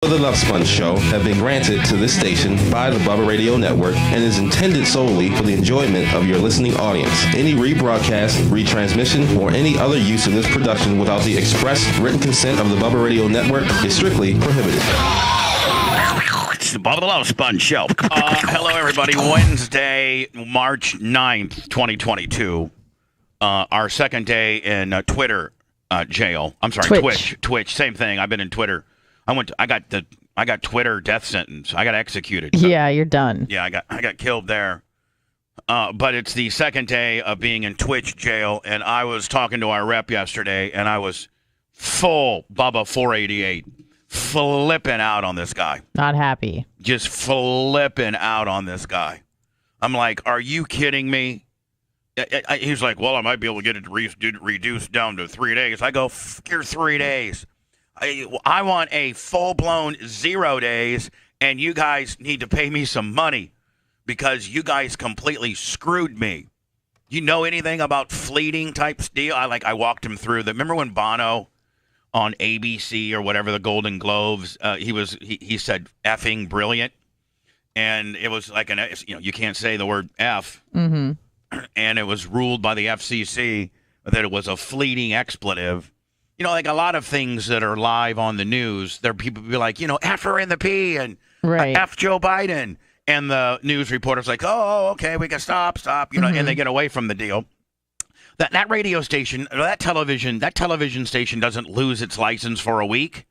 The Love Sponge Show have been granted to this station by the Bubba Radio Network and is intended solely for the enjoyment of your listening audience. Any rebroadcast, retransmission, or any other use of this production without the express written consent of the Bubba Radio Network is strictly prohibited. It's the Bubba the Love Sponge Show. Hello, everybody. Wednesday, March 9th, 2022. Our second day in Twitter jail. I'm sorry, Twitch. Same thing. I've been in Twitter. I got Twitter death sentence. I got executed. So, yeah, you're done. Yeah, I got killed there. But it's the second day of being in Twitch jail, and I was talking to our rep yesterday, and I was full Bubba 488, flipping out on this guy. Not happy. Just flipping out on this guy. I'm like, are you kidding me? He was like, well, I might be able to get it reduced down to 3 days. I go, f your 3 days. I want a full-blown 0 days, and you guys need to pay me some money because you guys completely screwed me. You know anything about fleeting type deal? I walked him through the. Remember when Bono on ABC or whatever, the Golden Globes, he said effing brilliant, and it was like you can't say the word F, and it was ruled by the FCC that it was a fleeting expletive. You know, like a lot of things that are live on the news, there are people be like, F her in the P and right. F Joe Biden. And the news reporter's like, oh, okay, we can stop, and they get away from the deal. That radio station, that television station doesn't lose its license for a week.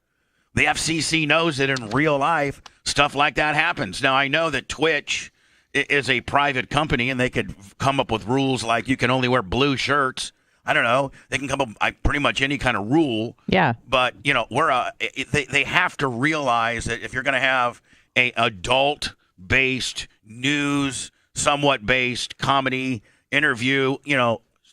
The FCC knows that in real life, stuff like that happens. Now, I know that Twitch is a private company, and they could come up with rules like you can only wear blue shirts. I don't know. They can come up with pretty much any kind of rule. Yeah. But, they have to realize that if you're going to have a adult-based news, somewhat based comedy interview,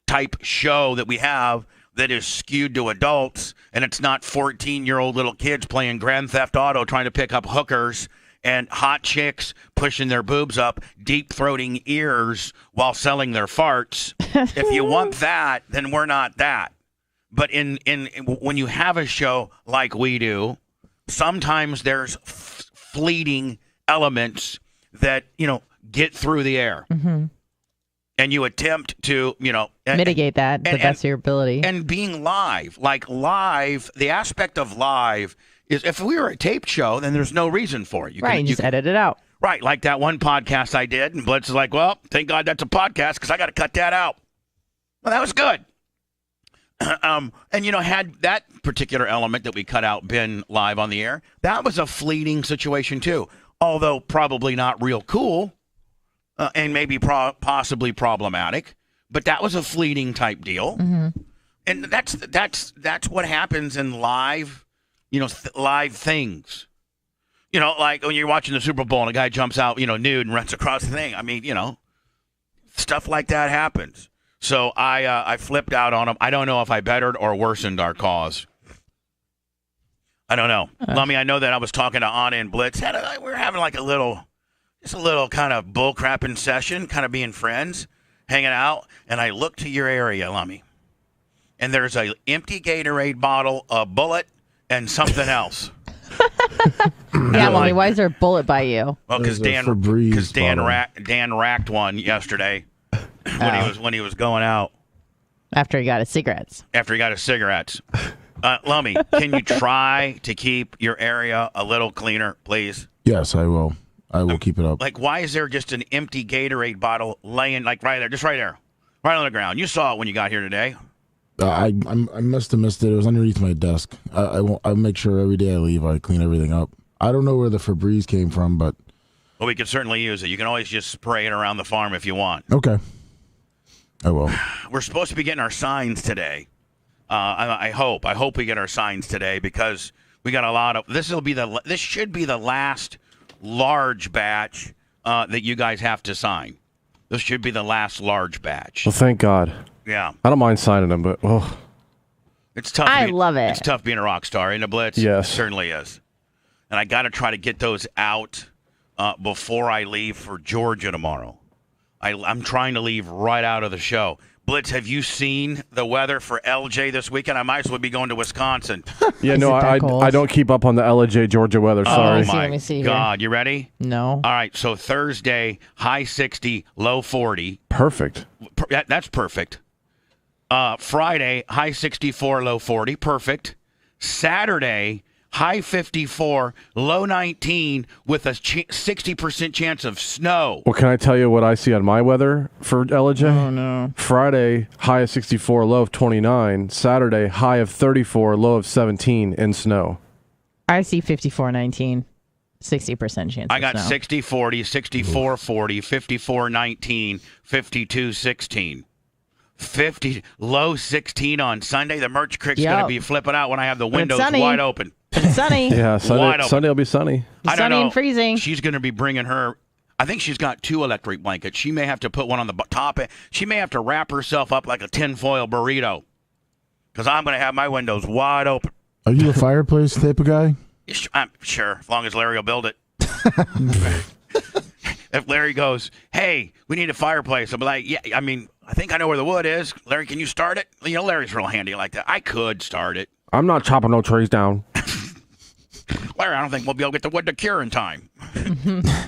type show that we have that is skewed to adults, and it's not 14-year-old little kids playing Grand Theft Auto trying to pick up hookers and hot chicks pushing their boobs up, deep-throating ears while selling their farts. If you want that, then we're not that. But when you have a show like we do, sometimes there's fleeting elements that, get through the air. Mm-hmm. And you attempt to, mitigate that to the best of your ability. And being live, the aspect of live is if we were a taped show, then there's no reason for it. You just edit it out. Right, like that one podcast I did, and Blitz is like, well, thank God that's a podcast because I got to cut that out. Well, that was good. And, had that particular element that we cut out been live on the air, that was a fleeting situation too, although probably not real cool and maybe possibly problematic, but that was a fleeting type deal. Mm-hmm. And that's what happens in live live things. Like when you're watching the Super Bowl and a guy jumps out, nude and runs across the thing. I mean, stuff like that happens. So I flipped out on him. I don't know if I bettered or worsened our cause. I don't know. Lummy, I know that I was talking to Anna and Blitz. We were having like a little kind of bullcrapping session, kind of being friends, hanging out. And I looked to your area, Lummy, and there's an empty Gatorade bottle, a bullet, and something else. Yeah, Lummy, why is there a bullet by you? Well, because Dan racked one yesterday when he was going out. After he got his cigarettes. Lummy, can you try to keep your area a little cleaner, please? Yes, I will. I will keep it up. Like, why is there just an empty Gatorade bottle laying right there, just right there, right on the ground? You saw it when you got here today. I must have missed it. It was underneath my desk. I'll make sure every day I leave, I clean everything up. I don't know where the Febreze came from, but... Well, we could certainly use it. You can always just spray it around the farm if you want. Okay. I will. We're supposed to be getting our signs today. I hope we get our signs today because we got a lot of... This should be the last large batch that you guys have to sign. This should be the last large batch. Well, thank God. Yeah. I don't mind signing them, but it's tough. I love it. It's tough being a rock star in a Blitz. Yes. It certainly is. And I got to try to get those out before I leave for Georgia tomorrow. I'm trying to leave right out of the show. Blitz, have you seen the weather for LJ this weekend? I might as well be going to Wisconsin. Yeah, Is no, it that I cold? don't keep up on the LJ Georgia weather. Sorry. Oh, Let my me see here. God. You ready? No. All right, so Thursday, high 60, low 40. Perfect. That's perfect. Friday, high 64, low 40. Perfect. Saturday, high 54, low 19 with a 60% chance of snow. Well, can I tell you what I see on my weather for LJ? Oh, no. Friday, high of 64, low of 29. Saturday, high of 34, low of 17 in snow. I see 54-19. 60% chance. I of got snow. 60-40, 64-40, 54-19, 52-16. 50 low 16 on Sunday. The merch crick's going to be flipping out when I have the windows sunny. wide open. It's sunny. Yeah, Wide Sunday, open. Sunday will be sunny. I don't Sunny know. and freezing. She's going to be bringing her. I think she's got 2 electric blankets. She may have to put one on the top. She may have to wrap herself up like a tinfoil burrito because I'm going to have my windows wide open. Are you a fireplace type of guy? I'm sure, as long as Larry will build it. If Larry goes, hey, we need a fireplace, I'll be like, yeah, I mean, I think I know where the wood is. Larry, can you start it? You know, Larry's real handy like that. I could start it. I'm not chopping no trees down. Larry, I don't think we'll be able to get the wood to cure in time.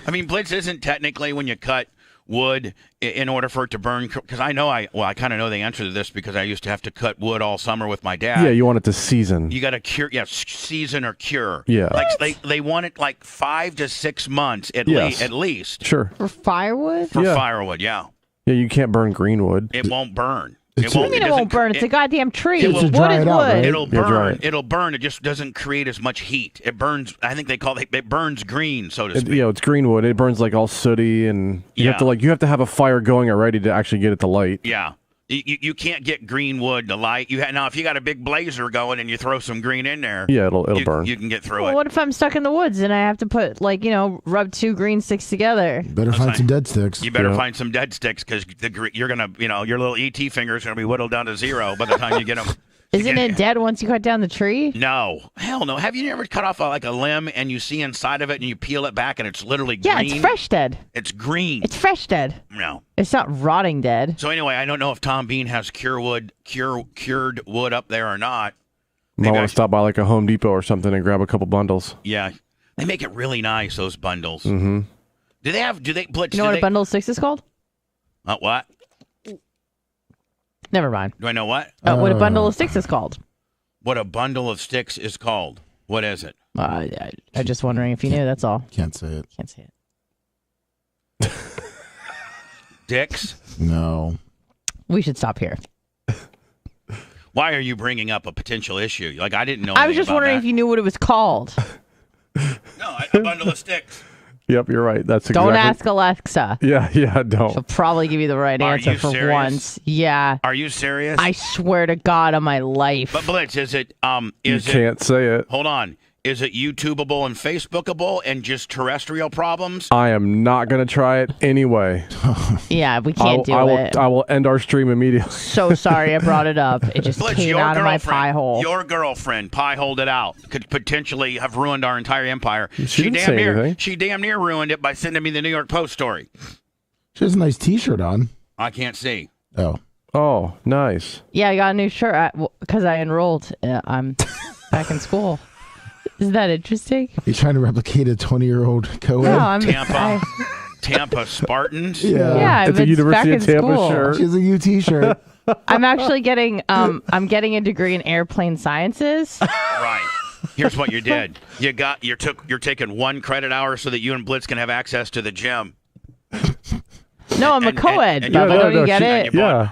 I mean, Blitz isn't technically when you cut wood in order for it to burn, because I kind of know the answer to this because I used to have to cut wood all summer with my dad. Yeah, you want it to season. You got to cure, season or cure. Yeah. Like they want it like 5 to 6 months at least. Sure. For firewood? For Yeah. firewood, yeah. Yeah, you can't burn green wood. It won't burn. It's What do you mean it won't burn? It's a goddamn tree. It will Wood dry is it out, wood. right? It'll Yeah, dry burn. it. It'll burn. It just doesn't create as much heat. It burns. I think it burns green, so to speak. It's green wood. It burns like all sooty, and you have to have a fire going already to actually get it to light. Yeah. You can't get green wood to light. Now, if you got a big blazer going and you throw some green in there, Yeah, it'll burn. You can get through Well, it. what if I'm stuck in the woods and I have to put, rub 2 green sticks together? Better find some dead sticks. You better Yeah. find some dead sticks because you're gonna, your little ET finger's gonna be whittled down to 0 by the time you get them. Isn't it dead once you cut down the tree? No, hell no. Have you ever cut off a limb and you see inside of it and you peel it back and it's literally Yeah, green? it's fresh dead. It's green. It's fresh dead. No. It's not rotting dead. So anyway, I don't know if Tom Bean has cured wood up there or not. Might Maybe I want to stop by like a Home Depot or something and grab a couple bundles. Yeah, they make it really nice. Those bundles. Mm-hmm. Do they Blitz? You know what a bundle of sticks is called? What? Never mind. Do I know what? What a bundle of sticks is called. What a bundle of sticks is called? What is it? I'm just wondering if you knew. That's all. Can't say it. Can't say it. Dicks? No. We should stop here. Why are you bringing up a potential issue? Like I didn't know. I was just wondering if you knew what it was called. No, a bundle of sticks. Yep, you're right. That's exactly. Don't ask Alexa. Yeah, don't. She'll probably give you the right Are answer you for serious? once. Yeah. Are you serious? I swear to God on my life. But Blitz, is it You can't say it. Hold on. Is it YouTubeable and Facebookable and just terrestrial problems? I am not going to try it anyway. Yeah, we can't do it. I will end our stream immediately. So sorry I brought it up. It just Blitz, came your out of my girlfriend, pie hole. Your girlfriend pie-holed it out. Could potentially have ruined our entire empire. She didn't say anything. She damn near ruined it by sending me the New York Post story. She has a nice T-shirt on. I can't see. Oh. Oh, nice. Yeah, I got a new shirt because I enrolled. I'm back in school. Isn't that interesting? You're trying to replicate a 20-year-old co-ed? No, I'm Tampa Spartans. Yeah, It's a back University in of Tampa school. shirt. She has a UT shirt. I'm actually getting I'm getting a degree in airplane sciences. Right. Here's what you did. You're taking 1 credit hour so that you and Blitz can have access to the gym. No, I'm a co-ed. and- Bubba, don't you get she- it? Yeah.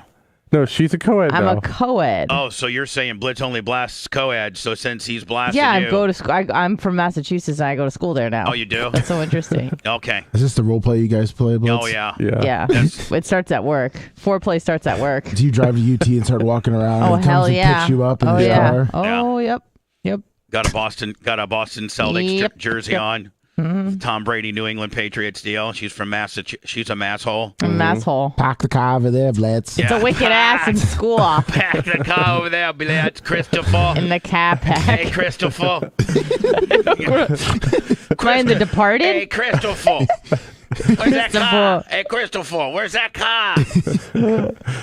No, she's a co-ed I'm now. a co-ed. Oh, so you're saying Blitz only blasts co-ed, so since he's blasting Yeah, you... I go to school. I'm from Massachusetts, and I go to school there now. Oh, you do? That's so interesting. Okay. Is this the role play you guys play, Blitz? Oh, yeah. Yeah, it starts at work. Foreplay starts at work. Do you drive to UT and start walking around Oh and hell comes and yeah! picks you up in oh his yeah! car? Oh yep. Got a Boston Celtics Yep. jersey Yep. on. Tom Brady, New England Patriots deal. She's from Massachusetts. She's a masshole. I'm an asshole. Park the car over there, Blitz. It's a wicked ass in school. Pack the car over there, Blitz. Christopher. In the car pack. Hey, Christopher. Am I in The Departed? Hey, Christopher. Where's that car? Hey, Christopher, where's that car?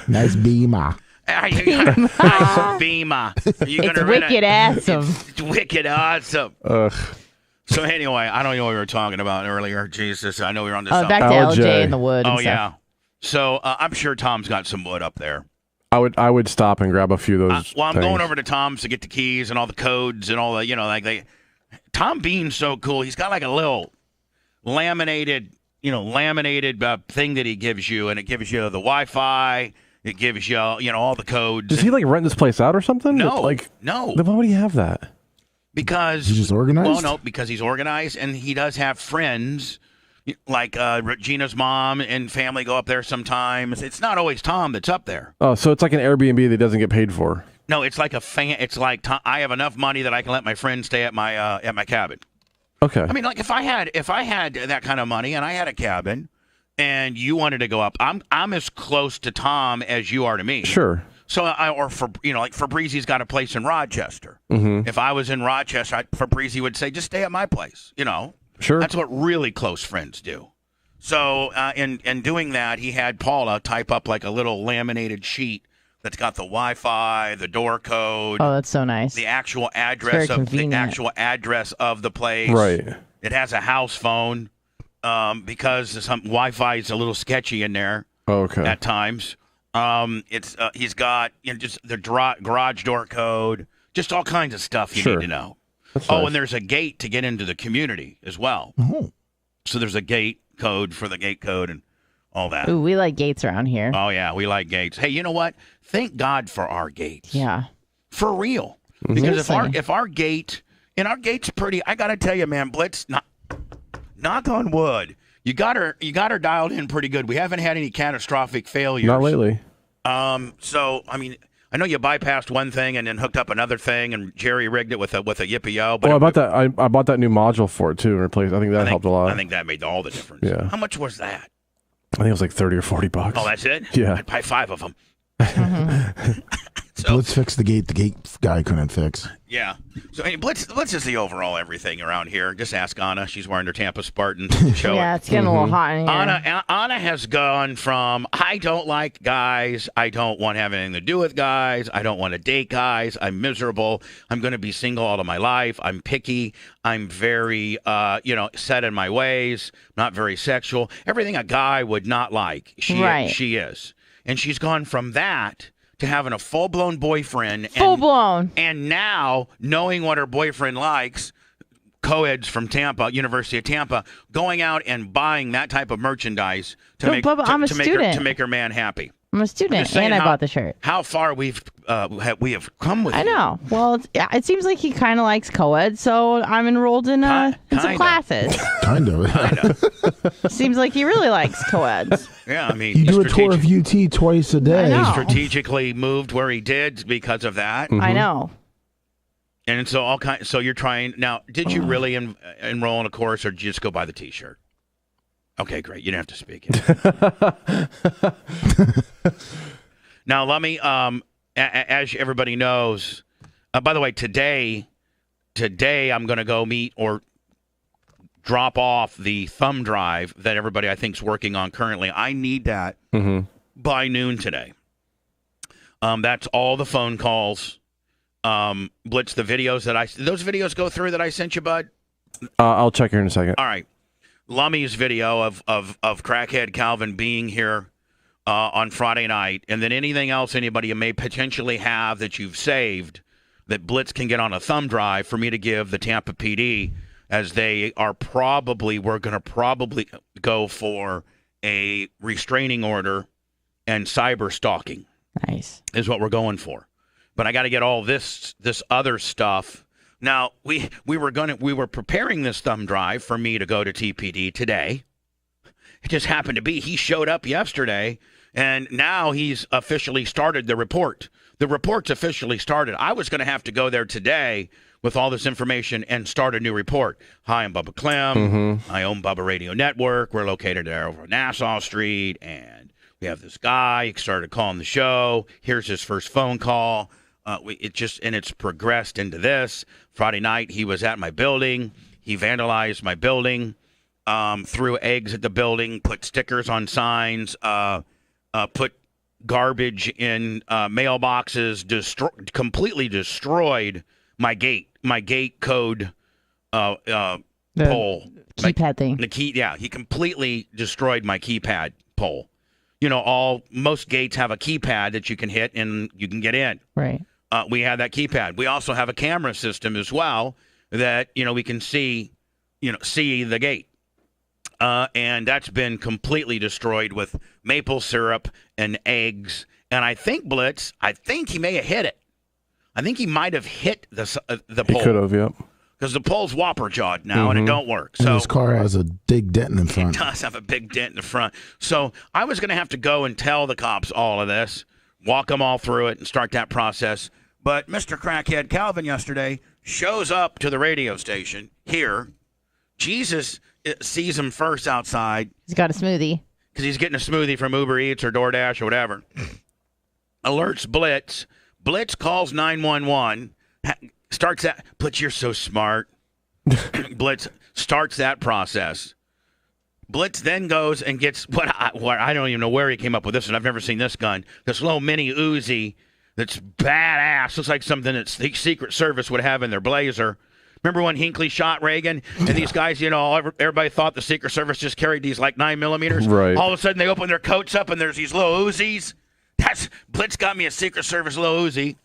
Nice Beamer. Nice Beamer. It's wicked awesome. It's wicked awesome. Ugh. So anyway, I don't know what we were talking about earlier. Jesus, I know we were on this. Back to LJ in the wood. Oh and yeah. stuff. So I'm sure Tom's got some wood up there. I would stop and grab a few of those. Well, I'm things. going over to Tom's to get the keys and all the codes and all the, Tom Bean's so cool. He's got like a little laminated thing that he gives you, and it gives you the Wi-Fi. It gives you, all the codes. Does he rent this place out or something? No, no. Then why would he have that? Because he's just organized. Well, no, because he's organized, and he does have friends. Like Regina's mom and family go up there sometimes. It's not always Tom that's up there. Oh, so it's like an Airbnb that doesn't get paid for. No, it's like It's like I have enough money that I can let my friends stay at my cabin. Okay. I mean, like if I had that kind of money and I had a cabin, and you wanted to go up, I'm as close to Tom as you are to me. Sure. So Fabrizi's got a place in Rochester. Mm-hmm. If I was in Rochester, Fabrizi would say, just stay at my place. Sure. That's what really close friends do. So in doing that, he had Paula type up like a little laminated sheet that's got the Wi-Fi, the door code. Oh, that's so nice. The actual address of the place. Right. It has a house phone because some Wi-Fi is a little sketchy in there. Okay. At times. He's got just the garage door code, just all kinds of stuff you need to know. That's nice. And there's a gate to get into the community as well. Oh. So there's a gate code for the gate code and all that. Ooh, we like gates around here. Oh, yeah, we like gates. Hey, you know what? Thank God for our gates. Yeah. For real. Mm-hmm. Because if our gate, and our gate's pretty, I got to tell you, man, Blitz, knock on wood, you got her dialed in pretty good. We haven't had any catastrophic failures. Not lately. So, I mean, I know you bypassed one thing and then hooked up another thing, and Jerry rigged it with a yippee-yo. But I bought that new module for it too and replaced. I think that helped a lot. I think that made all the difference. Yeah. How much was that? I think it was like $30 or $40. Oh, that's it? Yeah. I'd buy 5 of them. Blitz fixed the gate. The gate guy couldn't fix. Yeah. So hey, Blitz is the overall everything around here. Just ask Anna. She's wearing her Tampa Spartans. Yeah, it's getting a little hot in here. Anna has gone from I don't like guys. I don't want to have anything to do with guys. I don't want to date guys. I'm miserable. I'm going to be single all of my life. I'm picky. I'm very, set in my ways. Not very sexual. Everything a guy would not like. She is. And she's gone from that to having a full-blown boyfriend. Full-blown. And now, knowing what her boyfriend likes, co-eds from Tampa, University of Tampa, going out and buying that type of merchandise to make her man happy. I'm a student, and I bought the shirt. How far we have come with I know. Well, it seems like he kind of likes co-ed, so I'm enrolled in some classes. Kind of. Seems like he really likes co-eds. Yeah, I mean, you do a tour of UT twice a day. I know. He strategically moved where he did because of that. Mm-hmm. I know. And so So you're trying now. Did you really enroll in a course, or did you just go buy the T-shirt? Okay, great. You didn't have to speak. Now, let me, as everybody knows, by the way, today I'm going to go meet or drop off the thumb drive that everybody I think is working on currently. I need that by noon today. That's all the phone calls. Blitz, the videos those videos go through that I sent you, bud? I'll check here in a second. All right. Lummy's video of Crackhead Calvin being here on Friday night, and then anything else anybody may potentially have that you've saved that Blitz can get on a thumb drive for me to give the Tampa PD, as we're going to probably go for a restraining order and cyber stalking. Nice. Is what we're going for. But I got to get all this other stuff. Now, we were preparing this thumb drive for me to go to TPD today. It just happened to be he showed up yesterday, and now he's officially started the report. The report's officially started. I was going to have to go there today with all this information and start a new report. Hi, I'm Bubba Clem. I own Bubba Radio Network. We're located there over Nassau Street, and we have this guy. He started calling the show. Here's his first phone call. It's progressed into this. Friday night, he was at my building. He vandalized my building. threw eggs at the building, put stickers on signs, put garbage in mailboxes, completely destroyed my gate code pole. Keypad thing. The key, yeah, he completely destroyed my keypad pole. You know, most gates have a keypad that you can hit and you can get in. Right. We had that keypad. We also have a camera system as well that, you know, we can see the gate. And that's been completely destroyed with maple syrup and eggs. And I think Blitz, he may have hit it. I think he might have hit the pole. He could have, yep. Because the pole's whopper jawed now and it don't work. And So his car has a big dent in front. it does have a big dent in the front. So I was going to have to go and tell the cops all of this, walk them all through it, and start that process. But Mr. Crackhead Calvin yesterday shows up to the radio station here. Jesus sees him first outside. He's got a smoothie. Because he's getting a smoothie from Uber Eats or DoorDash or whatever. Alerts Blitz. Blitz calls 911. Starts that. Blitz, you're so smart. Blitz starts that process. Blitz then goes and gets what I don't even know where he came up with this, and I've never seen this gun. This little mini Uzi that's badass. Looks like something that the Secret Service would have in their blazer. Remember when Hinckley shot Reagan? And these guys, you know, everybody thought the Secret Service just carried these like 9mm. Right. All of a sudden they open their coats up and there's these little Uzis. Blitz got me a Secret Service little Uzi.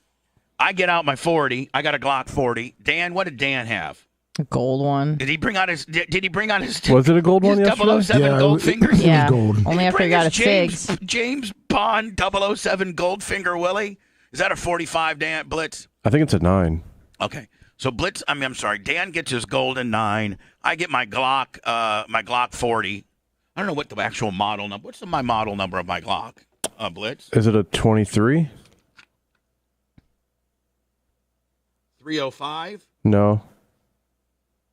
I get out my 40. I got a Glock 40. Dan, what did Dan have? A gold one. Did he bring out his? Was it a gold one his yesterday? 007 Yeah, gold fingers? Yeah. It was gold. Only after he got a James, six. James Bond 007 Goldfinger Willie. Is that a 45, Dan Blitz? I think it's a 9. Okay. So Blitz, I'm sorry. Dan gets his golden 9. I get my Glock 40. I don't know what the actual model number. What's my model number of my Glock? Blitz. Is it a 23? 305. No.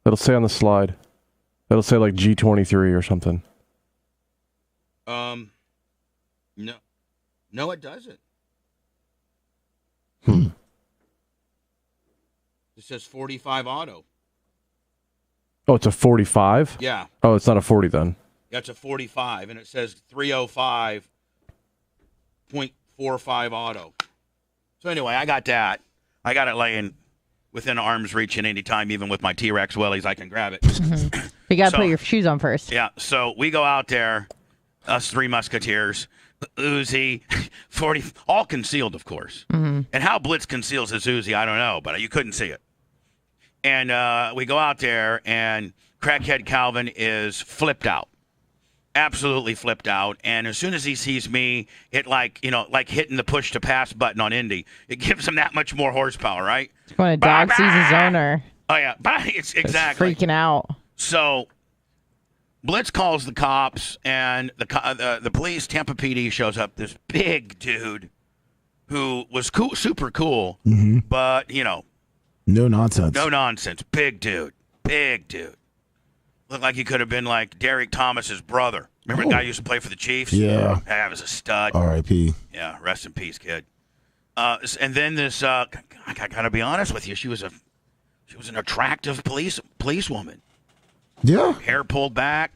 It'll say on the slide. It'll say like G23 or something. No, it doesn't. It says 45 auto. Oh, it's a 45? Yeah. Oh, it's not a 40 then. That's a 45, and it says 305.45 auto. So anyway, I got that. I got it laying within arm's reach, and any time, even with my T-Rex willies, I can grab it. But you got to put your shoes on first. Yeah, so we go out there, us three musketeers, Uzi, 40, all concealed, of course. And how Blitz conceals his Uzi, I don't know, but you couldn't see it. And we go out there, and Crackhead Calvin is flipped out. Absolutely flipped out. And as soon as he sees me, it like hitting the push to pass button on Indy. It gives him that much more horsepower, right? When a dog sees his owner, Oh, yeah. It's exactly. freaking out. So Blitz calls the cops, and the police, Tampa PD, shows up. This big dude who was cool, super cool, but, No nonsense. no nonsense. Big dude. Looked like he could have been like Derek Thomas's brother. Remember the guy who used to play for the Chiefs? Yeah. That was a stud. R.I.P. Yeah, rest in peace, kid. And then this, I gotta be honest with you, she was an attractive policewoman. Yeah. Hair pulled back,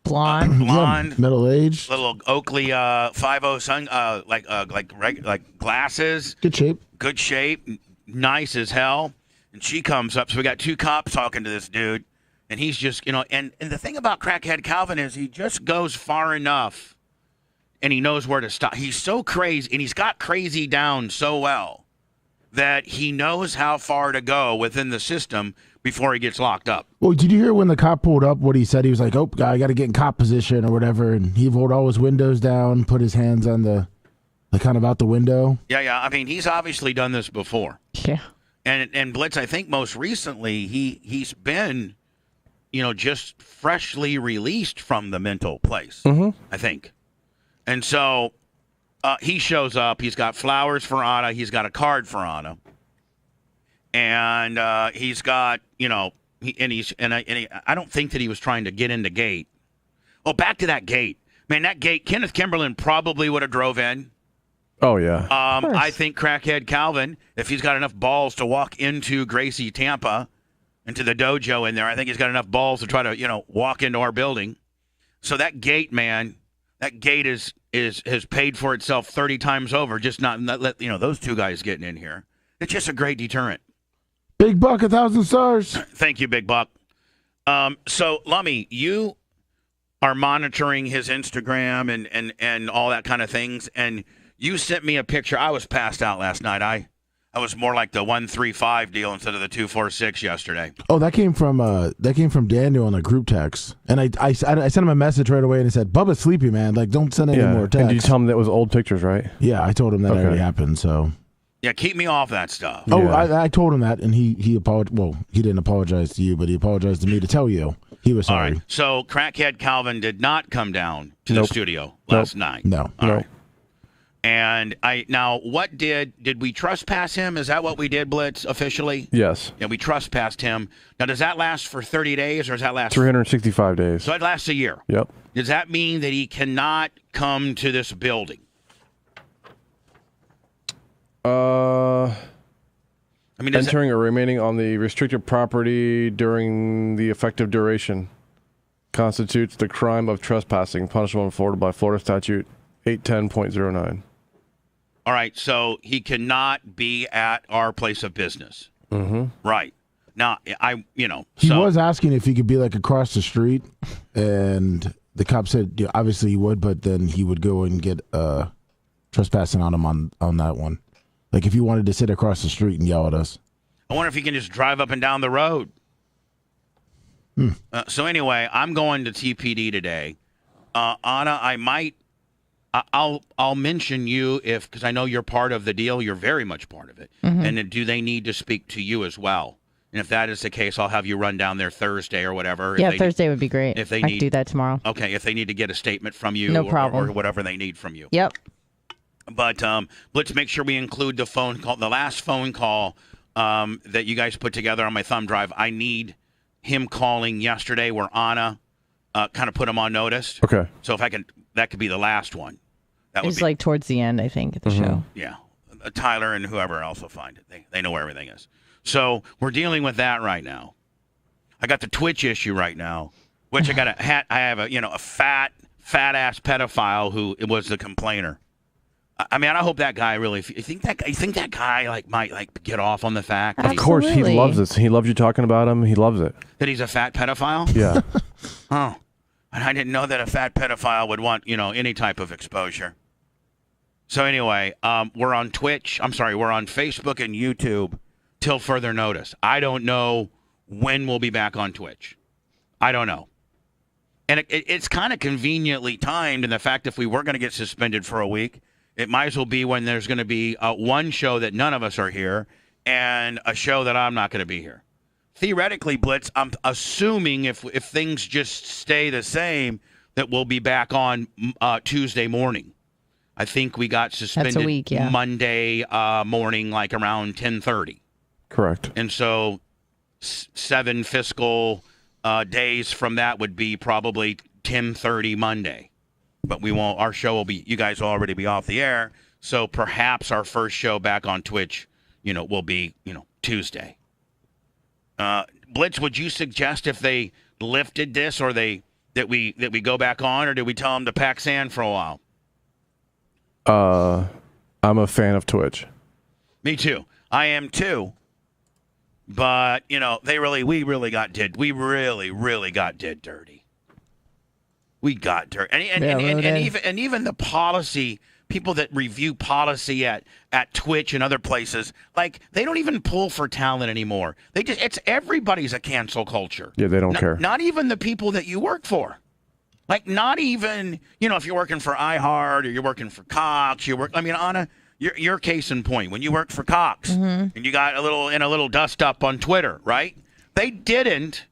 Blonde. blonde, Middle aged. little Oakley 5.0 sun, like glasses, Good shape. nice as hell. And she comes up, so we got two cops talking to this dude, and he's just, and the thing about Crackhead Calvin is he just goes far enough, and he knows where to stop. He's so crazy, and he's got crazy down so well that he knows how far to go within the system before he gets locked up. Well, did you hear when the cop pulled up what he said? He was like, "Oh, I got to get in cop position or whatever," and he rolled all his windows down, put his hands on the kind of out the window. Yeah. I mean, he's obviously done this before. Yeah. And Blitz, I think most recently he's been, just freshly released from the mental place. I think, and so he shows up. He's got flowers for Anna. He's got a card for Anna, and he's got I don't think that he was trying to get in the gate. Oh, back to that gate, man. That gate, Kenneth Kimberlin probably would have drove in. Oh, yeah. I think Crackhead Calvin, if he's got enough balls to walk into Gracie, Tampa, into the dojo in there. I think he's got enough balls to try to, walk into our building. So that gate, man, that gate has paid for itself 30 times over. Just not let those two guys getting in here. It's just a great deterrent. Big Buck, 1,000 stars. Thank you, Big Buck. So, Lummy, you are monitoring his Instagram and all that kind of things, and you sent me a picture. I was passed out last night. I was more like the 135 deal instead of the 246 yesterday. Oh, that came from Daniel on a group text, and I sent him a message right away and he said, "Bubba's sleepy, man. Like, don't send any more texts." And did you tell him that was old pictures, right? Yeah, I told him that already happened. So. Yeah, keep me off that stuff. Oh, Yeah. I told him that, and he apologized. Well, he didn't apologize to you, but he apologized to me to tell you he was sorry. All right. So, Crackhead Calvin did not come down to the studio last night. No. All right. And what did we trespass him? Is that what we did, Blitz, officially? Yes. Yeah, we trespassed him. Now, does that last for 30 days or does that last 365 days. So it lasts a year. Yep. Does that mean that he cannot come to this building? Entering or remaining on the restricted property during the effective duration constitutes the crime of trespassing, punishable in Florida by Florida Statute 810.09. All right, so he cannot be at our place of business. Mm-hmm. Right. Now, He was asking if he could be like across the street, and the cop said obviously he would, but then he would go and get trespassing on him on that one. Like if you wanted to sit across the street and yell at us. I wonder if he can just drive up and down the road. So anyway, I'm going to TPD today. Anna, I'll mention you because I know you're part of the deal. You're very much part of it. Mm-hmm. And do they need to speak to you as well? And if that is the case, I'll have you run down there Thursday or whatever. Yeah, Thursday would be great. If they I can do that tomorrow. Okay, if they need to get a statement from you No problem. or whatever they need from you. Yep. But let's make sure we include the last phone call that you guys put together on my thumb drive. I need him calling yesterday where Anna kind of put him on notice. Okay. So if I can, that could be the last one. That It's like towards the end, I think, at the show. Yeah. Tyler and whoever else will find it. They know where everything is. So we're dealing with that right now. I got the Twitch issue right now, which I have a fat ass pedophile who was the complainer. I mean, I hope that guy really. You think that guy might get off on the fact? Of course, he loves this. He loves you talking about him. He loves it. That he's a fat pedophile? Yeah. Oh, and I didn't know that a fat pedophile would want any type of exposure. So anyway, we're on Twitch. I'm sorry, we're on Facebook and YouTube till further notice. I don't know when we'll be back on Twitch. I don't know. And it's kind of conveniently timed in the fact if we were going to get suspended for a week, it might as well be when there's going to be one show that none of us are here and a show that I'm not going to be here. Theoretically, Blitz, I'm assuming if things just stay the same, that we'll be back on Tuesday morning. I think we got suspended That's a week, yeah. Monday morning, like around 10:30. Correct. And so 7 fiscal days from that would be probably 10:30 Monday. But we won't. Our show will be. You guys will already be off the air. So perhaps our first show back on Twitch, will be Tuesday. Blitz, would you suggest if they lifted this or that we go back on, or did we tell them to pack sand for a while? I'm a fan of Twitch. Me too. I am too. But we really got did dirty. We got dirty, and even the policy people that review policy at Twitch and other places, like they don't even pull for talent anymore. It's everybody's a cancel culture. Yeah, they don't care. Not even the people that you work for. Like not even if you're working for iHeart or you're working for Cox, Anna, your case in point when you work for Cox and you got a little dust up on Twitter, right? They didn't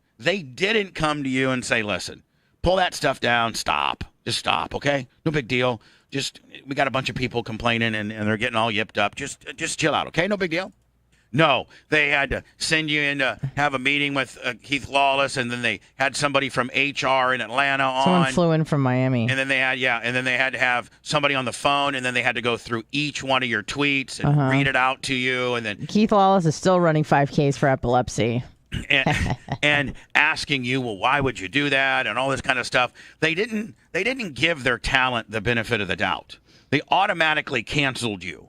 come to you and say, listen, pull that stuff down. Just stop. Okay. No big deal. We got a bunch of people complaining and they're getting all yipped up. Just chill out. Okay. No big deal. No, they had to send you in to have a meeting with Keith Lawless, and then they had somebody from HR in Atlanta on. Someone flew in from Miami. And then they had to have somebody on the phone, and then they had to go through each one of your tweets and read it out to you, and then Keith Lawless is still running 5Ks for epilepsy. and asking you, well, why would you do that, and all this kind of stuff. They didn't give their talent the benefit of the doubt. They automatically canceled you.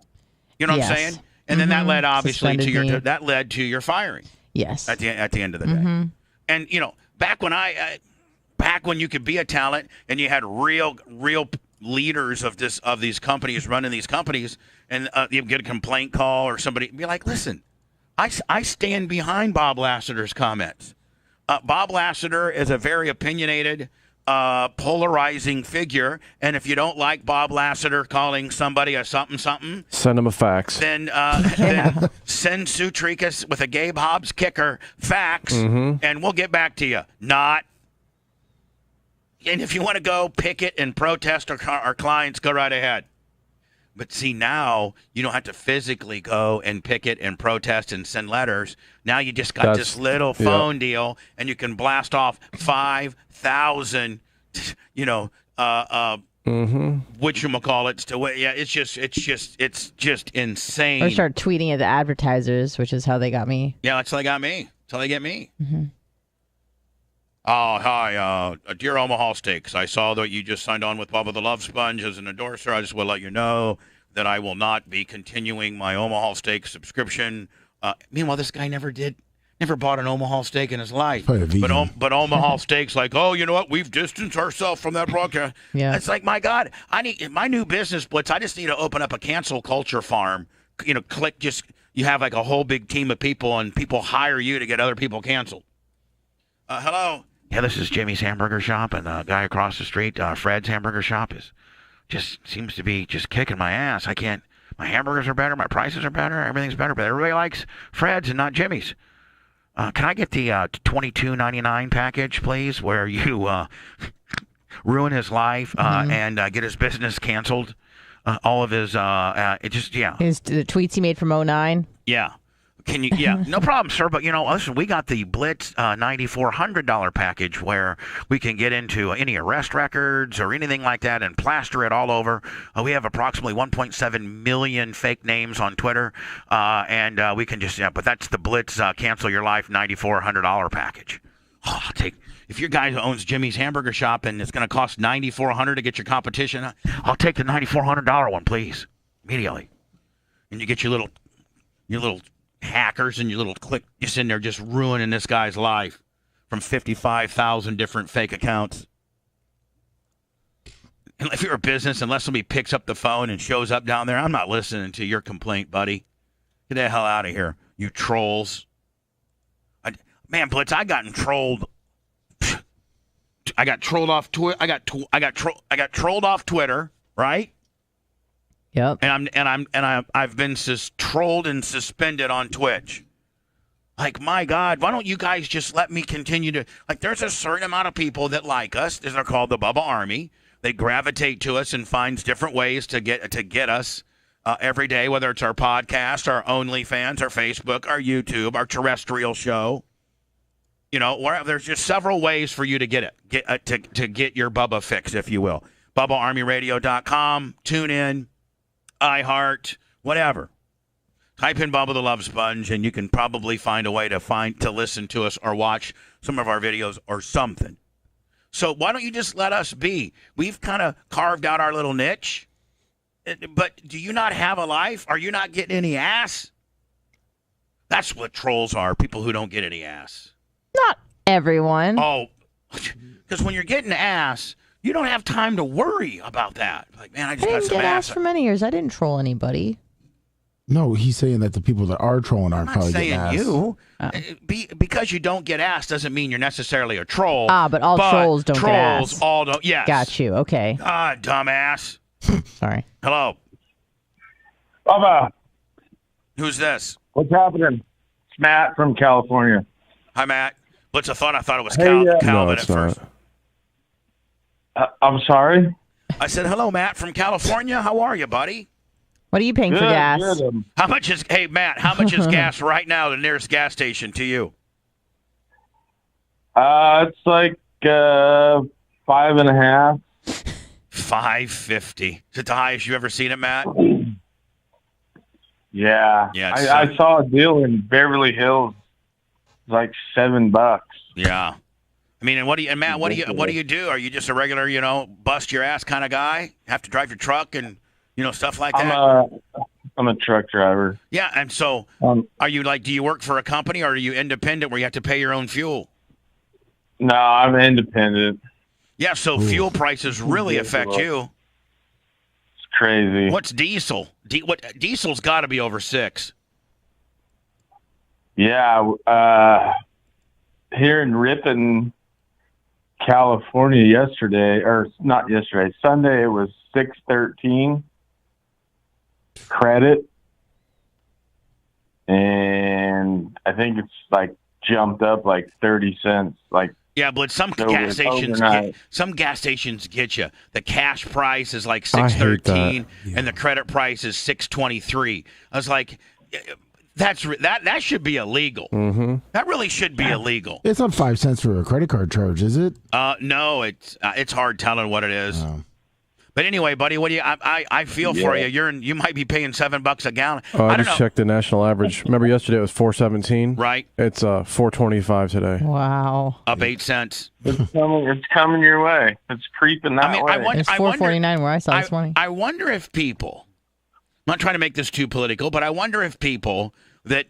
You know what I'm saying? And then that led obviously that led to your firing. Yes. At the end of the day. And you know, back when you could be a talent and you had real leaders of these companies running these companies, and you get a complaint call or somebody be like, listen, I stand behind Bob Lasseter's comments. Bob Lasseter is a very opinionated, polarizing figure, and if you don't like Bob Lasseter calling somebody a something, send him a fax. Then send Sue Tricus with a Gabe Hobbs kicker fax, and we'll get back to you. Not. And if you want to go picket and protest our clients, go right ahead. But see, now you don't have to physically go and picket and protest and send letters. Now you just got this little phone deal, and you can blast off 5,000, whatchamacallits to it's just insane. Or start tweeting at the advertisers, which is how they got me. Yeah, that's how they got me. That's how they get me. Oh, hi, dear Omaha Steaks. I saw that you just signed on with Bubba the Love Sponge as an endorser. I just will let you know that I will not be continuing my Omaha Steaks subscription. Meanwhile, this guy never bought an Omaha steak in his life. But Omaha Steaks, like, oh, you know what? We've distanced ourselves from that broadcast. Yeah. It's like, my God, I need my new business blitz. I just need to open up a cancel culture farm. You know, you have like a whole big team of people, and people hire you to get other people canceled. Hello. Yeah, this is Jimmy's Hamburger Shop, and the guy across the street, Fred's Hamburger Shop, seems to be just kicking my ass. My hamburgers are better, my prices are better, everything's better, but everybody likes Fred's and not Jimmy's. Can I get the $22.99 package, please, where you ruin his life and get his business canceled? All of his, the tweets he made from 2009? Yeah. Can you? Yeah, no problem, sir. But listen, we got the Blitz $9,400 package where we can get into any arrest records or anything like that and plaster it all over. We have approximately 1.7 million fake names on Twitter, and we can but that's the Blitz cancel your life $9,400 package. Oh, I'll take. If your guy owns Jimmy's Hamburger Shop and it's going to cost $9,400 to get your competition, I'll take the $9,400 one, please, immediately. And you get your little hackers and your little click just in there just ruining this guy's life from 55,000 different fake accounts. And if you're a business, unless somebody picks up the phone and shows up down there, I'm not listening to your complaint, buddy. Get the hell out of here, you trolls. Man, Blitz, I got trolled. I got trolled off Twitter. I got trolled off Twitter, right? Yep. I've been trolled and suspended on Twitch. Like, my God, why don't you guys just let me continue to, like, there's a certain amount of people that like us. They're called the Bubba Army. They gravitate to us and finds different ways to get us every day, whether it's our podcast, our OnlyFans, our Facebook, our YouTube, our terrestrial show. There's just several ways for you to get it, to get your Bubba fix, if you will. BubbaArmyRadio.com, tune in. iHeart, whatever. Type in Bubba the Love Sponge, and you can probably find a way to listen to us or watch some of our videos or something. So why don't you just let us be? We've kind of carved out our little niche. But do you not have a life? Are you not getting any ass? That's what trolls are, people who don't get any ass. Not everyone. Oh, because when you're getting ass, you don't have time to worry about that. Like, man, I just got some ass. For many years. I didn't troll anybody. No, he's saying that the people that are trolling aren't probably getting ass. I'm not saying you. Because you don't get ass doesn't mean you're necessarily a troll. But trolls don't get ass. Trolls all don't. Yes. Got you. Okay. Dumbass. Sorry. Hello. Bubba. Who's this? What's happening? It's Matt from California. Hi, Matt. I thought it was Calvin at first. I'm sorry? I said, hello, Matt from California. How are you, buddy? What are you paying for gas? Good. How much is gas right now, the nearest gas station to you? It's like 5.5. $5.50. Is it the highest you ever seen it, Matt? Yeah. I saw a deal in Beverly Hills like $7. Yeah. I mean, and Matt, what do you do? Are you just a regular, bust your ass kind of guy? Have to drive your truck and stuff like that? I'm a truck driver. Yeah, and so are you do you work for a company or are you independent where you have to pay your own fuel? No, I'm independent. Yeah, so fuel prices really affect you. It's crazy. What's diesel? Diesel's got to be over $6. Yeah, here in Ripon, California Sunday it was $6.13 credit, and I think it's jumped up 30 cents. Yeah, but some gas stations get you. The cash price is $6.13, and the credit price is $6.23. I was like, that should be illegal. Mm-hmm. That really should be illegal. It's not 5 cents for a credit card charge, is it? No, it's hard telling what it is. Oh. But anyway, buddy, what do you? I feel for you. You might be paying $7 a gallon. I just checked the national average. Remember yesterday it was $4.17. Right. It's $4.25 today. Wow. Up 8 cents. It's coming your way. It's creeping that way. It's $4.49 where I saw this morning. I wonder if people. I'm not trying to make this too political, but I wonder if people that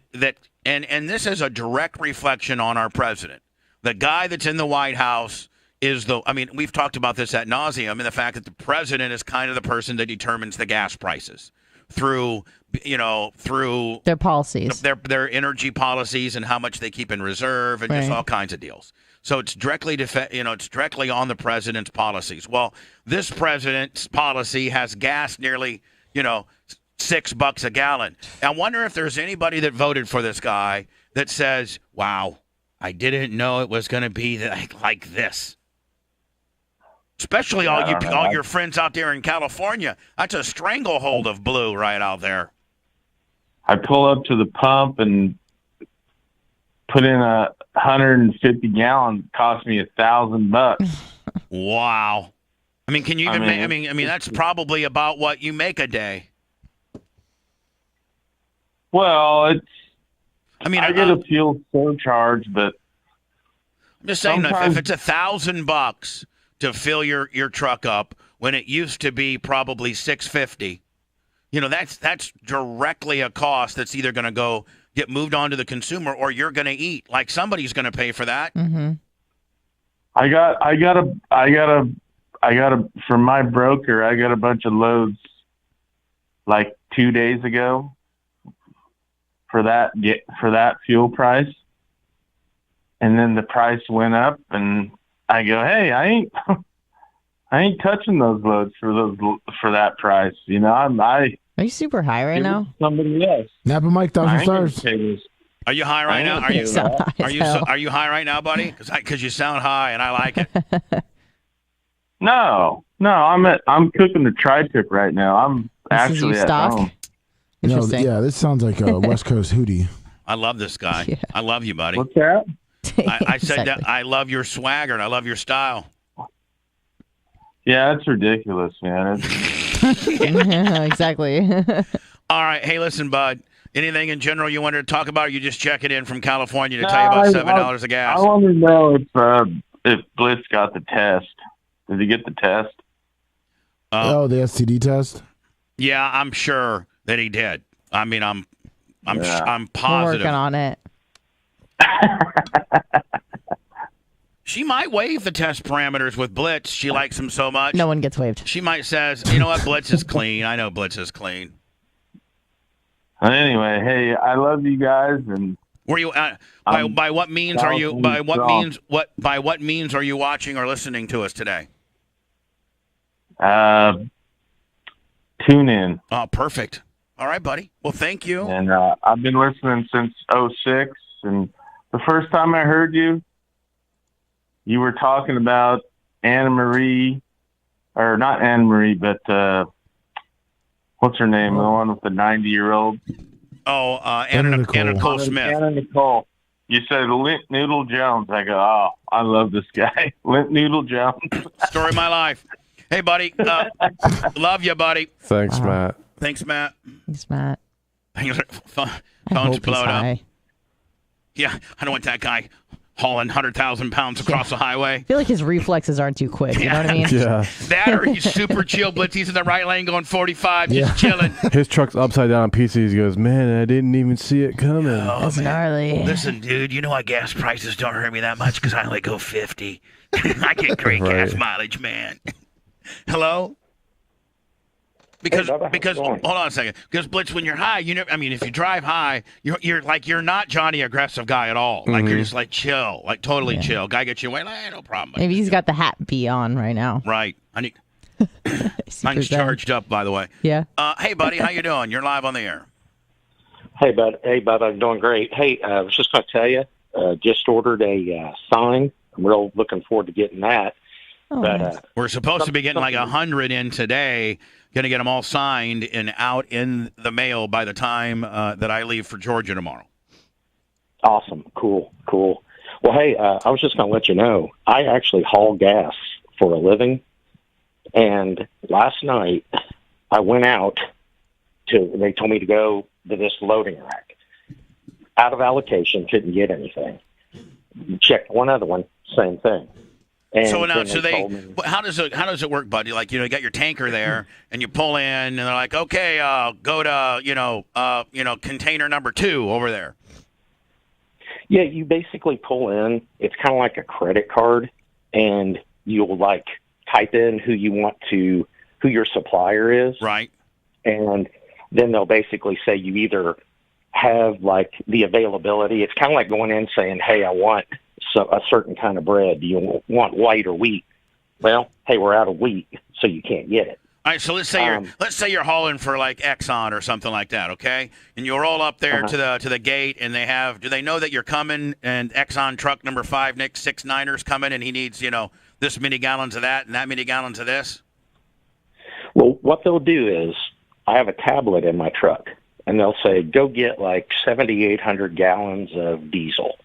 and this is a direct reflection on our president, the guy that's in the White House. We've talked about this ad nauseum, and the fact that the president is kind of the person that determines the gas prices through their policies, their energy policies, and how much they keep in reserve, and just all kinds of deals. So it's directly it's directly on the president's policies. Well, this president's policy has gas nearly $6 a gallon. I wonder if there's anybody that voted for this guy that says, "Wow, I didn't know it was going to be like this." Especially all your friends out there in California. That's a stranglehold of blue right out there. I pull up to the pump and put in 150 gallons. Cost me $1,000. Wow. I mean, can you even? I mean, that's probably about what you make a day. Well, I get a fuel surcharge, but I'm just saying if it's $1,000 to fill your truck up when it used to be probably $6.50, that's directly a cost that's either going to get moved on to the consumer or you're going to eat. Somebody's going to pay for that. Mm-hmm. I got from my broker. I got a bunch of loads 2 days ago for that fuel price, and then the price went up, and I go, hey, I ain't touching those loads for that price. Are you super high right now? Somebody else. Napa Mike, 1,000 stars. Are you high right now? Are you high right now, buddy? Because you sound high and I like it. No, I'm cooking the tri-tip right now. I'm actually at home. This sounds like a West Coast hootie. I love this guy. Yeah. I love you, buddy. What's that? I said that I love your swagger and I love your style. Yeah, it's ridiculous, man. Exactly. All right. Hey, listen, bud. Anything in general you wanted to talk about, or you just checking in from California to tell you about $7 a gas? I want to know if Blitz got the test. Did he get the test? The STD test? Yeah, I'm sure that he did. I mean, I'm positive. We're working on it. She might waive the test parameters with Blitz. She likes him so much. No one gets waived. She might says, you know what, Blitz is clean. I know Blitz is clean. Anyway, hey, I love you guys. And were you by what means are you by what means are you watching or listening to us today? Tune in. Oh, perfect. All right, buddy. Well, thank you. And I've been listening since 2006, and the first time I heard you were talking about Anna Marie, or not Anna Marie, but what's her name? The one with the 90-year-old. Oh, Anna Nicole Smith. Anna Nicole. You said Lint Noodle Jones. I go, oh, I love this guy. Lint Noodle Jones. Story of my life. Hey, buddy. Love you, buddy. Thanks, Matt. Thanks, Matt. Thanks, Matt. Phone's blowed up. Yeah, I don't want that guy hauling 100,000 pounds across the highway. I feel like his reflexes aren't too quick. You know what I mean? Yeah. That or he's super chill, Blitz. He's in the right lane going 45, just chilling. His truck's upside down on pieces. He goes, man, I didn't even see it coming. That's gnarly. Listen, dude, you know why gas prices don't hurt me that much? Because I only go 50. I get great gas mileage, man. Hello? Because hold on a second. Because Blitz, when you're high, if you drive high, you're not Johnny aggressive guy at all. Like you're just like chill, like totally chill. Guy gets you away, like, no problem. Maybe he's got the hat B on right now. Right. Mine's charged up, by the way. Yeah. Hey, buddy, how you doing? You're live on the air. Hey, bud. I'm doing great. Hey, I was just going to tell you, just ordered a sign. I'm real looking forward to getting that. Oh, but nice. We're supposed to be getting like 100 in today. Going to get them all signed and out in the mail by the time that I leave for Georgia tomorrow. Awesome. Cool. Well, hey, I was just going to let you know, I actually haul gas for a living. And last night I went out they told me to go to this loading rack. Out of allocation, couldn't get anything. Checked one other one, same thing. And how does it work, buddy? Like, you got your tanker there, and you pull in, and they're like, okay, go to container number 2 over there. Yeah, you basically pull in. It's kind of like a credit card, and you'll like type in who your supplier is, right? And then they'll basically say you either have like the availability. It's kind of like going in saying, hey, I want a certain kind of bread. Do you want white or wheat? Well, hey, we're out of wheat, so you can't get it. All right, so let's say you're hauling for like Exxon or something like that, okay? And you roll up there to the gate, and do they know that you're coming? And Exxon truck number 5, Nick 69er's coming, and he needs this many gallons of that and that many gallons of this. Well, what they'll do is I have a tablet in my truck, and they'll say go get like 7,800 gallons of diesel.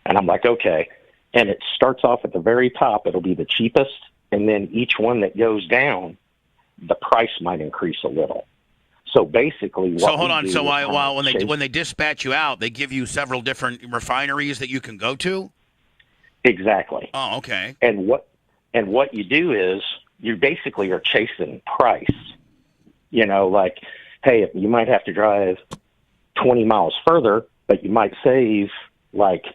And I'm like, okay. And it starts off at the very top. It'll be the cheapest. And then each one that goes down, the price might increase a little. So basically hold on. So when they dispatch you out, they give you several different refineries that you can go to? Exactly. Oh, okay. And what you do is you basically are chasing price. Like, hey, you might have to drive 20 miles further, but you might save like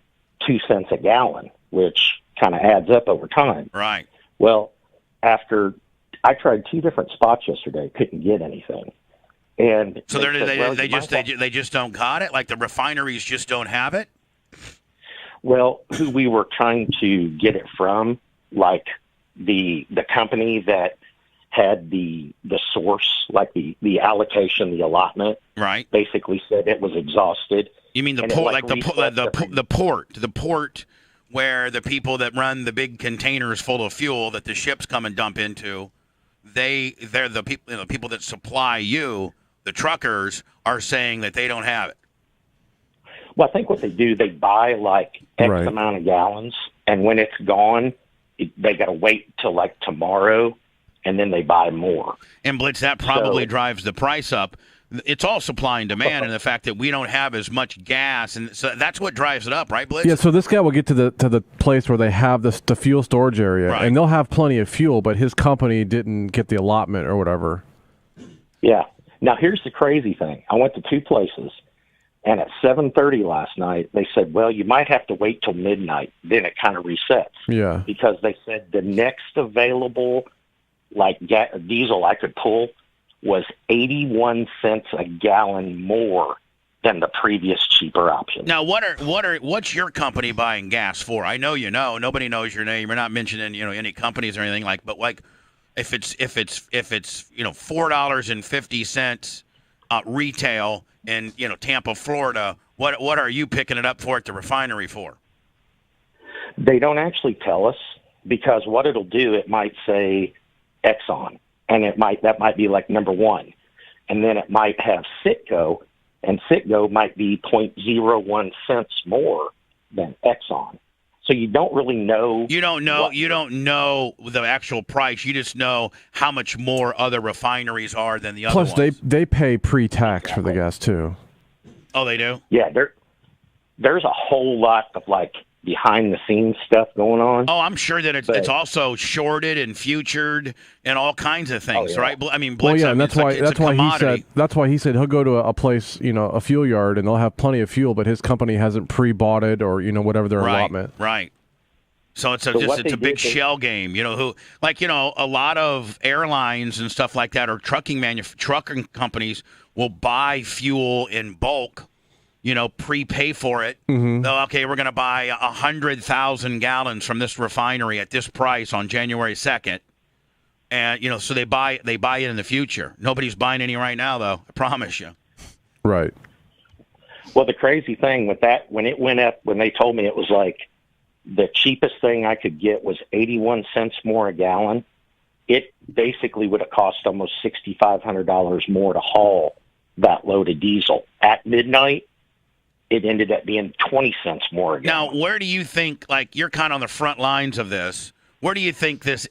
2 cents a gallon, which kind of adds up over time. Right. Well, after I tried 2 different spots yesterday, couldn't get anything. And so they just don't got it? Like the refineries just don't have it? Well, who we were trying to get it from, like the company that had the source, like the allocation, the allotment, right? Basically said it was exhausted. You mean the port, like the port where the people that run the big containers full of fuel that the ships come and dump into, they're the people, the people that supply you, the truckers, are saying that they don't have it. Well, I think what they do, they buy like X amount of gallons, and when it's gone, they got to wait till like tomorrow, and then they buy more. And Blitz, that probably drives the price up. It's all supply and demand, and the fact that we don't have as much gas, and so that's what drives it up, right, Blitz? Yeah. So this guy will get to the place where they have the fuel storage area, right, and they'll have plenty of fuel, but his company didn't get the allotment or whatever. Yeah. Now here's the crazy thing. I went to 2 places, and at 7:30 last night, they said, "Well, you might have to wait till midnight. Then it kind of resets." Yeah. Because they said the next available like diesel I could pull was 81 cents a gallon more than the previous cheaper option. Now, what's your company buying gas for? I know nobody knows your name. You're not mentioning any companies or anything but like if it's $4.50 retail in Tampa, Florida, what are you picking it up for at the refinery for? They don't actually tell us, because what it'll do, it might say Exxon, and that might be like number 1, and then it might have Citgo, and Citgo might be 0.01 cents more than Exxon. So you don't really know. You don't know the actual price. You just know how much more other refineries are than the other ones. Plus, they pay pre-tax for the gas too. Oh, they do? Yeah, there's a whole lot of like behind the scenes stuff going on. Oh, I'm sure that it's also shorted and futured and all kinds of things, right? I mean, Blitz, and that's why he said he'll go to a place, a fuel yard, and they'll have plenty of fuel, but his company hasn't pre-bought it or whatever their allotment. Right. So it's a big shell game. A lot of airlines and stuff like that, or trucking companies will buy fuel in bulk. Prepay for it. Mm-hmm. Okay, we're going to buy 100,000 gallons from this refinery at this price on January 2nd. And, so they buy it in the future. Nobody's buying any right now, though. I promise you. Right. Well, the crazy thing with that, when it went up, when they told me it was like the cheapest thing I could get was 81 cents more a gallon, it basically would have cost almost $6,500 more to haul that load of diesel. At midnight, it ended up being 20 cents more a gallon. Now, where do you think, like, you're kind of on the front lines of this, where do you think this,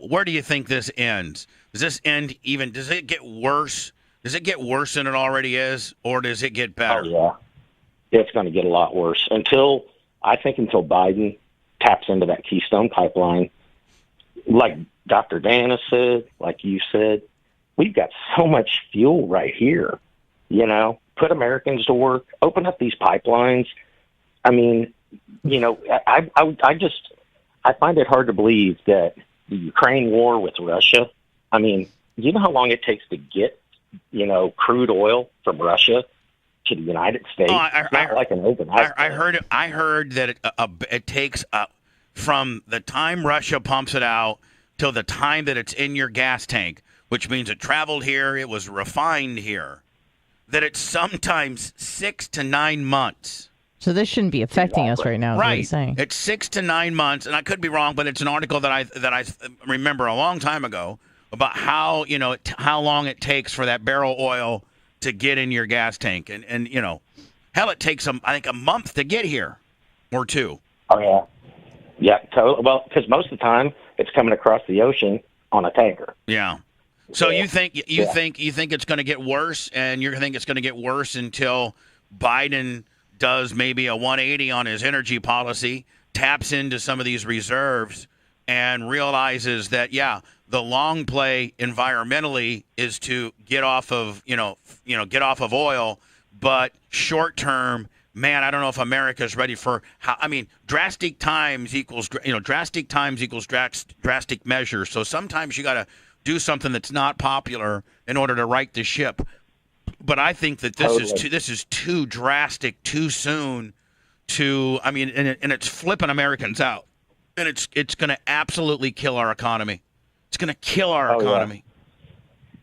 where do you think this ends? Does this end does it get worse? Does it get worse than it already is, or does it get better? Oh, yeah. It's going to get a lot worse until Biden taps into that Keystone pipeline. Like Dr. Dana said, like you said, we've got so much fuel right here, put Americans to work, open up these pipelines. I mean, I find it hard to believe that the Ukraine war with Russia, I mean, you know how long it takes to get, crude oil from Russia to the United States? It's not like an overnight. I heard that it takes from the time Russia pumps it out till the time that it's in your gas tank, which means it traveled here, it was refined here, that it's sometimes 6 to 9 months. So this shouldn't be affecting us right now, is what he's saying. It's 6 to 9 months, and I could be wrong, but it's an article that I remember a long time ago about how long it takes for that barrel oil to get in your gas tank, and hell, it takes I think a month to get here, or two. Oh yeah, totally. Well, because most of the time it's coming across the ocean on a tanker. Yeah. So you think it's going to get worse, and you think it's going to get worse until Biden does maybe a 180 on his energy policy, taps into some of these reserves, and realizes that the long play environmentally is to get off of oil, but short term, man, I don't know if America's ready for drastic times equals drastic measures. So sometimes you got to do something that's not popular in order to right the ship. But I think that this is too drastic, too soon. And it's flipping Americans out, and it's going to absolutely kill our economy. It's going to kill our economy.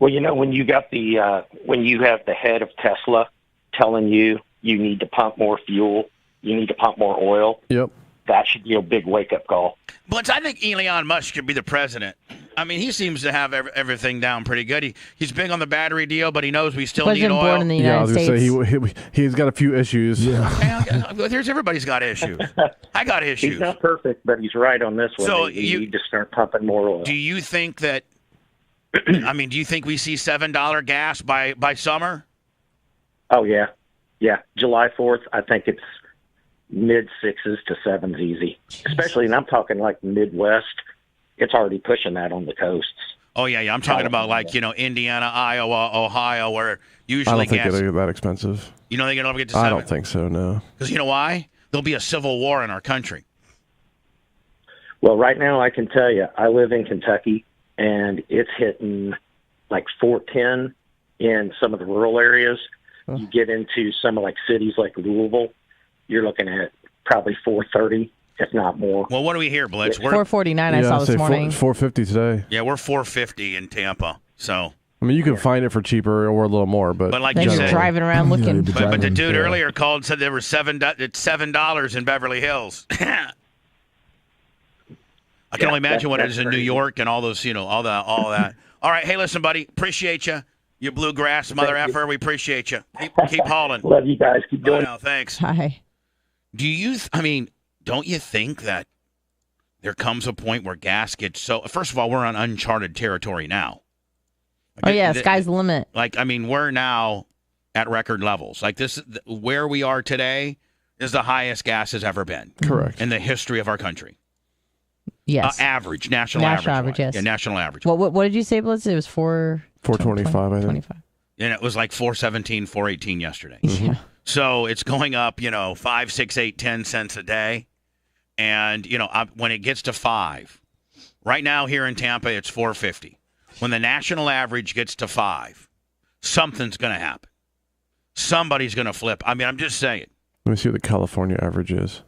Yeah. Well, when you got when you have the head of Tesla telling you need to pump more fuel, you need to pump more oil. Yep. That should be a big wake-up call. But I think Elon Musk should be the president. I mean, he seems to have everything down pretty good. He's big on the battery deal, but he knows we still need oil. Born in the United States. I was going to say he's got a few issues. Yeah. Everybody's got issues. I got issues. He's not perfect, but he's right on this one. So you need to start pumping more oil. Do you think that? Do you think we see $7 gas by summer? Oh yeah. July 4th, I think it's mid 6s to 7s easy. Jeez. Especially, and I'm talking like Midwest. It's already pushing that on the coasts. Oh yeah. I'm talking about Indiana, Iowa, Ohio, where usually I don't think it'll get that expensive. You don't think it'll get to 7? I don't think so. No. Because you know why? There'll be a civil war in our country. Well, right now I can tell you, I live in Kentucky, and it's hitting like 410 in some of the rural areas. You get into some of cities like Louisville, you're looking at probably 430, if not more. Well, what do we hear, Blitz? 449 I saw this morning. 450 today. Yeah, we're 450 in Tampa. So you can find it for cheaper or a little more, but like you said, driving around looking. But the dude earlier called and said there were $7 in Beverly Hills. I can only imagine what it is in New York and all those, all that. All right, hey, listen, buddy, appreciate you. You bluegrass mother effer, we appreciate you. Keep hauling. Love you guys. Keep doing it. Thanks. Hi. Don't you think that there comes a point where gas gets so... First of all, we're on uncharted territory now. Sky's the limit. We're now at record levels. Where we are today is the highest gas has ever been. Correct. In the history of our country. Yes. National average. Yes. Yeah, national average. What did you say, Blitz? It was 425, I think. 25. And it was like 417, 418 yesterday. Yeah. So it's going up, 5, 6, 8, 10 cents a day. And, when it gets to 5, right now here in Tampa, it's 450. When the national average gets to 5, something's going to happen. Somebody's going to flip. I mean, I'm just saying. Let me see what the California average is.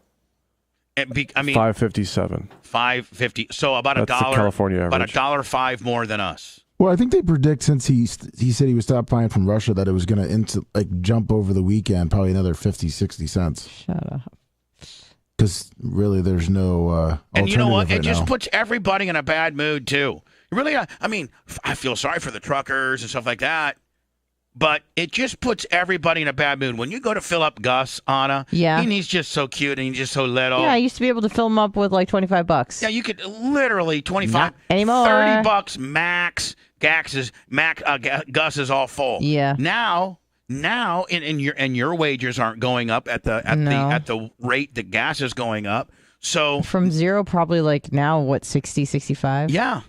557. 550. So about That's the California average. About $1.05 more than us. Well, I think they predict, since he said he would stop buying from Russia, that it was going to jump over the weekend, probably another 50, 60 cents. Shut up. Because really, there's no alternative. And you know what? Right It just now. puts everybody in a bad mood too. Really, I mean, I feel sorry for the truckers and stuff like that. But it just puts everybody in a bad mood. When you go to fill up Gus, Anna, and he's just so cute and he's just so little. Yeah, I used to be able to fill him up with like $25. Yeah, you could literally 25, Not anymore. $30 max. Gus is all full. Yeah. Now, and your wages aren't going up at the rate that gas is going up. So from zero, probably like now, what, 60, 65? Yeah,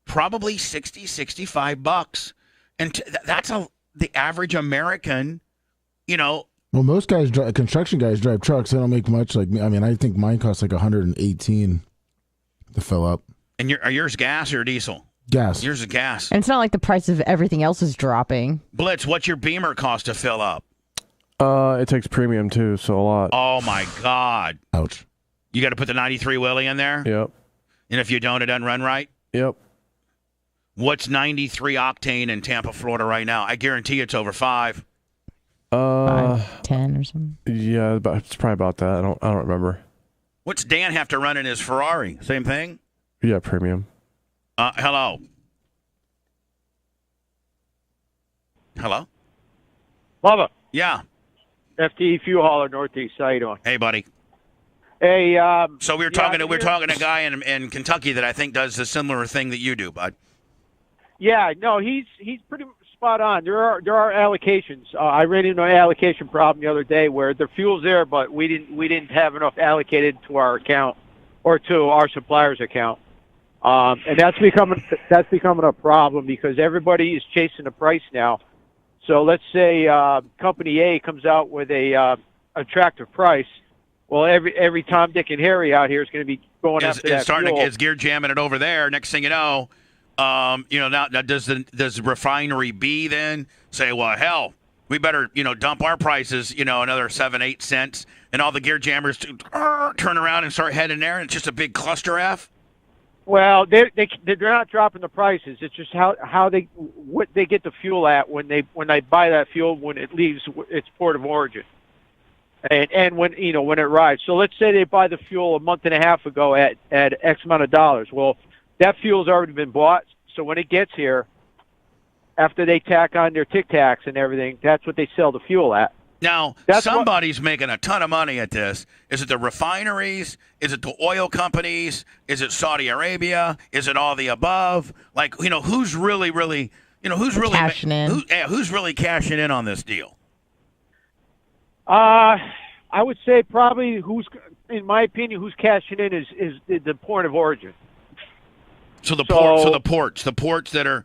probably 60, 65 bucks. And that's the average American, Well, most guys, construction guys, drive trucks. They don't make much. Like me. I mean, I think mine costs like 118 to fill up. And are yours gas or diesel? Gas. Yours is gas. And it's not like the price of everything else is dropping. Blitz, what's your Beamer cost to fill up? It takes premium too, so a lot. Oh my God! Ouch. You got to put the 93 Willie in there. Yep. And if you don't, it doesn't run right. Yep. What's 93 octane in Tampa, Florida right now? I guarantee it's over 5. 5, 10 or something. Yeah, it's probably about that. I don't remember. What's Dan have to run in his Ferrari? Same thing? Yeah, premium. Hello? Hello? Bubba. Yeah. FTE Fuel Hauler Northeast. How you doing? Hey, buddy. Hey. So we're talking to a guy in Kentucky that I think does a similar thing that you do, bud. Yeah, no, he's pretty spot on. There are allocations. I ran into an allocation problem the other day where the fuel's there, but we didn't have enough allocated to our account or to our supplier's account, and that's becoming a problem because everybody is chasing the price now. So let's say Company A comes out with a attractive price. Well, every Tom, Dick, and Harry out here is going to be going after that fuel. It's gear jamming it over there. Next thing you know. Now does refinery B then say, well, hell, we better, dump our prices, another 7, 8 cents, and all the gear jammers turn around and start heading there, and it's just a big cluster F? Well, they're not dropping the prices. It's just what they get the fuel at when they buy that fuel when it leaves its port of origin, and when when it arrives. So let's say they buy the fuel a month and a half ago at X amount of dollars. Well, that fuel's already been bought, so when it gets here, after they tack on their Tic Tacs and everything, that's what they sell the fuel at. Now, somebody's making a ton of money at this. Is it the refineries? Is it the oil companies? Is it Saudi Arabia? Is it all the above? Like, who's really cashing in? Who's really cashing in on this deal? I would say probably in my opinion, who's cashing in is the port of origin. So the ports that are.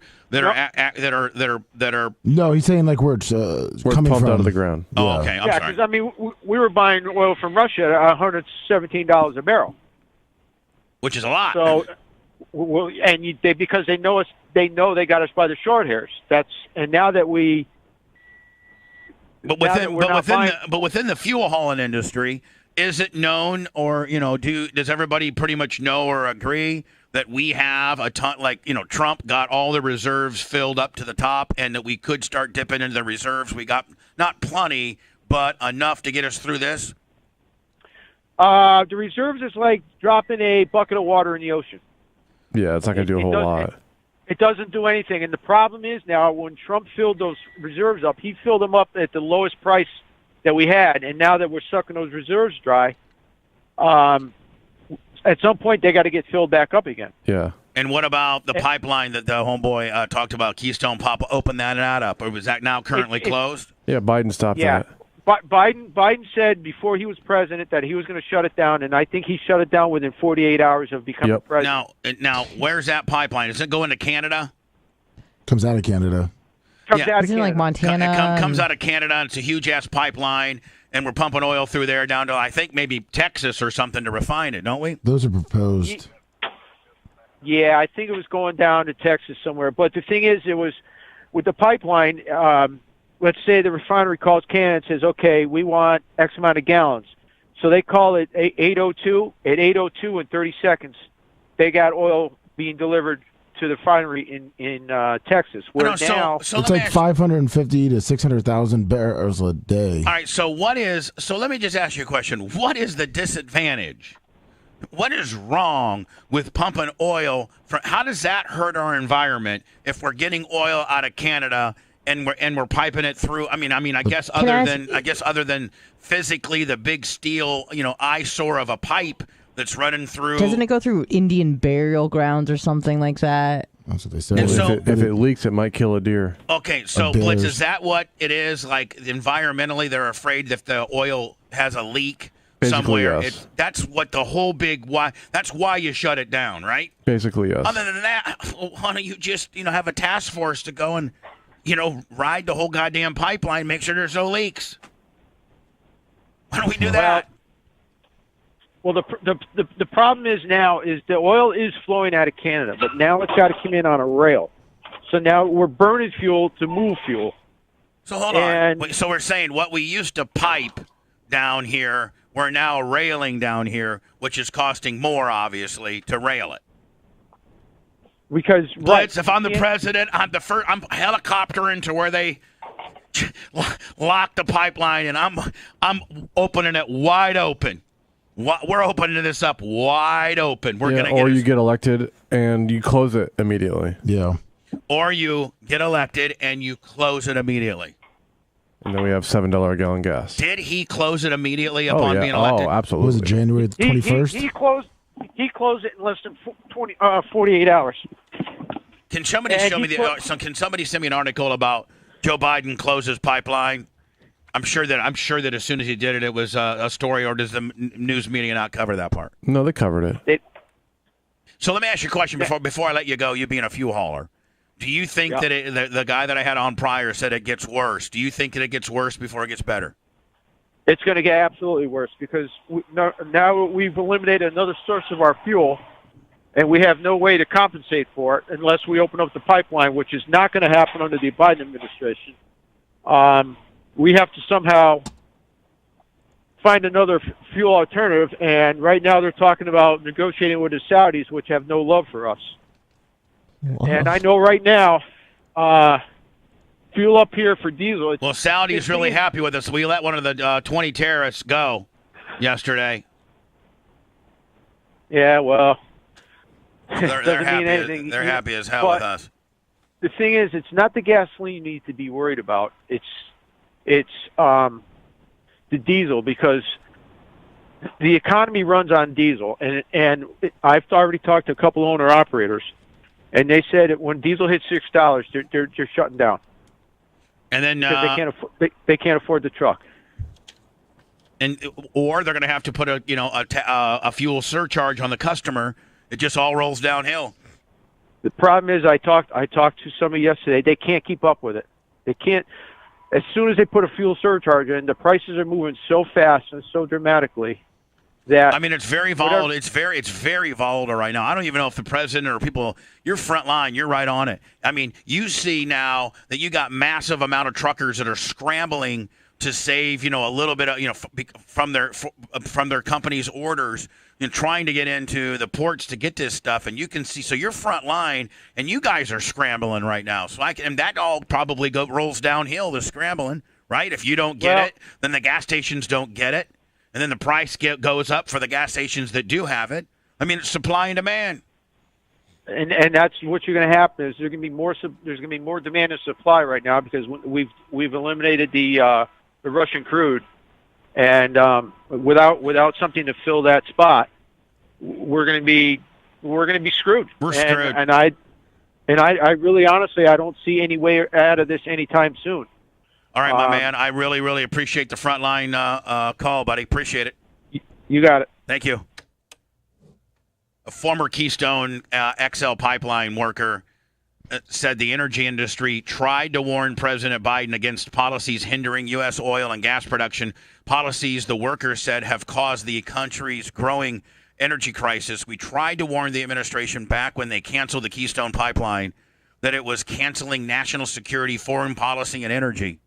No, he's saying like where it's coming pumped from out of the ground. Oh, yeah. Okay. I'm sorry. Because I mean, we were buying oil from Russia at $117 a barrel, which is a lot. So, because they know us, they know they got us by the short hairs. And now that we. But within the fuel hauling industry, is it known, or does everybody pretty much know or agree that we have a ton, Trump got all the reserves filled up to the top, and that we could start dipping into the reserves? We got not plenty, but enough to get us through this? The reserves is like dropping a bucket of water in the ocean. Yeah, it's not going to do a whole lot. It doesn't do anything. And the problem is now when Trump filled those reserves up, he filled them up at the lowest price that we had. And now that we're sucking those reserves dry, at some point they got to get filled back up again. Yeah. And what about the pipeline that the homeboy talked about, Keystone Papa? Open that up, or was that now currently closed? Yeah, Biden stopped that. Biden said before he was president that he was going to shut it down, and I think he shut it down within 48 hours of becoming president. Now, where's that pipeline? Does it go into Canada? Comes out of Canada. Comes out of Isn't Canada. it like Montana? It comes out of Canada, and it's a huge-ass pipeline, and we're pumping oil through there down to, I think, maybe Texas or something to refine it, don't we? Those are proposed. Yeah, I think it was going down to Texas somewhere. But the thing is, it was with the pipeline, let's say the refinery calls Canada and says, okay, we want X amount of gallons. So they call it 8:02. At 8:02 in 30 seconds, they got oil being delivered to the refinery in Texas. Where now it's like 550 to 600,000 barrels a day. All right, so let me just ask you a question. What is the disadvantage? What is wrong with pumping oil? How does that hurt our environment if we're getting oil out of Canada and we're piping it through? I guess other than physically the big steel, eyesore of a pipe that's running through. Doesn't it go through Indian burial grounds or something like that? That's what they say. If it leaks, it might kill a deer. Okay, so Blitz, is that what it is? Like environmentally, they're afraid that the oil has a leak somewhere. Yes. That's what the whole big why. That's why you shut it down, right? Basically, yes. Other than that, why don't you just have a task force to go and ride the whole goddamn pipeline, make sure there's no leaks? Why don't we do that? Well, the problem is now is the oil is flowing out of Canada, but now it's got to come in on a rail. So now we're burning fuel to move fuel. So hold on. So we're saying what we used to pipe down here, we're now railing down here, which is costing more, obviously, to rail it. Because Blitz, if I'm the president, I'm helicoptering to where they lock the pipeline, and I'm opening it wide open. We're opening this up wide open. You get elected and you close it immediately. Yeah. Or you get elected and you close it immediately. And then we have $7 a gallon gas. Did he close it immediately upon being elected? Oh, absolutely. Was it January 21st? He closed it in less than 48 hours. Can somebody Can somebody send me an article about Joe Biden closes pipeline? I'm sure that as soon as he did it, it was a story. Or does the news media not cover that part? No, they covered it. So let me ask you a question before I let you go. You being a fuel hauler, do you think that the guy that I had on prior said it gets worse? Do you think that it gets worse before it gets better? It's going to get absolutely worse because now we've eliminated another source of our fuel, and we have no way to compensate for it unless we open up the pipeline, which is not going to happen under the Biden administration. We have to somehow find another fuel alternative, and right now they're talking about negotiating with the Saudis, which have no love for us. Wow. And I know right now, fuel up here for diesel. Saudi is really happy with us. We let one of the 20 terrorists go yesterday. Yeah, well, they're happy. Anything. They're happy as hell with us. The thing is, it's not the gasoline you need to be worried about. It's the diesel, because the economy runs on diesel, and I've already talked to a couple owner operators, and they said that when diesel hits $6, they're shutting down, and then they can't afford the truck, or they're going to have to put a fuel surcharge on the customer. It just all rolls downhill. The problem is, I talked to somebody yesterday. They can't keep up with it. They can't. As soon as they put a fuel surcharge in, the prices are moving so fast and so dramatically that it's very volatile. It's very volatile right now. I don't even know if the president or people, you're front line, you're right on it. You see now that you got massive amount of truckers that are scrambling to save, a little bit of, from their company's orders, trying to get into the ports to get this stuff. And you can see, so you're front line, and you guys are scrambling right now. So and that all probably rolls downhill, the scrambling, right? If you don't get it, then the gas stations don't get it, and then the price goes up for the gas stations that do have it. It's supply and demand. And that's what's going to happen is there's going to be more demand than supply right now, because we've eliminated the Russian crude. And without something to fill that spot, we're going to be screwed. We're screwed. And I really honestly, I don't see any way out of this anytime soon. All right, my man. I really, really appreciate the frontline call, buddy. Appreciate it. You got it. Thank you. A former Keystone XL pipeline worker said the energy industry tried to warn President Biden against policies hindering U.S. oil and gas production. Policies, the worker said, have caused the country's growing energy crisis. We tried to warn the administration back when they canceled the Keystone pipeline that it was canceling national security, foreign policy, and energy.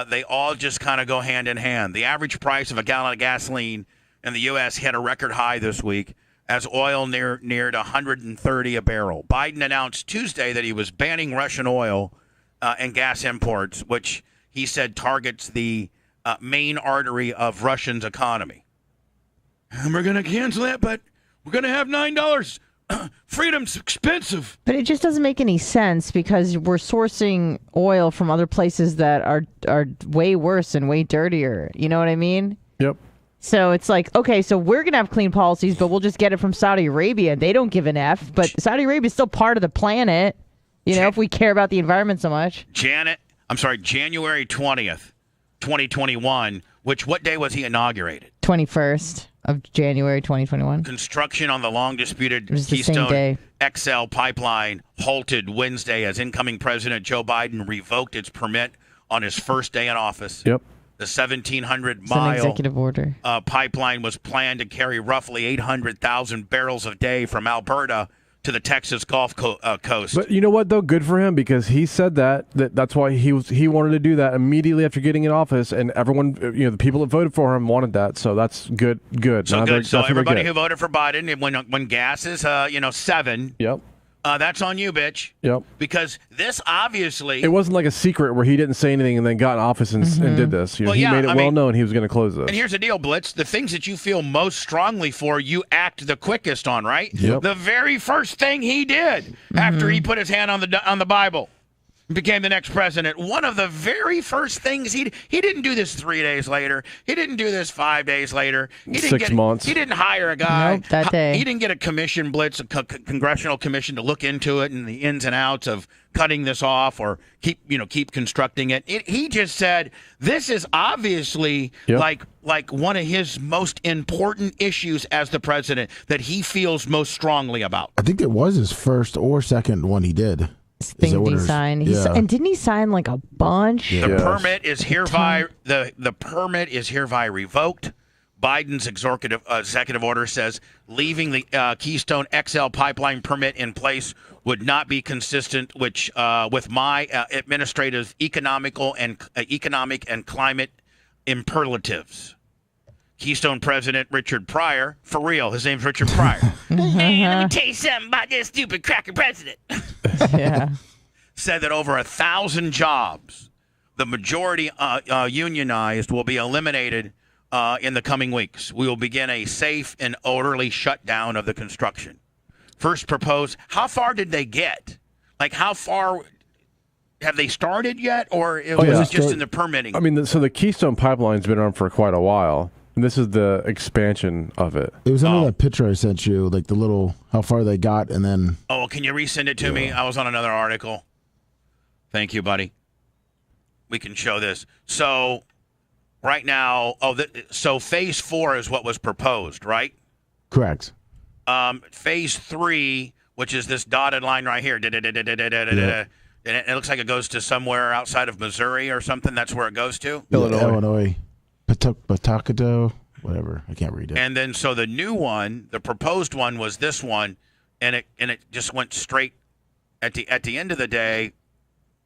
They all just kind of go hand in hand. The average price of a gallon of gasoline in the U.S. hit a record high this week as oil neared $130 a barrel. Biden announced Tuesday that he was banning Russian oil and gas imports, which he said targets the main artery of Russia's economy. And we're going to cancel it, but we're going to have $9. Freedom's expensive. But it just doesn't make any sense because we're sourcing oil from other places that are way worse and way dirtier. You know what I mean? Yep. So it's like, okay, so we're going to have clean policies, but we'll just get it from Saudi Arabia. They don't give an F, but Saudi Arabia is still part of the planet, if we care about the environment so much. January 20th, 2021, what day was he inaugurated? 21st of January 2021. Construction on the long-disputed Keystone XL pipeline halted Wednesday as incoming President Joe Biden revoked its permit on his first day in office. Yep. The 1,700-mile executive order. Pipeline was planned to carry roughly 800,000 barrels a day from Alberta to the Texas Gulf Coast. But you know what, though? Good for him because he said that's why he wanted to do that immediately after getting in office, and everyone, the people that voted for him wanted that. So that's good. So good. So everybody who voted for Biden, when gas is 7. Yep. That's on you, bitch. Yep. Because this obviously... It wasn't like a secret where he didn't say anything and then got in office and did this. He made it well known he was going to close this. And here's the deal, Blitz. The things that you feel most strongly for, you act the quickest on, right? Yep. The very first thing he did after he put his hand on the Bible, became the next president, one of the very first things he didn't do this 3 days later. He didn't do this 5 days later. He didn't 6 months. He didn't hire a guy. Nope, that day. He didn't get a commission, Blitz, a congressional commission to look into it and the ins and outs of cutting this off or keep constructing it. He just said, this is obviously like one of his most important issues as the president that he feels most strongly about. I think it was his first or second one he did. Thing he signed. And didn't he sign like a bunch? The permit is hereby the permit is hereby revoked. Biden's executive order says leaving the Keystone XL pipeline permit in place would not be consistent with my administrative economic and climate imperatives. Keystone President Richard Pryor, for real, his name's Richard Pryor. Hey, let me tell you something about this stupid cracker president. Said that over 1,000 jobs, the majority unionized, will be eliminated in the coming weeks. We will begin a safe and orderly shutdown of the construction. First proposed, how far did they get? Like, how far have they started yet, or was it just in the permitting? I mean, so the Keystone Pipeline's been on for quite a while. And this is the expansion of it. It was under that picture I sent you, like the little, how far they got, and then... Oh, can you resend it to me? I was on another article. Thank you, buddy. We can show this. So, right now, so phase 4 is what was proposed, right? Correct. Phase 3, which is this dotted line right here, and it looks like it goes to somewhere outside of Missouri or something. That's where it goes to? Illinois. Pawtucket, whatever. I can't read it. And then so the new one, the proposed one was this one, and it just went straight at the end of the day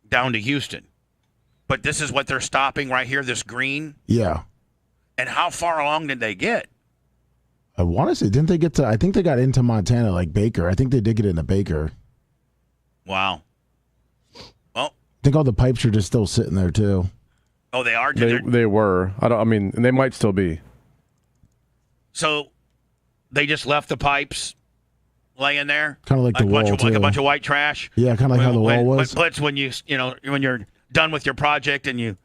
down to Houston. But this is what they're stopping right here, this green. Yeah. And how far along did they get? I want to say, didn't they get to? I think they got into Montana, like Baker. I think they did get into Baker. Wow. Well, I think all the pipes are just still sitting there too. Oh, they are? They were. They might still be. So they just left the pipes laying there? Kind of like the wall, too. Like a bunch of white trash? Yeah, kind of like how the wall was. Blitz, when you're done with your project and you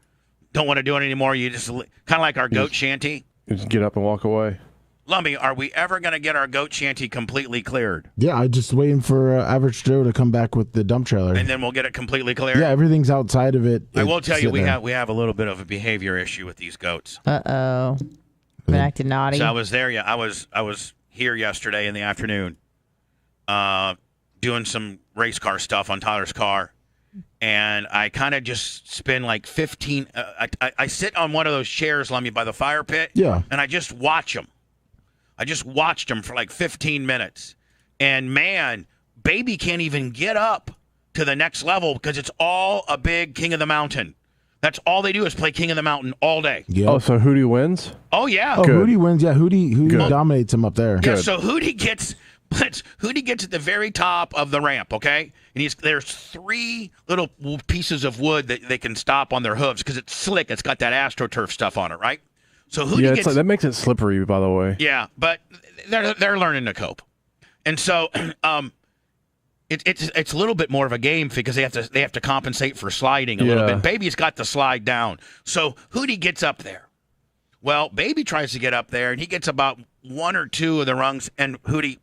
don't want to do it anymore, you just kind of like our goat shanty. You just get up and walk away. Lummy, are we ever going to get our goat shanty completely cleared? Yeah, I'm just waiting for Average Joe to come back with the dump trailer. And then we'll get it completely cleared? Yeah, everything's outside of it. I will tell you, we have a little bit of a behavior issue with these goats. Uh-oh. Been acting naughty. So I was there. Yeah, I was here yesterday in the afternoon, doing some race car stuff on Tyler's car, and I kind of just spend like 15. I sit on one of those chairs, Lummy, by the fire pit. Yeah. And I just watch them. I just watched them for like 15 minutes, and man, baby can't even get up to the next level because it's all a big King of the Mountain. That's all they do is play King of the Mountain all day. Yep. Oh, so Hootie wins? Oh yeah. Oh, Hootie wins. Yeah, Hootie Good. dominates him up there. Yeah, so Hootie gets at the very top of the ramp, okay? And there's 3 little pieces of wood that they can stop on their hooves because it's slick. It's got that AstroTurf stuff on it, right? So Hootie gets that makes it slippery, by the way. Yeah, but they're learning to cope, and so it's a little bit more of a game because they have to compensate for sliding a little bit. Baby's got to slide down, so Hootie gets up there. Well, Baby tries to get up there, and he gets about 1 or 2 of the rungs, and Hootie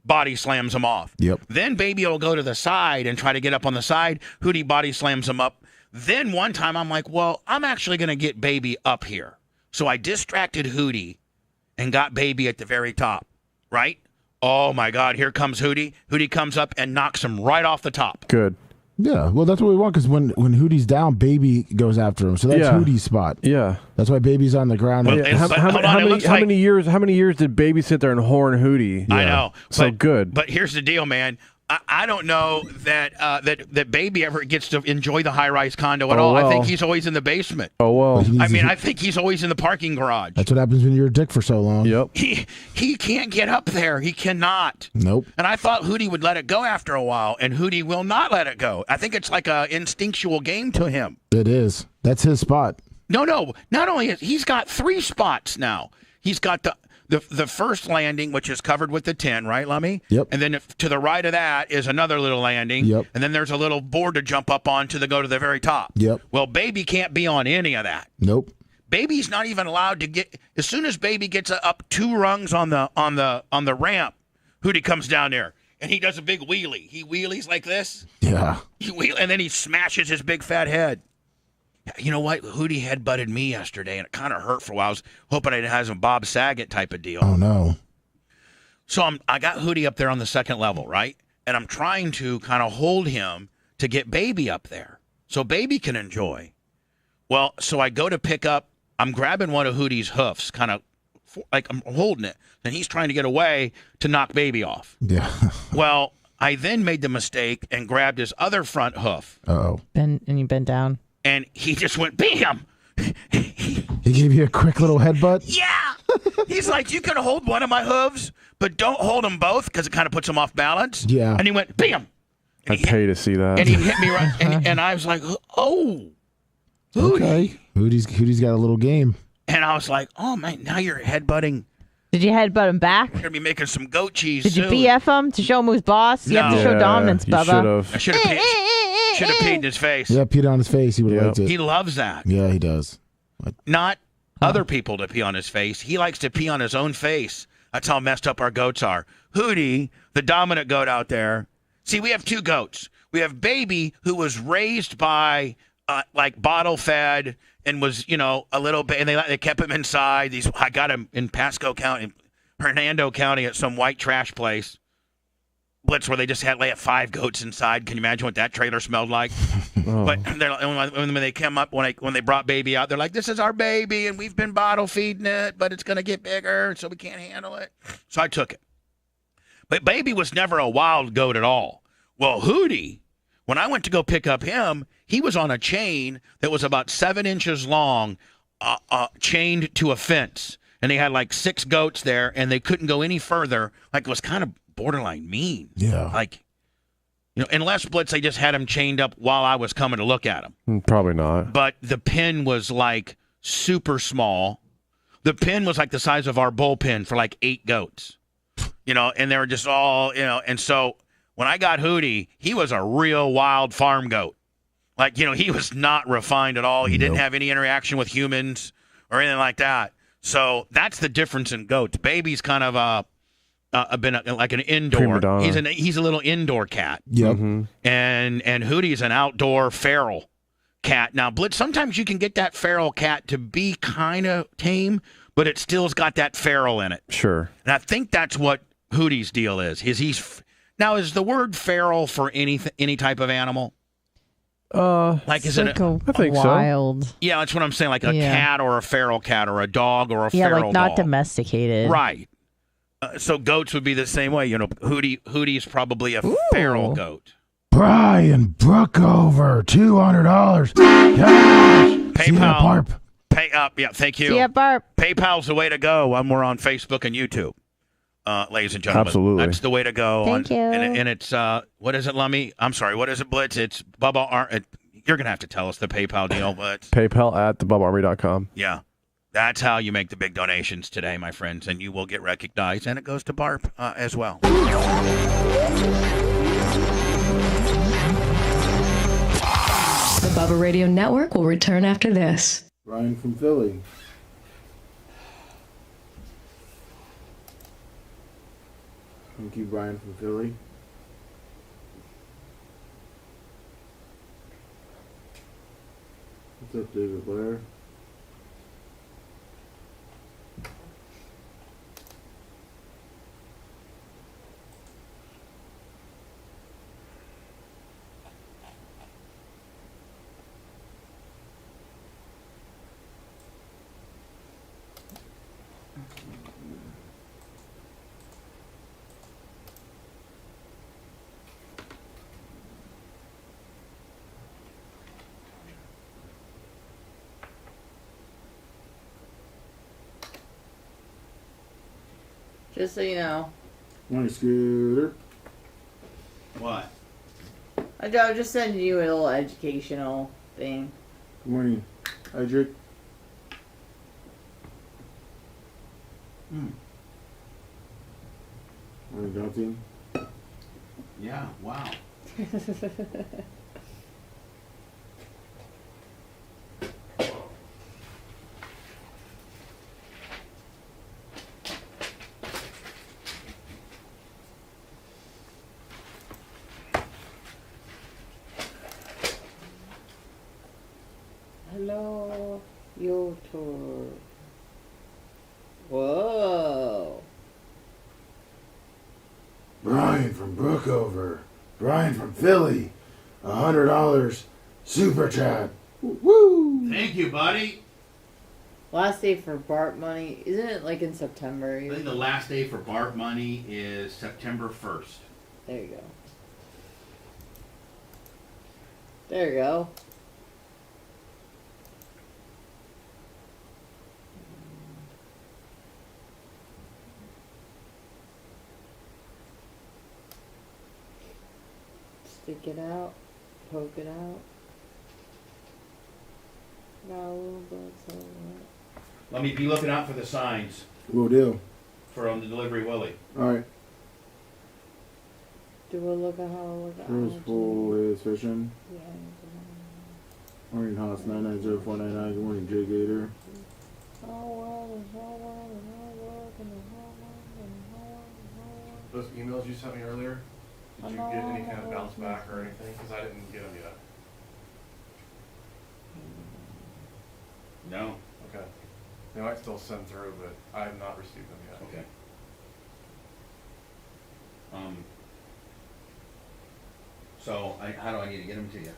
body slams him off. Yep. Then Baby will go to the side and try to get up on the side. Hootie body slams him up. Then one time I'm like, well, I'm actually going to get Baby up here. So I distracted Hootie and got Baby at the very top, right? Oh, my God, here comes Hootie. Hootie comes up and knocks him right off the top. Good. Yeah, well, that's what we want because when Hootie's down, Baby goes after him. So that's Hootie's spot. Yeah. That's why Baby's on the ground. Well, how many years did Baby sit there and horn Hootie? I know. So good. But here's the deal, man. I don't know that Baby ever gets to enjoy the high-rise condo at all. Well. I think he's always in the basement. Oh, well. I think he's always in the parking garage. That's what happens when you're a dick for so long. Yep. He can't get up there. He cannot. Nope. And I thought Hootie would let it go after a while, and Hootie will not let it go. I think it's like a instinctual game to him. It is. That's his spot. No. Not only he's got 3 spots now. He's got the first landing, which is covered with the tin, right, Lummy? Yep. And then to the right of that is another little landing. Yep. And then there's a little board to jump up on to go to the very top. Yep. Well, Baby can't be on any of that. Nope. Baby's not even allowed to get. As soon as Baby gets up 2 rungs on the ramp, Hootie comes down there and he does a big wheelie. He wheelies like this. Yeah. And then he smashes his big fat head. You know what? Hootie headbutted me yesterday, and it kind of hurt for a while. I was hoping I'd have some Bob Saget type of deal. Oh, no. So I got Hootie up there on the second level, right? And I'm trying to kind of hold him to get Baby up there so Baby can enjoy. Well, so I go to pick up. I'm grabbing one of Hootie's hoofs, kind of like I'm holding it, and he's trying to get away to knock Baby off. Yeah. Well, I then made the mistake and grabbed his other front hoof. Uh-oh. And you bent down. And he just went, bam! He gave you a quick little headbutt? Yeah! He's like, you can hold one of my hooves, but don't hold them both because it kind of puts him off balance. Yeah. And he went, bam! I'd pay to see that. And he hit me right, and I was like, oh! Hootie. Okay. Hootie's got a little game. And I was like, oh, man, now you're headbutting. Did you headbutt him back? You're going to be making some goat cheese Did you soon. BF him to show him who's boss? You have to show dominance, Bubba. I should have peed in his face. Yeah, peed on his face. He would have liked it. He loves that. Yeah, he does. Not other people to pee on his face. He likes to pee on his own face. That's how messed up our goats are. Hootie, the dominant goat out there. See, we have 2 goats. We have Baby, who was raised by like bottle fed and was, a little bit, and they kept him inside. I got him in Pasco County, Hernando County at some white trash place. Blitz where they just had 5 goats inside. Can you imagine what that trailer smelled like? Oh. But when they came up, when they brought Baby out, they're like, "This is our baby, and we've been bottle feeding it, but it's gonna get bigger, so we can't handle it." So I took it. But Baby was never a wild goat at all. Well, Hootie, when I went to go pick up him, he was on a chain that was about 7 inches long, chained to a fence, and they had 6 goats there, and they couldn't go any further. It was kind of borderline mean. Yeah. Unless Blitz, they just had him chained up while I was coming to look at him. Probably not. But the pen was super small. The pen was the size of our bullpen for 8 goats. And they were just all, and so when I got Hootie, he was a real wild farm goat. He was not refined at all. He didn't have any interaction with humans or anything like that. So that's the difference in goats. Baby's kind of like an indoor. He's a little indoor cat. Yep. Mm-hmm. And Hootie's an outdoor feral cat. Now, Blitz, sometimes you can get that feral cat to be kind of tame, but it still's got that feral in it. Sure. And I think that's what Hootie's deal is. Now, is the word feral for any type of animal? Like, is it? I think wild. so. Yeah, that's what I'm saying. Like a cat or a feral cat or a dog or a yeah, feral like not dog. domesticated. Right. So goats would be the same way. You know, Hootie's probably a feral goat. Brian Brookover, $200. Cash. See ya, PayPal. Barp. Pay up. Yeah, thank you. See ya, Barb. PayPal's the way to go when we're on Facebook and YouTube. Ladies and gentlemen. Absolutely. That's the way to go. Thank you. And it's, what is it, Lummy? I'm sorry, what is it, Blitz? It's Bubba. You're going to have to tell us the PayPal deal, but PayPal at thebubbarmy.com. yeah. That's how you make the big donations today, my friends, and you will get recognized, and it goes to Barb as well. The Bubba Radio Network will return after this. Brian from Philly. Thank you, Brian from Philly. What's up, David Blair? Just so you know. Morning, Scooter. What? I was just sending you a little educational thing. Good morning, Idric. Morning, Johnson. Yeah, wow. Hello, YouTube. Whoa. Brian from Brookover. Brian from Philly. $100 super chat. Woo! Thank you, buddy. Last day for Bart money. Isn't it like in September? I think the last day for Barb money is September 1st. There you go. There you go. Stick it out, poke it out. Got a little bit, so Let me be looking out for the signs Will do. for on the delivery Willie. Alright. do we look at how I look at First full is fishing. Yeah. Morning, Haas 990499. Good morning, Jay Gator. Those emails you sent me earlier, did you get any kind of bounce back or anything? Because I didn't get them yet. No. Okay. They might still send through, but I have not received them yet. Okay. So how do I need to get them to you?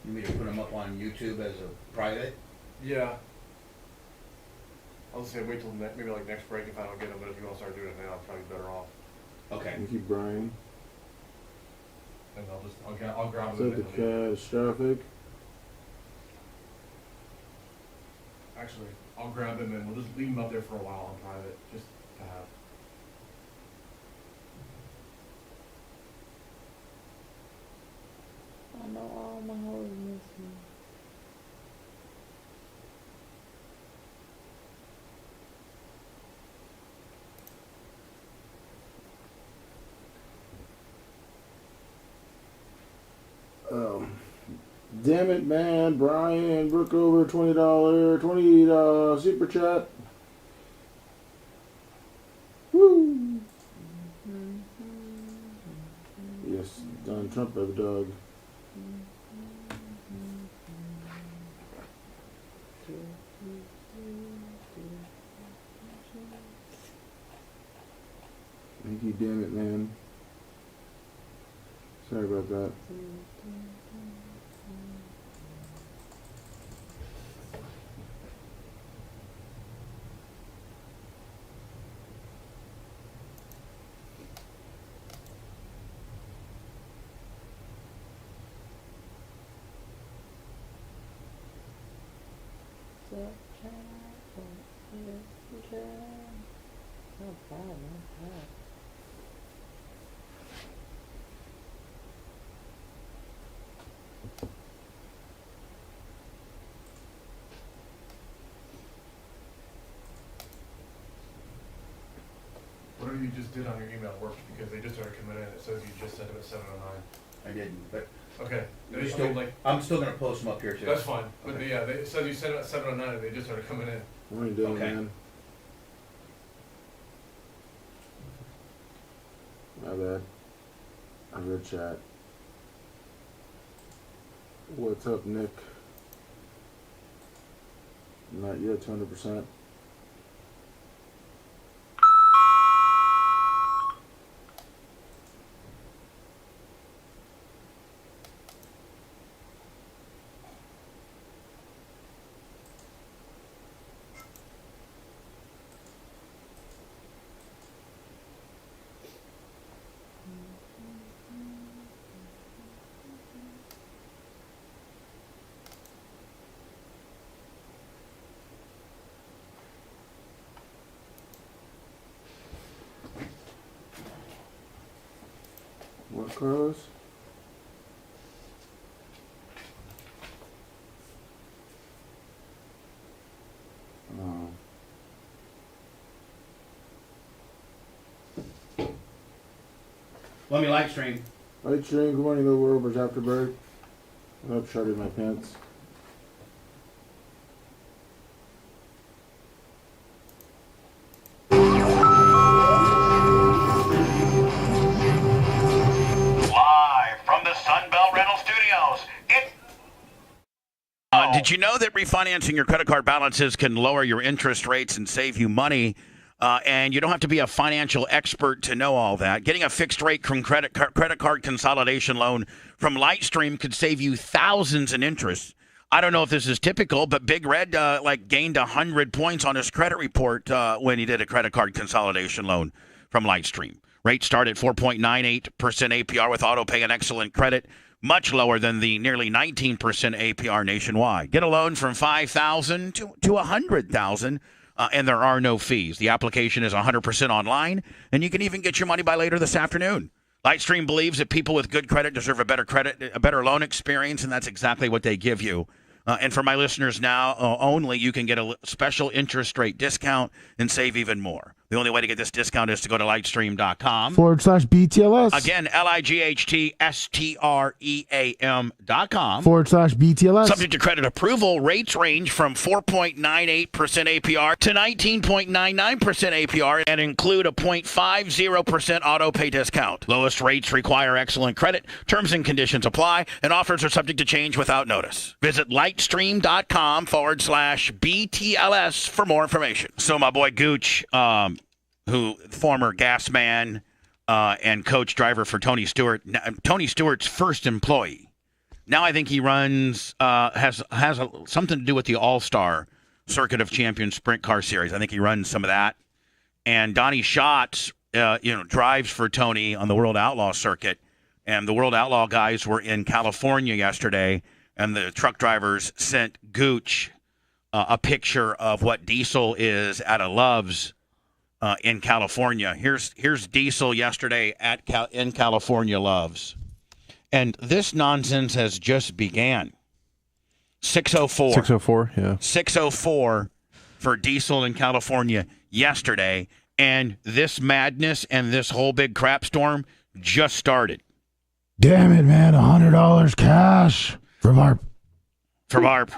You need me to put them up on YouTube as a private? Yeah. I'll just say wait till maybe like next break if I don't get them, but if you want to start doing it now, I'm probably better off. Okay. Thank you, Brian. And I'll grab Set them. the catastrophic. Actually, I'll grab them and we'll just leave them up there for a while on private, just to have. I know all my hoes miss me. Damn it, man. Brian Brookover, $20 super chat. Donald Trump by the dog. Thank you, damn it, man. Sorry about that. Whatever you just did on your email worked because they just started coming in. It says you just sent them at 7:09. I didn't, but Okay. I'm still going to post them up here too. That's fine. But Okay. yeah, it says you sent it at 7:09 and they just started coming in. What are you doing, Okay. man? My bad. I read chat. What's up, Nick? Not yet, 200%. What, Carlos? Oh. Let me live stream. Light stream, good morning, little world, after bird. I've sharded my pants. Live from the Sunbelt Rental Studios, did you know that refinancing your credit card balances can lower your interest rates and save you money? And you don't have to be a financial expert to know all that. Getting a fixed rate from credit card consolidation loan from Lightstream could save you thousands in interest. I don't know if this is typical, but Big Red gained 100 points on his credit report when he did a credit card consolidation loan from Lightstream. Rates start at 4.98% APR with auto pay and excellent credit, much lower than the nearly 19% APR nationwide. Get a loan from $5,000 to $100,000. And there are no fees. The application is 100% online, and you can even get your money by later this afternoon. Lightstream believes that people with good credit deserve a better loan experience, and that's exactly what they give you. And for my listeners now only, you can get a special interest rate discount and save even more. The only way to get this discount is to go to lightstream.com /BTLS. Again, LIGHTSTREAM.com /BTLS. Subject to credit approval, rates range from 4.98% APR to 19.99% APR and include a 0.50% auto pay discount. Lowest rates require excellent credit. Terms and conditions apply, and offers are subject to change without notice. Visit lightstream.com /BTLS for more information. So my boy Gooch, who former gas man and coach driver for Tony Stewart, Tony Stewart's first employee. Now I think he runs has something to do with the All-Star Circuit of Champions Sprint Car Series. I think he runs some of that. And Donnie Schatz, drives for Tony on the World Outlaw Circuit. And the World Outlaw guys were in California yesterday, and the truck drivers sent Gooch a picture of what Diesel is at a Love's in California. Here's Diesel yesterday in California Love's. And this nonsense has just began. 6:04. 6:04, yeah. 6:04 for Diesel in California yesterday. And this madness and this whole big crap storm just started. Damn it, man. $100 cash for Barb. For Barb.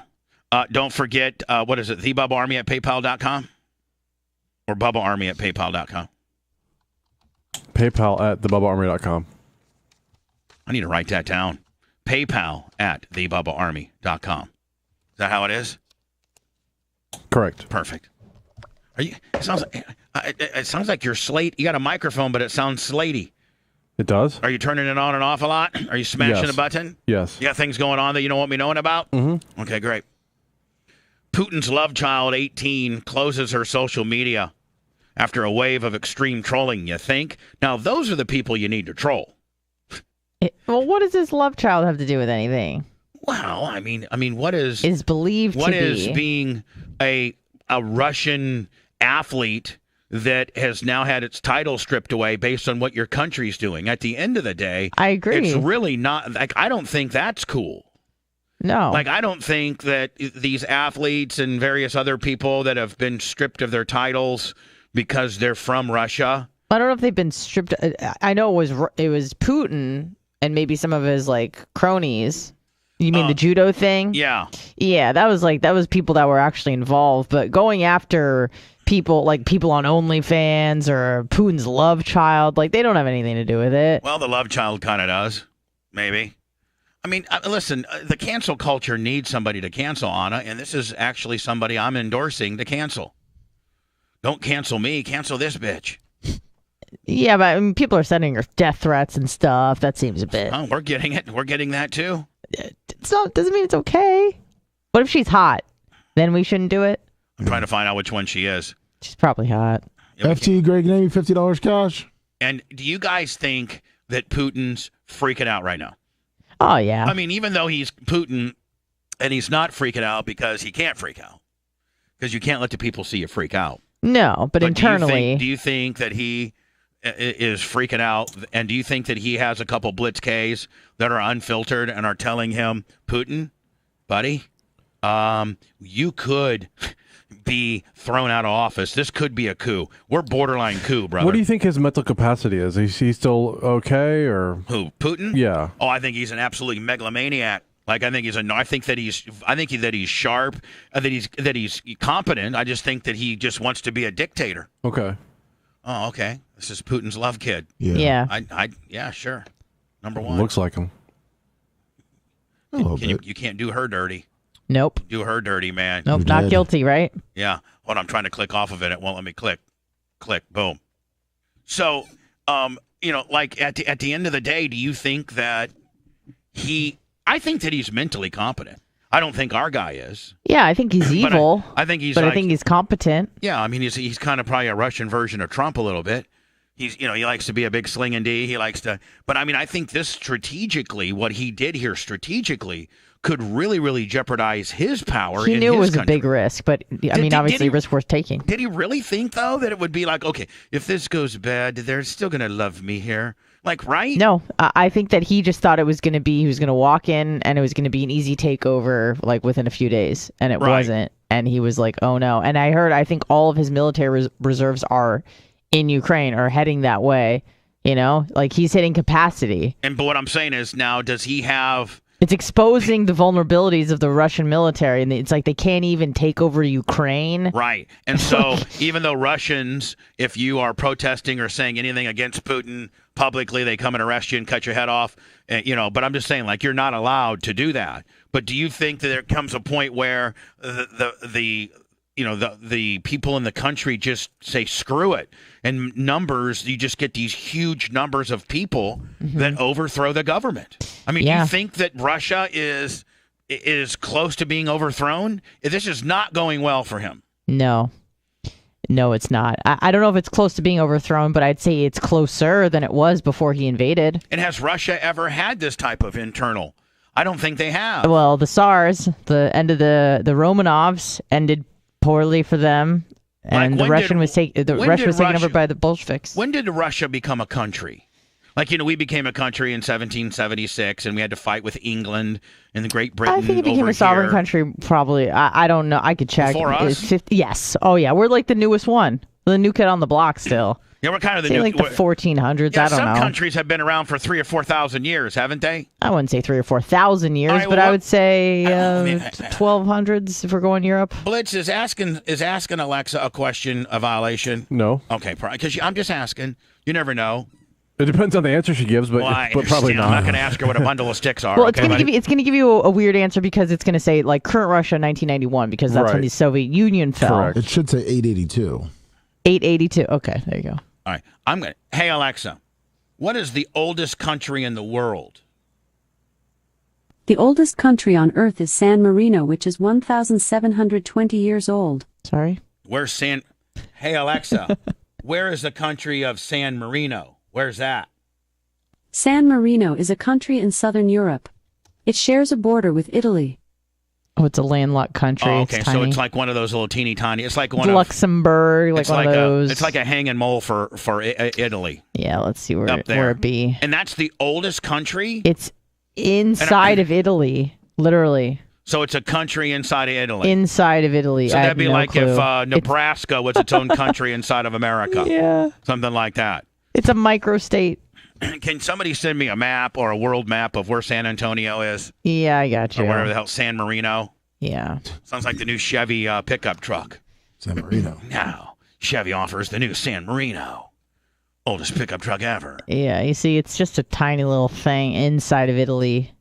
Don't forget, what is it? The Bubba Army at PayPal.com? Or Bubba Army at PayPal.com? PayPal at thebubbaarmy.com. I need to write that down. PayPal at thebubbaarmy.com. Is that how it is? Correct. Perfect. Are you? It sounds like you're slate. You got a microphone, but it sounds slatey. It does? Are you turning it on and off a lot? Are you smashing a button? Yes. You got things going on that you don't want me knowing about? Mm-hmm. Okay, great. Putin's love child, 18, closes her social media after a wave of extreme trolling, you think? Now, those are the people you need to troll. Well, what does this love child have to do with anything? Well, I mean, what is believed what to is be being a Russian athlete that has now had its title stripped away based on what your country's doing? At the end of the day, I agree. It's really not like I don't think that's cool. No. Like I don't think that these athletes and various other people that have been stripped of their titles because they're from Russia. I don't know if they've been stripped. I know it was Putin and maybe some of his like cronies. You mean the judo thing? Yeah. Yeah, that was people that were actually involved. But going after people on OnlyFans or Putin's love child, like they don't have anything to do with it. Well, the love child kind of does, maybe. I mean, listen, the cancel culture needs somebody to cancel, Anna, and this is actually somebody I'm endorsing to cancel. Don't cancel me, cancel this bitch. Yeah, but I mean, people are sending her death threats and stuff. That seems a bit. Oh, we're getting it. We're getting that too. Doesn't mean it's okay. What if she's hot? Then we shouldn't do it. I'm trying to find out which one she is. She's probably hot. Yeah, FT Greg Navy, $50 cash. And do you guys think that Putin's freaking out right now? Oh, yeah. I mean, even though he's Putin and he's not freaking out because he can't freak out. Because you can't let the people see you freak out. No, but internally. Do you think that he is freaking out? And do you think that he has a couple Blitzks that are unfiltered and are telling him, Putin, buddy, you could be thrown out of office. This could be a coup. We're borderline coup, brother. What do you think his mental capacity is? Is he still okay, or who? Putin? Yeah. Oh, I think he's an absolute megalomaniac. Like I think that he's sharp, that he's competent. I just think that he just wants to be a dictator. Okay. Oh, okay. This is Putin's love kid. Yeah. Yeah, sure. Number one. Looks like him. You can't do her dirty. Nope. Do her dirty, man. Nope, not guilty, right? Yeah. Hold on, I'm trying to click off of it. It won't let me click. Click. Boom. So, like at the end of the day, do you think that I think that he's mentally competent. I don't think our guy is. Yeah, I think he's evil. I think he's. But I think he's competent. Yeah, I mean he's kind of probably a Russian version of Trump a little bit. He likes to be a big slinging D. He likes to, but I mean I think this strategically, what he did here strategically could really, really jeopardize his power. He knew it was a big risk, but I mean obviously risk worth taking. Did he really think though that it would be like, okay, if this goes bad, they're still gonna love me here? Like, right? No, I think that he just thought it was going to be, he was going to walk in and it was going to be an easy takeover, like within a few days. And it wasn't. And he was like, oh no. And I think all of his military reserves are in Ukraine or heading that way. Like he's hitting capacity. But what I'm saying is now, does he have... It's exposing the vulnerabilities of the Russian military. And it's like they can't even take over Ukraine. Right. And so even though Russians, if you are protesting or saying anything against Putin publicly, they come and arrest you and cut your head off. But I'm just saying, like, you're not allowed to do that. But do you think that there comes a point where the people in the country just say, screw it? And numbers, you just get these huge numbers of people that overthrow the government. I mean, do you think that Russia is close to being overthrown? This is not going well for him. No, it's not. I don't know if it's close to being overthrown, but I'd say it's closer than it was before he invaded. And has Russia ever had this type of internal? I don't think they have. Well, the Tsars, the end of the Romanovs ended poorly for them. And the Russia was taken over by the Bolsheviks. When did Russia become a country? Like, we became a country in 1776, and we had to fight with England and the Great Britain. I think it became a sovereign country probably. I don't know. I could check. Before us? Yes. Oh, yeah. We're like the newest one. The new kid on the block still. Yeah, we're kind of the like the 1400s. Yeah, I don't know. Some countries have been around for 3,000 or 4,000 years, haven't they? I wouldn't say 3,000 or 4,000 years, but I would say 1200s if we're going Europe. Blitz is asking Alexa a question, a violation. No. Okay, because I'm just asking. You never know. It depends on the answer she gives, but, but probably not. I'm not going to ask her what a bundle of sticks are. Well, it's going to give you a weird answer because it's going to say like current Russia 1991 because that's when the Soviet Union fell. Correct. It should say 882. 882. Okay, there you go. All right. Hey, Alexa, what is the oldest country in the world? The oldest country on Earth is San Marino, which is 1,720 years old. Sorry? Hey, Alexa, where is the country of San Marino? Where's that? San Marino is a country in southern Europe. It shares a border with Italy. Oh, it's a landlocked country. Oh, okay, it's so tiny. it's like one of those little teeny tiny. It's like one Luxembourg, of like one of those. It's like a hanging mole for Italy. Yeah, let's see where up there. it be. And that's the oldest country? It's inside of Italy, literally. So it's a country inside of Italy. Inside of Italy. So that'd be like clue. if Nebraska was its own country inside of America. Yeah. Something like that. It's a microstate. Can somebody send me a map or a world map of where San Antonio is? Yeah, I got you. Or whatever the hell, San Marino? Yeah. Sounds like the new Chevy pickup truck. San Marino. Now, Chevy offers the new San Marino. Oldest pickup truck ever. Yeah, you see, it's just a tiny little thing inside of Italy.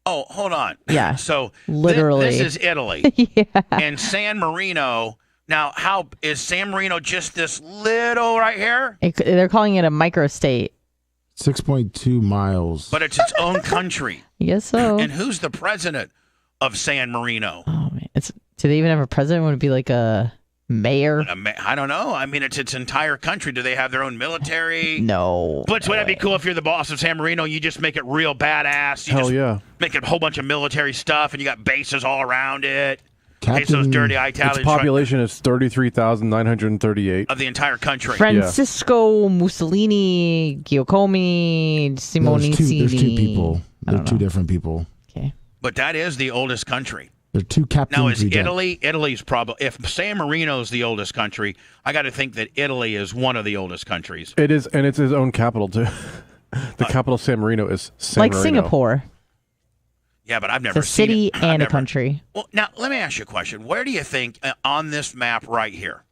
Oh, hold on. Yeah. So literally. This is Italy. Yeah. And San Marino. Now, how is San Marino just this little right here? They're calling it a microstate. 6.2 miles. But it's its own country. Yes, so. And who's the president of San Marino? Oh man, do they even have a president? Would it be like a mayor? I don't know. I mean, it's its entire country. Do they have their own military? No. Blitz, wouldn't that be cool if you're the boss of San Marino? You just make it real badass. You Hell just yeah. Make it a whole bunch of military stuff, and you got bases all around it. Captain, those dirty Italians. Its population is 33,938. Of the entire country. Francisco Mussolini, Giacomo Simonini. There's two people. They're two different people. Okay. But that is the oldest country. There are two captains. Now, is Italy? Italy's probably, if San Marino's the oldest country, I got to think that Italy is one of the oldest countries. It is, and it's his own capital, too. The capital of San Marino is San Marino. Like Singapore. Yeah, but I've never it's a city seen it. and a country. Well, now, let me ask you a question. Where do you think, on this map right here,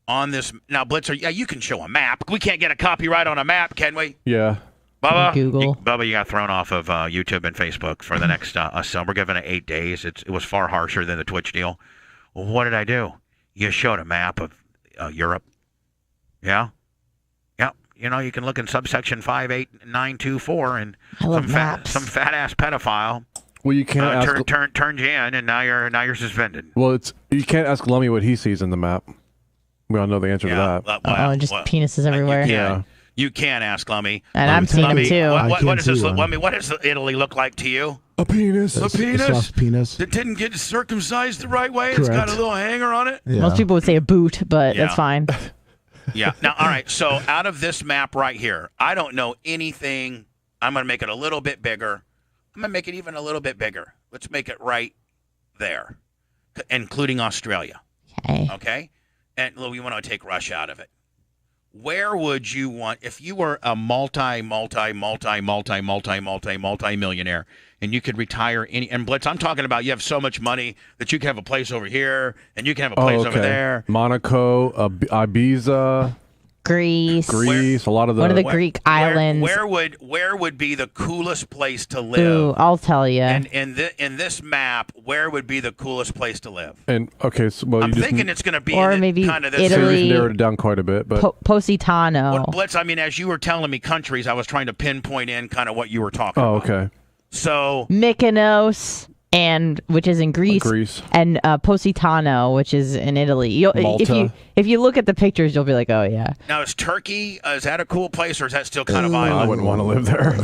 now, Blitzer, yeah, you can show a map. We can't get a copyright on a map, can we? Yeah. Bubba, Google. Bubba, you got thrown off of YouTube and Facebook for the next, so we're giving it 8 days. It was far harsher than the Twitch deal. Well, what did I do? You showed a map of Europe. Yeah? Yep. You know, you can look in subsection 58924 and some fat-ass pedophile. Well, you can't ask... turned you in, and now you're suspended. Well, you can't ask Lummy what he sees in the map. We all know the answer to that. Just penises everywhere. You can ask Lummy. And I'm seeing them too. What does Lummy? What does Italy look like to you? A penis. A penis? A soft penis. That didn't get circumcised the right way. Correct. It's got a little hanger on it. Yeah. Most people would say a boot, but that's fine. Yeah. Now, all right. So out of this map right here, I don't know anything. I'm going to make it a little bit bigger. I'm going to make it even a little bit bigger. Let's make it right there, including Australia. Okay? And we want to take Russia out of it. Where would you want, if you were a multi-millionaire and you could retire and Blitz, I'm talking about you have so much money that you can have a place over here and you can have a place over there. Monaco, Ibiza, Greece, a lot of the one of the Greek islands. Where would be the coolest place to live? Ooh, I'll tell you. And in this map, where would be the coolest place to live? And okay, so I'm thinking it's going to be or maybe kind of this Italy. Narrowed it down quite a bit, but Positano. Well, Blitz, I mean, as you were telling me countries, I was trying to pinpoint in kind of what you were talking about. Oh, okay. So Mykonos, which is in Greece, and Positano, which is in Italy. Malta. If you look at the pictures, you'll be like, oh yeah. Now, is Turkey? Is that a cool place, or is that still kind of violent? I wouldn't want to live there.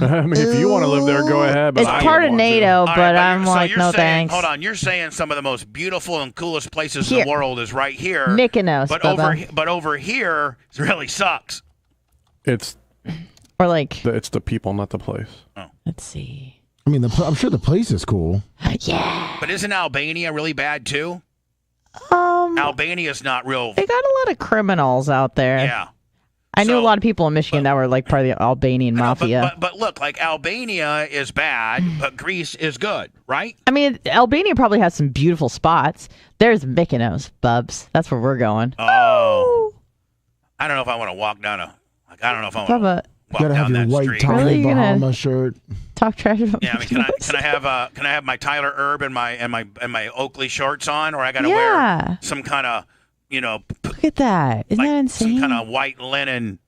I mean, if you want to live there, go ahead. But it's part of NATO, but I'm like, no saying, thanks. Hold on, you're saying some of the most beautiful and coolest places in the world is right here, Mykonos, but over here it really sucks. It's it's the people, not the place. Oh. Let's see. I mean, I'm sure the place is cool. Yeah. But isn't Albania really bad too? Albania's not real. They got a lot of criminals out there. Yeah. I knew a lot of people in Michigan that were like part of the Albanian mafia. But look, like Albania is bad, but Greece is good, right? I mean, Albania probably has some beautiful spots. There's Mykonos, Bubs. That's where we're going. Oh. I don't know if I want to walk down a I don't know if I want Bubba, to You gotta have your white Tommy Really? You gonna- Bahama shirt. talk trash about Yeah, I mean, can I have my Tyler Herb and my Oakley shorts on, or I got to wear some kind of, Look at that. Isn't that insane? some kind of white linen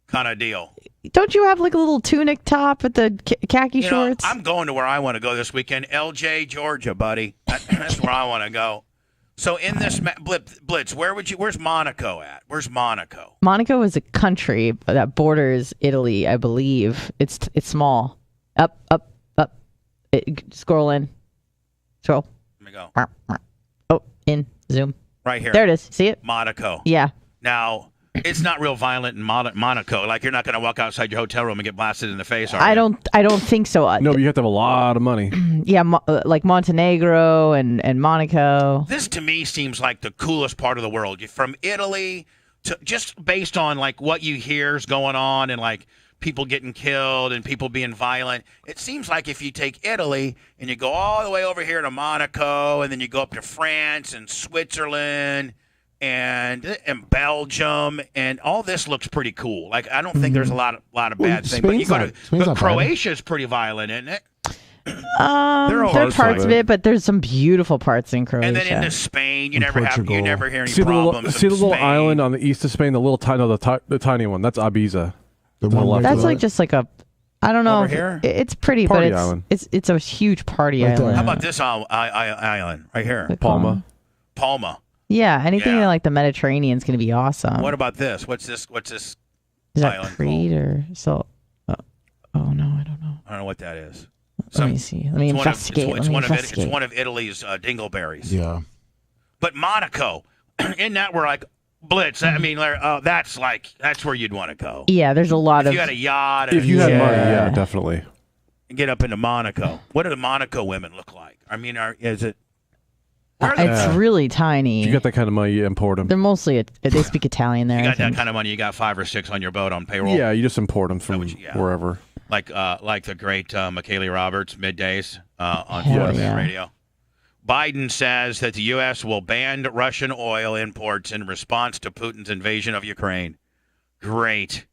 kind of deal? Don't you have like a little tunic top with the khaki shorts? I'm going to where I want to go this weekend, LJ, Georgia, buddy. That's where I want to go. So in this Blitz, where's Monaco at? Where's Monaco? Monaco is a country that borders Italy, I believe. It's small. Up. Scroll in. Scroll. Let me go. Oh, in. Zoom. Right here. There it is. See it? Monaco. Yeah. Now, it's not real violent in Monaco. Like, you're not going to walk outside your hotel room and get blasted in the face, are you? I don't think so. No, but you have to have a lot of money. Yeah, like Montenegro and Monaco. This, to me, seems like the coolest part of the world. From Italy, to just based on, like, what you hear is going on and, like, people getting killed and people being violent. It seems like if you take Italy and you go all the way over here to Monaco and then you go up to France and Switzerland and Belgium, and all this looks pretty cool. Like, I don't think there's a lot of bad things. But you go to Croatia's pretty violent, isn't it? There are parts of it, but there's some beautiful parts in Croatia. And then into Spain, you never hear any see problems. The little island on the east of Spain, the tiny one. That's Ibiza. That's like just like a, I don't know. Over here? It's pretty, Party but island. it's a huge party island. How about this island right here? Palma. Yeah, anything in like the Mediterranean is going to be awesome. What about this? What's this Is that island Crete or so? Oh no, I don't know. I don't know what that is. Let me see. Let me investigate. It's one of Italy's dingleberries. Yeah. But Monaco, in that we're like Blitz. I mean, that's where you'd want to go. Yeah, there's a lot if of. you had a yacht. If you had money, yeah, definitely. And get up into Monaco. What do the Monaco women look like? I mean, is it? It's really tiny. If you got that kind of money, you import them. They're mostly they speak Italian there. You got that kind of money. You got 5 or 6 on your boat on payroll. Yeah, you just import them from wherever. Like the great McKaylee Roberts middays on Hell Florida yeah. Radio. Biden says that the U.S. will ban Russian oil imports in response to Putin's invasion of Ukraine. Great.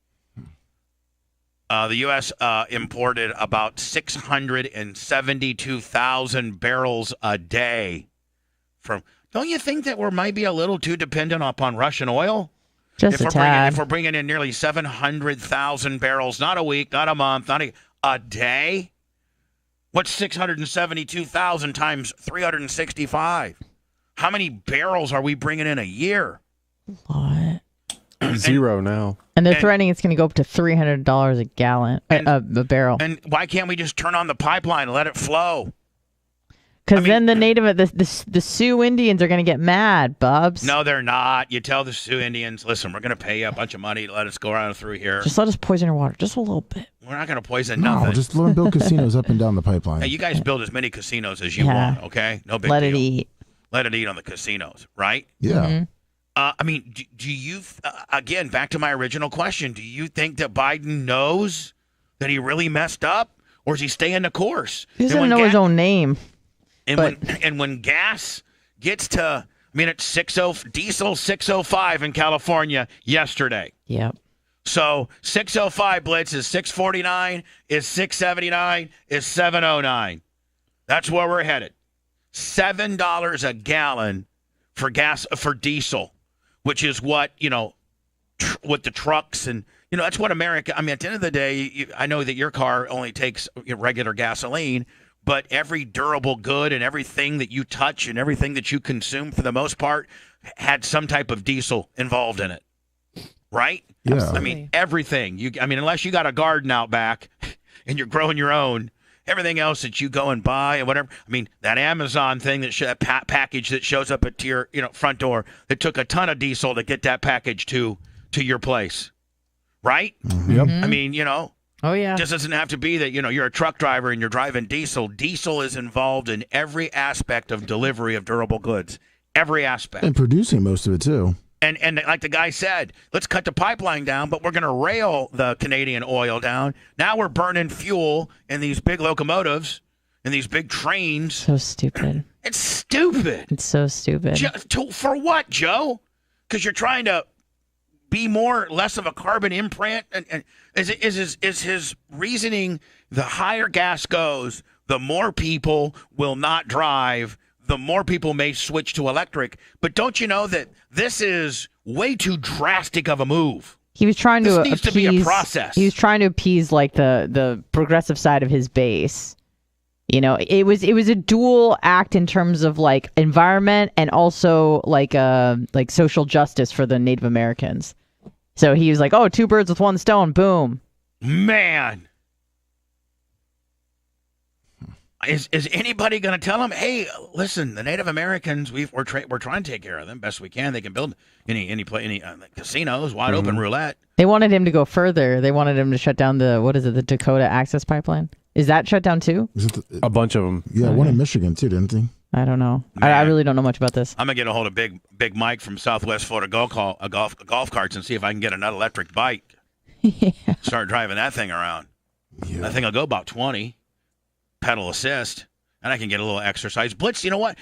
The U.S. Imported about 672,000 barrels a day from. Don't you think that we might be a little too dependent upon Russian oil? Just a tad. If we're bringing in nearly 700,000 barrels, not a week, not a month, not a day. What's 672,000 times 365? How many barrels are we bringing in a year? What? Zero now. And they're threatening it's going to go up to $300 a gallon, a barrel. And why can't we just turn on the pipeline and let it flow? Because then the the Sioux Indians are going to get mad, Bubs. No, they're not. You tell the Sioux Indians, listen, we're going to pay you a bunch of money to let us go around through here. Just let us poison your water, just a little bit. We're not going to poison No, nothing. just let them build casinos up and down the pipeline. Hey, you guys build as many casinos as you want, okay? No big Let deal. it eat. Let it eat on the casinos, right? Yeah. Mm-hmm. I mean, do you, again, back to my original question, do you think that Biden knows that he really messed up? Or is he staying the course? He doesn't know his own name. And when gas gets to, I mean, it's diesel 605 in California yesterday. Yep. So 605 Blitz is 649, is 679, is 709. That's where we're headed. $7 a gallon for diesel, which is what, with the trucks and, that's what America, I mean, at the end of the day, I know that your car only takes regular gasoline, but every durable good and everything that you touch and everything that you consume, for the most part, had some type of diesel involved in it, right? Yeah. I mean, everything. Unless you got a garden out back and you're growing your own, everything else that you go and buy and whatever. I mean, that Amazon thing that package that shows up at your front door, that took a ton of diesel to get that package to your place, right? Mm-hmm. Yep. I mean, Oh, yeah. It just doesn't have to be that, you're a truck driver and you're driving diesel. Diesel is involved in every aspect of delivery of durable goods. Every aspect. And producing most of it, too. And like the guy said, let's cut the pipeline down, but we're going to rail the Canadian oil down. Now we're burning fuel in these big locomotives and these big trains. So stupid. It's stupid. It's so stupid. For what, Joe? Because you're trying to be less of a carbon imprint? And is his reasoning, the higher gas goes, the more people will not drive, the more people may switch to electric. But don't you know that this is way too drastic of a move? He was trying to appease, to be a process. He was trying to appease like the progressive side of his base. You know, it was a dual act in terms of like environment and also like social justice for the Native Americans. So he was like, "Oh, two birds with one stone, boom." Man, is anybody going to tell him, "Hey, listen, the Native Americans, we're trying to take care of them best we can. They can build any casinos, wide open roulette." They wanted him to go further. They wanted him to shut down the Dakota Access Pipeline. Is that shut down too? A bunch of them. Yeah, one in Michigan too, didn't he? I don't know. I really don't know much about this. I'm gonna get a hold of Big Mike from Southwest Florida golf carts and see if I can get an electric bike. Yeah. Start driving that thing around. Yeah. I think I'll go about 20, pedal assist, and I can get a little exercise. Blitz, you know what?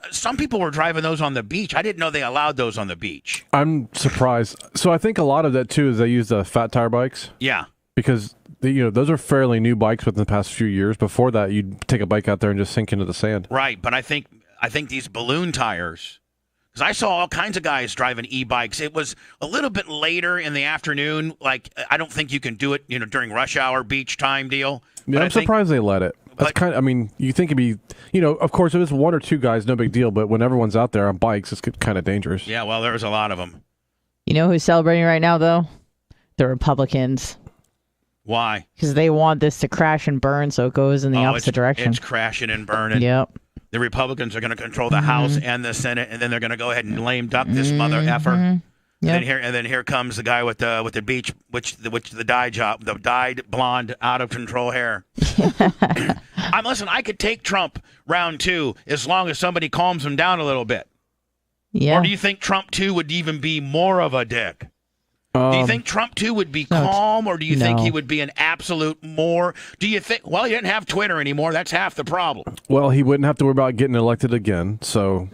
Some people were driving those on the beach. I didn't know they allowed those on the beach. I'm surprised. So I think a lot of that too is they use the fat tire bikes. Yeah. Because those are fairly new bikes within the past few years. Before that, you'd take a bike out there and just sink into the sand. Right, but I think these balloon tires, because I saw all kinds of guys driving e-bikes. It was a little bit later in the afternoon. Like, I don't think you can do it, during rush hour beach time deal. Yeah, I'm surprised they let it. That's you think it'd be, of course, if it's one or two guys, no big deal. But when everyone's out there on bikes, it's kind of dangerous. Yeah, well, there's a lot of them. You know who's celebrating right now, though? The Republicans. Why? Because they want this to crash and burn, so it goes in the opposite direction. It's crashing and burning. Yep. The Republicans are going to control the House and the Senate, and then they're going to go ahead and lame duck this mother effer. Yep. And then here comes the guy with the beach, the dyed blonde, out of control hair. Listen, I could take Trump round 2 as long as somebody calms him down a little bit. Yeah. Or do you think Trump 2 would even be more of a dick? Do you think Trump 2 would be calm, or do you think he would be an absolute more? Do you think? Well, he didn't have Twitter anymore. That's half the problem. Well, he wouldn't have to worry about getting elected again. So,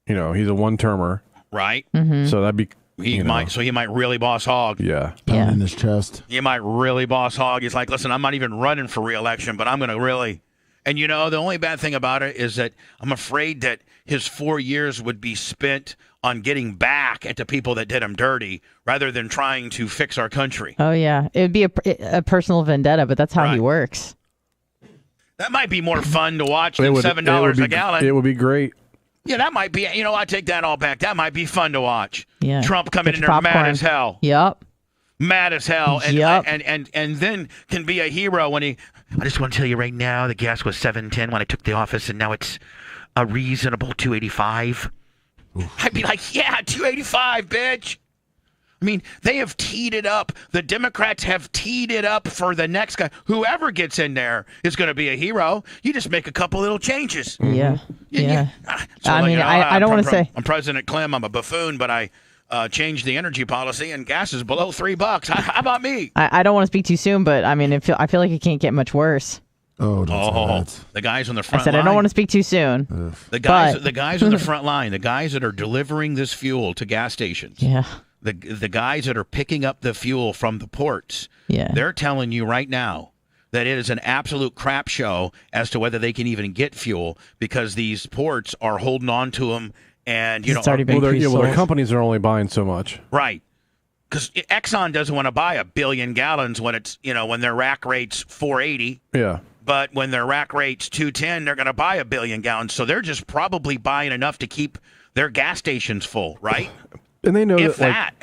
he's a one-termer. Right. Mm-hmm. So that'd be. He might really boss hog. Yeah. Pounding his chest. He might really boss hog. He's like, listen, I'm not even running for re-election, but I'm going to really. And the only bad thing about it is that I'm afraid that his 4 years would be spent on getting back at the people that did him dirty rather than trying to fix our country. Oh, yeah. It would be a personal vendetta, but that's how he works. That might be more fun to watch than $7 a gallon. It would be great. Yeah, that might be. I take that all back. That might be fun to watch. Yeah. Trump coming in there mad as hell. Yep. Mad as hell. And, yep. and then can be a hero when he... I just want to tell you right now, the gas was $7.10 when I took the office, and now it's a reasonable $2.85. I'd be like, yeah, $2.85, bitch. I mean, they have teed it up. The Democrats have teed it up for the next guy. Whoever gets in there is going to be a hero. You just make a couple little changes. Yeah. Yeah. So I don't want to say. I'm President Clem. I'm a buffoon, but I changed the energy policy, and gas is below $3. How about me? I don't want to speak too soon, but I mean, I feel like it can't get much worse. Oh, don't say that. The guys on the front line. I said I don't want to speak too soon. The guys on the front line, the guys that are delivering this fuel to gas stations. Yeah. The guys that are picking up the fuel from the ports. Yeah. They're telling you right now that it is an absolute crap show as to whether they can even get fuel because these ports are holding on to them, and their companies are only buying so much. Right. Because Exxon doesn't want to buy 1 billion gallons when it's when their rack rate's 480. Yeah. But when their rack rate's 210, they're going to buy 1 billion gallons. So they're just probably buying enough to keep their gas stations full, right? And they know that.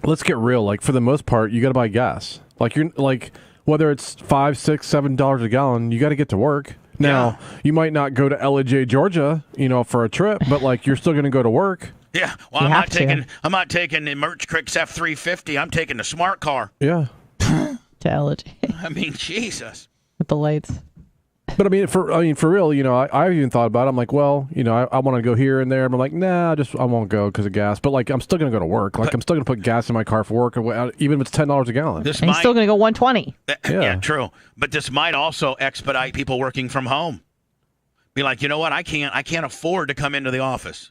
Let's get real. Like, for the most part, you got to buy gas. Whether it's $5, $6, $7 a gallon, you got to get to work. Now, you might not go to LJ, Georgia, for a trip, but you're still going to go to work. Yeah. Well, I'm not taking the Merch Crick's F350. I'm taking the smart car. Yeah. To LJ. I mean, Jesus. With the lights. But for real, I even thought about it. I'm like, well, I want to go here and there. I'm like, nah, I won't go because of gas. But I'm still gonna go to work. I'm still gonna put gas in my car for work, even if it's $10 a gallon. He's still gonna go $1.20. Yeah, true. But this might also expedite people working from home. Be like, you know what? I can't afford to come into the office.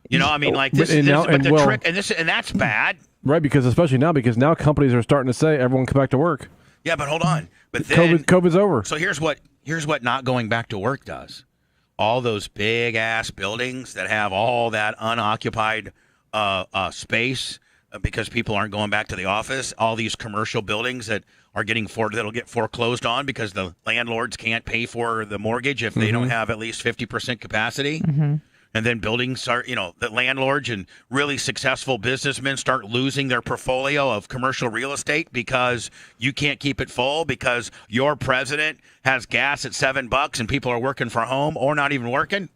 This, and but the trick, and that's bad. Right, because especially now, companies are starting to say everyone come back to work. Yeah, but hold on. But then COVID's over. So here's what not going back to work does. All those big ass buildings that have all that unoccupied space because people aren't going back to the office. All these commercial buildings that are that'll get foreclosed on because the landlords can't pay for the mortgage if they don't have at least 50% capacity. Mm-hmm. And then buildings start, the landlords and really successful businessmen start losing their portfolio of commercial real estate because you can't keep it full because your president has gas at $7 and people are working from home or not even working.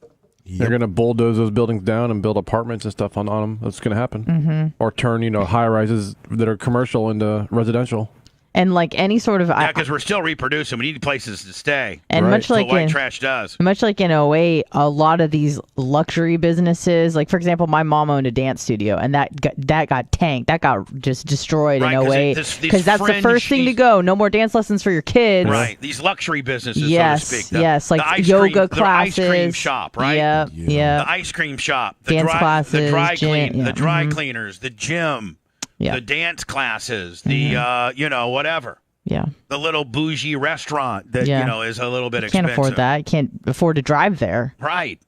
Yep. They're going to bulldoze those buildings down and build apartments and stuff on them. That's going to happen. Or turn, high rises that are commercial into residential. And like any sort of because we're still reproducing, we need places to stay. And much like white trash does. Much like in '08, a lot of these luxury businesses, like for example, my mom owned a dance studio, and that got tanked. That got just destroyed in '08 because that's the first thing to go. No more dance lessons for your kids. Right. These luxury businesses, yes, so to speak. Yes, like yoga classes, the ice cream shop, right? Yep. The ice cream shop, the dance classes, the dry gym, the dry cleaners, the gym, the dance classes, the whatever. Yeah. The little bougie restaurant that, is a little bit expensive. Can't afford that. Can't afford to drive there. Right.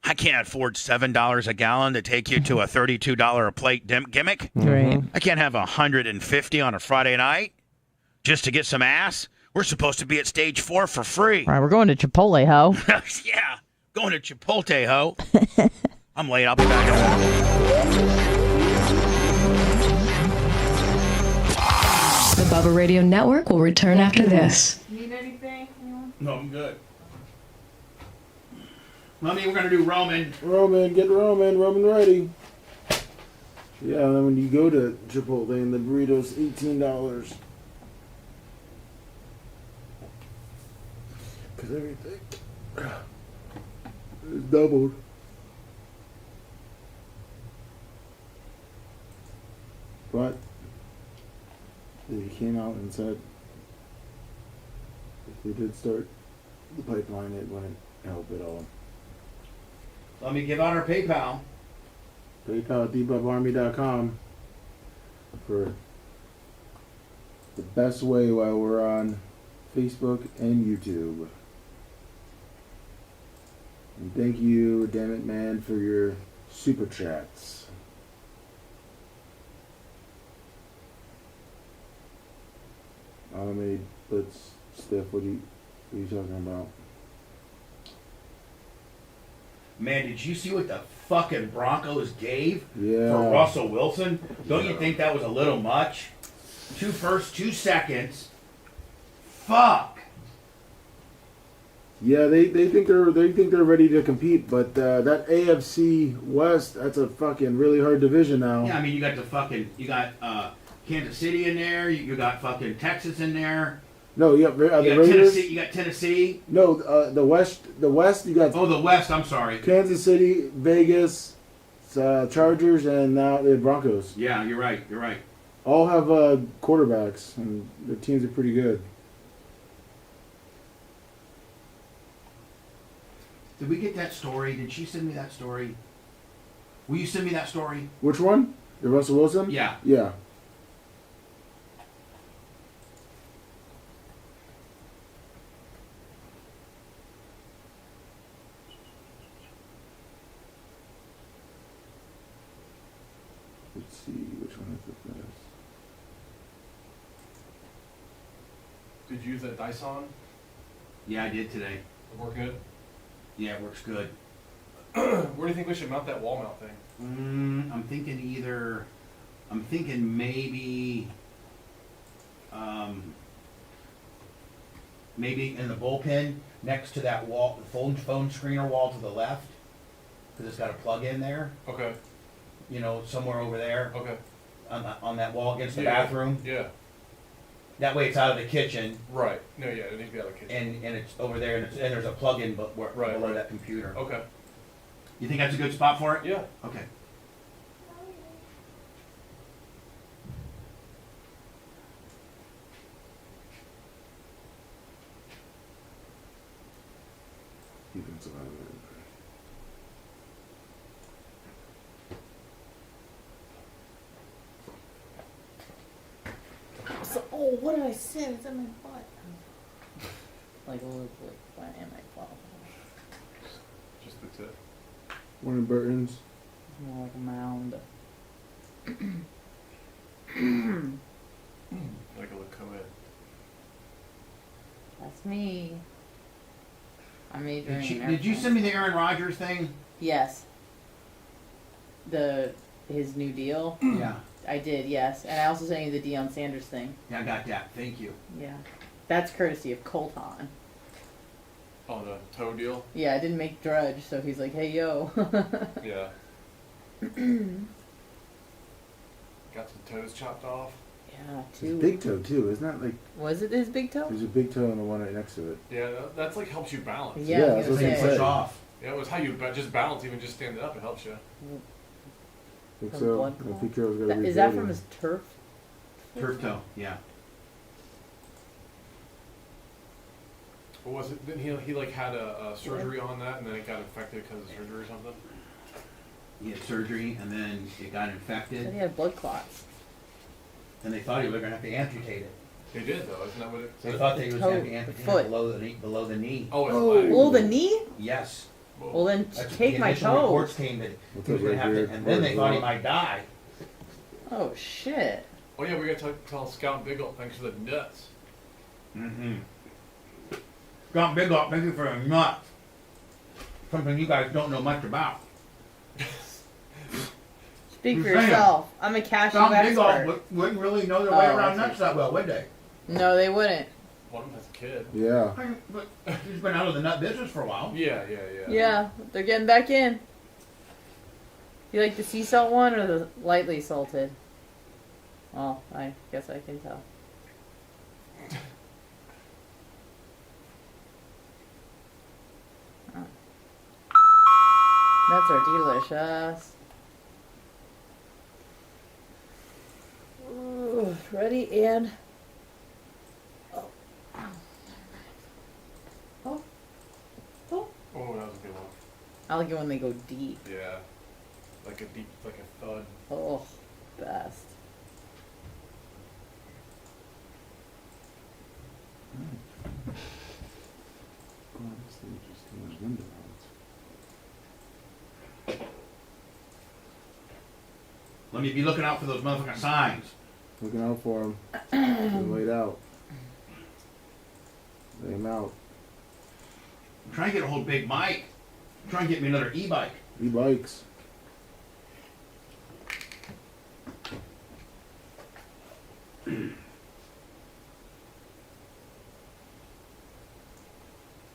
I can't afford $7 a gallon to take you to a $32 a plate gimmick. Right. I can't have $150 on a Friday night just to get some ass. We're supposed to be at stage 4 for free. All right, we're going to Chipotle, ho. Yeah, going to Chipotle, ho. I'm late. I'll be back. The Bubba Radio Network will return after this. Need anything? No, I'm good. Mommy, we're going to do Roman. Get Roman ready. Yeah, and then when you go to Chipotle and the burrito's $18. Because everything is doubled. But they came out and said if they did start the pipeline, it wouldn't help at all. Let me give out our PayPal. PayPal at TheBubbaArmy.com for the best way while we're on Facebook and YouTube. And thank you, damn it man, for your super chats. Automated Blitz stuff. What are you talking about? Man, did you see what the fucking Broncos gave for Russell Wilson? Don't you think that was a little much? 2 firsts, 2 seconds. Fuck. Yeah, they think they're ready to compete, but that AFC West, that's a fucking really hard division now. Yeah, I mean you got Kansas City in there. You got fucking Texas in there. No, you got the Raiders. Tennessee. You got Tennessee. No, the West. The West. You got. Oh, the West. I'm sorry. Kansas City, Vegas, Chargers, and now the Broncos. Yeah, you're right. You're right. All have quarterbacks, and their teams are pretty good. Did we get that story? Did she send me that story? Will you send me that story? Which one? The Russell Wilson? Yeah. Yeah. Let's see which one is the best. Did you use that Dyson? Yeah, I did today. It work good? Yeah, it works good. Where do you think we should mount that wall mount thing? I'm thinking maybe maybe in the bullpen next to that wall, the phone screener wall to the left, because it's got a plug in there. Okay. Somewhere over there. Okay. On that wall against the bathroom. Yeah. That way it's out of the kitchen. Right. No, yeah, it needs to be out of the kitchen. And it's over there, and there's a plug-in below that computer. Okay. You think that's a good spot for it? Yeah. Okay. Defensive line. Oh, what did I say? It's in my butt. Like a little bit. Why am I qualified? Just the tip. One of Burton's. More like a mound. Like a look come in. That's me. I'm majoring. Did you send me the Aaron Rodgers thing? Yes. His new deal? Yeah. I did, yes. And I also sent you the Deion Sanders thing. Yeah, I got that. Thank you. Yeah. That's courtesy of Colton. Oh, the toe deal? Yeah, I didn't make Drudge, so he's like, hey, yo. Yeah. Got some toes chopped off? Yeah, It's too. big toe too, isn't that like? Was it his big toe? There's a big toe and the one right next to it. Yeah, that's like helps you balance. Yeah, that's what they Push say. off. Yeah, it was how you just balance, even just standing up, it helps you. Think From so. blood I clot? think Carol's got to Is that from his turf? Turf toe. Yeah. What was it? Didn't he like had a surgery on that and then it got infected because of surgery or something? He had surgery and then it got Said infected, he had blood clots. and they thought he was going to have to amputate it. They did though, isn't that what it? They thought they was going to Toe, amputate foot. it below the knee. Oh, it's leg. Below the knee? Yes. Well, then That's take the my initial toe. reports came that he was going to have to, and then they thought he might die. Oh, shit. Oh yeah, we gotta tell Scout Biggle thanks for the nuts. Mm-hmm. John Biglock, thank you for a nut. Something you guys don't know much about. Speak for You're saying. yourself. I'm a cashew John expert. Biglock wouldn't really know their way Oh, around I nuts that well, would they? No, they wouldn't. One of them has a kid. Yeah. But he's been out of the nut business for a while. Yeah. Yeah, they're getting back in. You like the sea salt one or the lightly salted? Well, I guess I can tell. Oh. Nuts are delicious. Ooh, ready and oh. Oh. Oh. Oh, that was a good one. I like it when they go deep. Yeah. Like a thud. Oh, best. Let me be looking out for those motherfucking signs. Looking out for him. Been laid out. Lay him out. I'm trying to get a hold of Big Mike. I'm trying to get me another e-bike. E-bikes.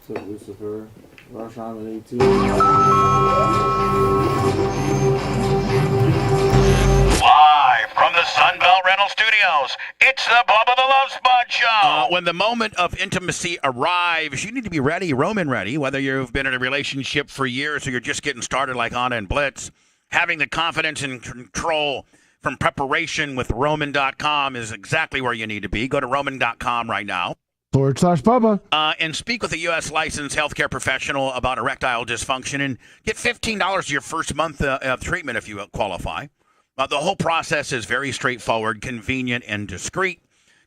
What's up, Lucifer? Rush on at 18. Live from the Sunbelt Rental Studios, it's the Bubba the Love Spot Show. When the moment of intimacy arrives, you need to be ready, Roman ready, whether you've been in a relationship for years or you're just getting started like Anna and Blitz. Having the confidence and control from preparation with Roman.com is exactly where you need to be. Go to Roman.com right now. /Bubba. And speak with a U.S. licensed healthcare professional about erectile dysfunction and get $15 your first month of treatment if you qualify. The whole process is very straightforward, convenient, and discreet.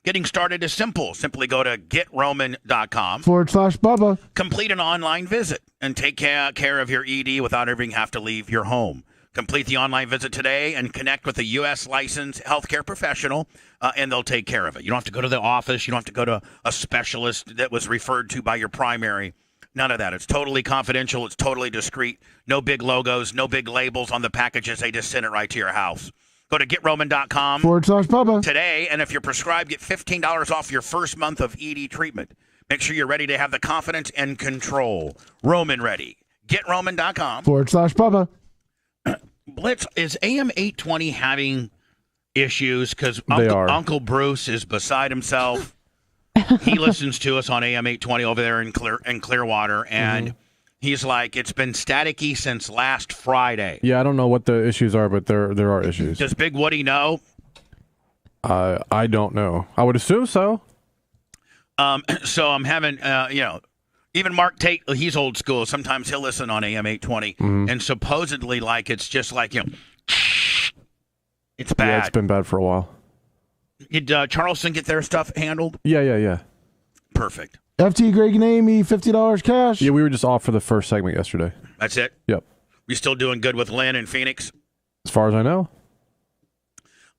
Getting started is simple. Simply go to GetRoman.com. /Bubba. Complete an online visit and take care of your ED without ever have to leave your home. Complete the online visit today and connect with a U.S. licensed healthcare professional, and they'll take care of it. You don't have to go to the office. You don't have to go to a specialist that was referred to by your primary. None of that. It's totally confidential. It's totally discreet. No big logos, no big labels on the packages. They just send it right to your house. Go to GetRoman.com /Bubba. today, and if you're prescribed, get $15 off your first month of ED treatment. Make sure you're ready to have the confidence and control. Roman ready. GetRoman.com. /Bubba. Blitz, is AM 820 having issues? Because They are. Uncle Bruce is beside himself. He listens to us on AM 820 over there in Clearwater, and he's like, it's been staticky since last Friday. Yeah, I don't know what the issues are, but there are issues. Does Big Woody know? I don't know. I would assume so. So I'm having, even Mark Tate, he's old school. Sometimes he'll listen on AM 820, and supposedly, like, it's just like, it's bad. Yeah, it's been bad for a while. Did Charleston get their stuff handled? Yeah. Perfect. FT Greg and Amy, $50 cash. Yeah, we were just off for the first segment yesterday. That's it? Yep. You still doing good with Lynn and Phoenix? As far as I know.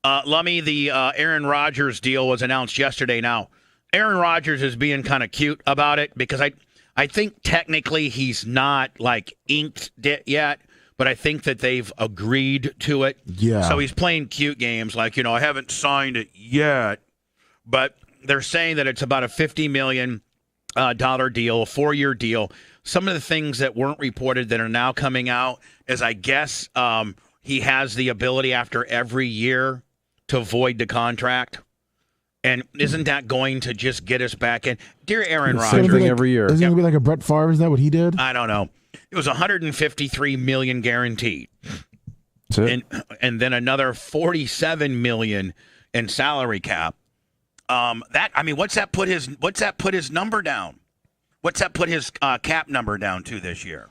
Lummy, the Aaron Rodgers deal was announced yesterday. Now, Aaron Rodgers is being kind of cute about it because I think technically he's not like inked yet, but I think that they've agreed to it. Yeah. So he's playing cute games like, I haven't signed it yet, but they're saying that it's about a $50 million dollar deal, a 4-year deal. Some of the things that weren't reported that are now coming out is I guess he has the ability after every year to void the contract. And isn't that going to just get us back in? Dear Aaron Rodgers. Every year. Isn't it going to be like a Brett Favre? Is that what he did? I don't know. It was $153 million guaranteed. That's it. And then another $47 million in salary cap. What's that put his number down? What's that put his cap number down to this year?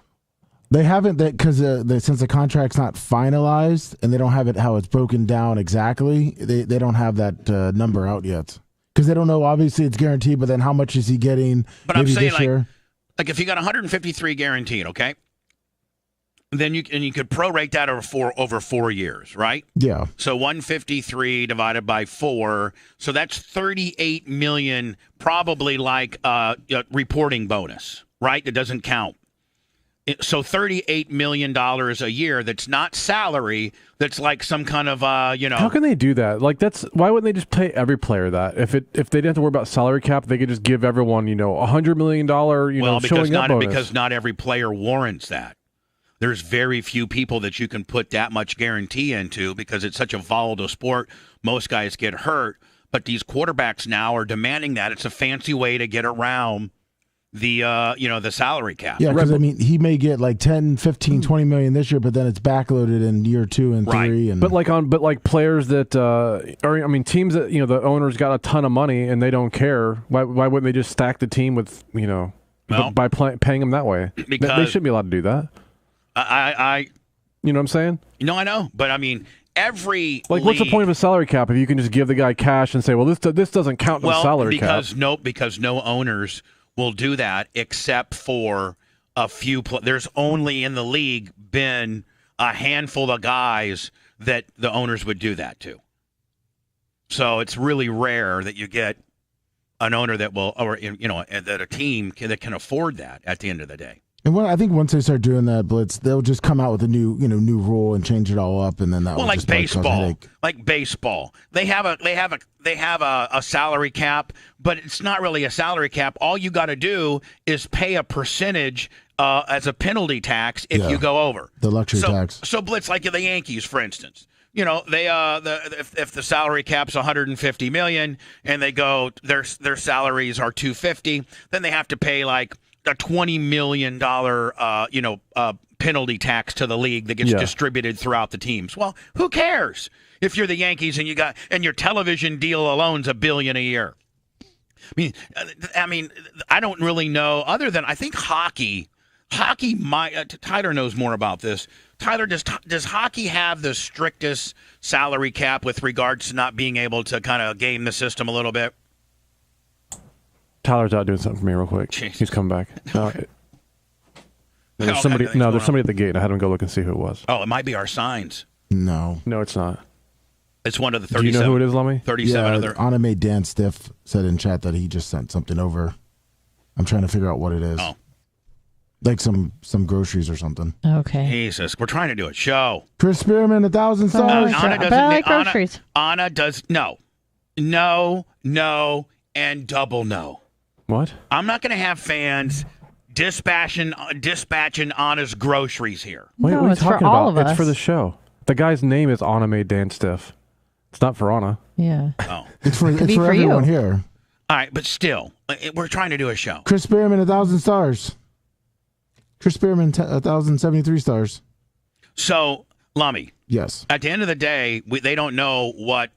They haven't, because since the contract's not finalized and they don't have it how it's broken down exactly, they don't have that number out yet. Because they don't know, obviously it's guaranteed, but then how much is he getting but maybe I'm saying this year? Like if you got 153 guaranteed, okay? Then you could prorate that over 4 years, right? Yeah. So 153 divided by 4, so that's 38 million, probably like a reporting bonus, right? That doesn't count. So $38 million a year that's not salary, that's like some kind of, How can they do that? Like, why wouldn't they just pay every player that? If they didn't have to worry about salary cap, they could just give everyone, $100 million, showing up bonus. Because not every player warrants that. There's very few people that you can put that much guarantee into because it's such a volatile sport. Most guys get hurt, but these quarterbacks now are demanding that. It's a fancy way to get around the salary cap. Yeah, because he may get like 10, 15, 20 million this year, but then it's backloaded in year 2 and 3. And But like players that teams that the owners got a ton of money and they don't care. Why wouldn't they just stack the team with by paying them that way? Because they shouldn't be allowed to do that. You know what I'm saying? No, I know, but every what's the point of a salary cap if you can just give the guy cash and say, well, this doesn't count in the salary cap? Because no owners will do that except for a few. There's only in the league been a handful of guys that the owners would do that to. So it's really rare that you get an owner that will, or that a team that can afford that at the end of the day. And I think once they start doing that, Blitz, they'll just come out with a new rule and change it all up, and then that will like just baseball, like baseball, they have a salary cap, but it's not really a salary cap. All you got to do is pay a percentage as a penalty tax if you go over the luxury tax. So Blitz, like the Yankees, for instance, they if the salary cap's 150 million and they go their salaries are 250, then they have to pay like a $20 million, penalty tax to the league that gets distributed throughout the teams. Well, who cares if you're the Yankees and your television deal alone's $1 billion a year? I mean, I don't really know other than I think hockey. Tyler knows more about this. Tyler, does hockey have the strictest salary cap with regards to not being able to kind of game the system a little bit? Tyler's out doing something for me real quick. Jesus. He's coming back. There's somebody at the gate. I had him go look and see who it was. Oh, it might be our signs. No, it's not. It's one of the 37. Do you know who it is, Lummy? 37 other. Anime Dan Stiff said in chat that he just sent something over. I'm trying to figure out what it is. Oh. Like some groceries or something. Okay. Jesus, we're trying to do a show. Chris Spearman, 1,000 stars. Anna doesn't I like groceries. Anna does no, and double no. What? I'm not going to have fans dispatching Anna's groceries here. Wait, No, what are you it's for talking all about? of us. It's for the show. The guy's name is Anime Dan Stiff. It's not for Anna. Yeah. Oh. It's for be for everyone you. here. All right, but still, we're trying to do a show. Chris Spearman, 1,000 stars. Chris Spearman, 1,073 stars. So, Lummy. Yes. At the end of the day, they don't know what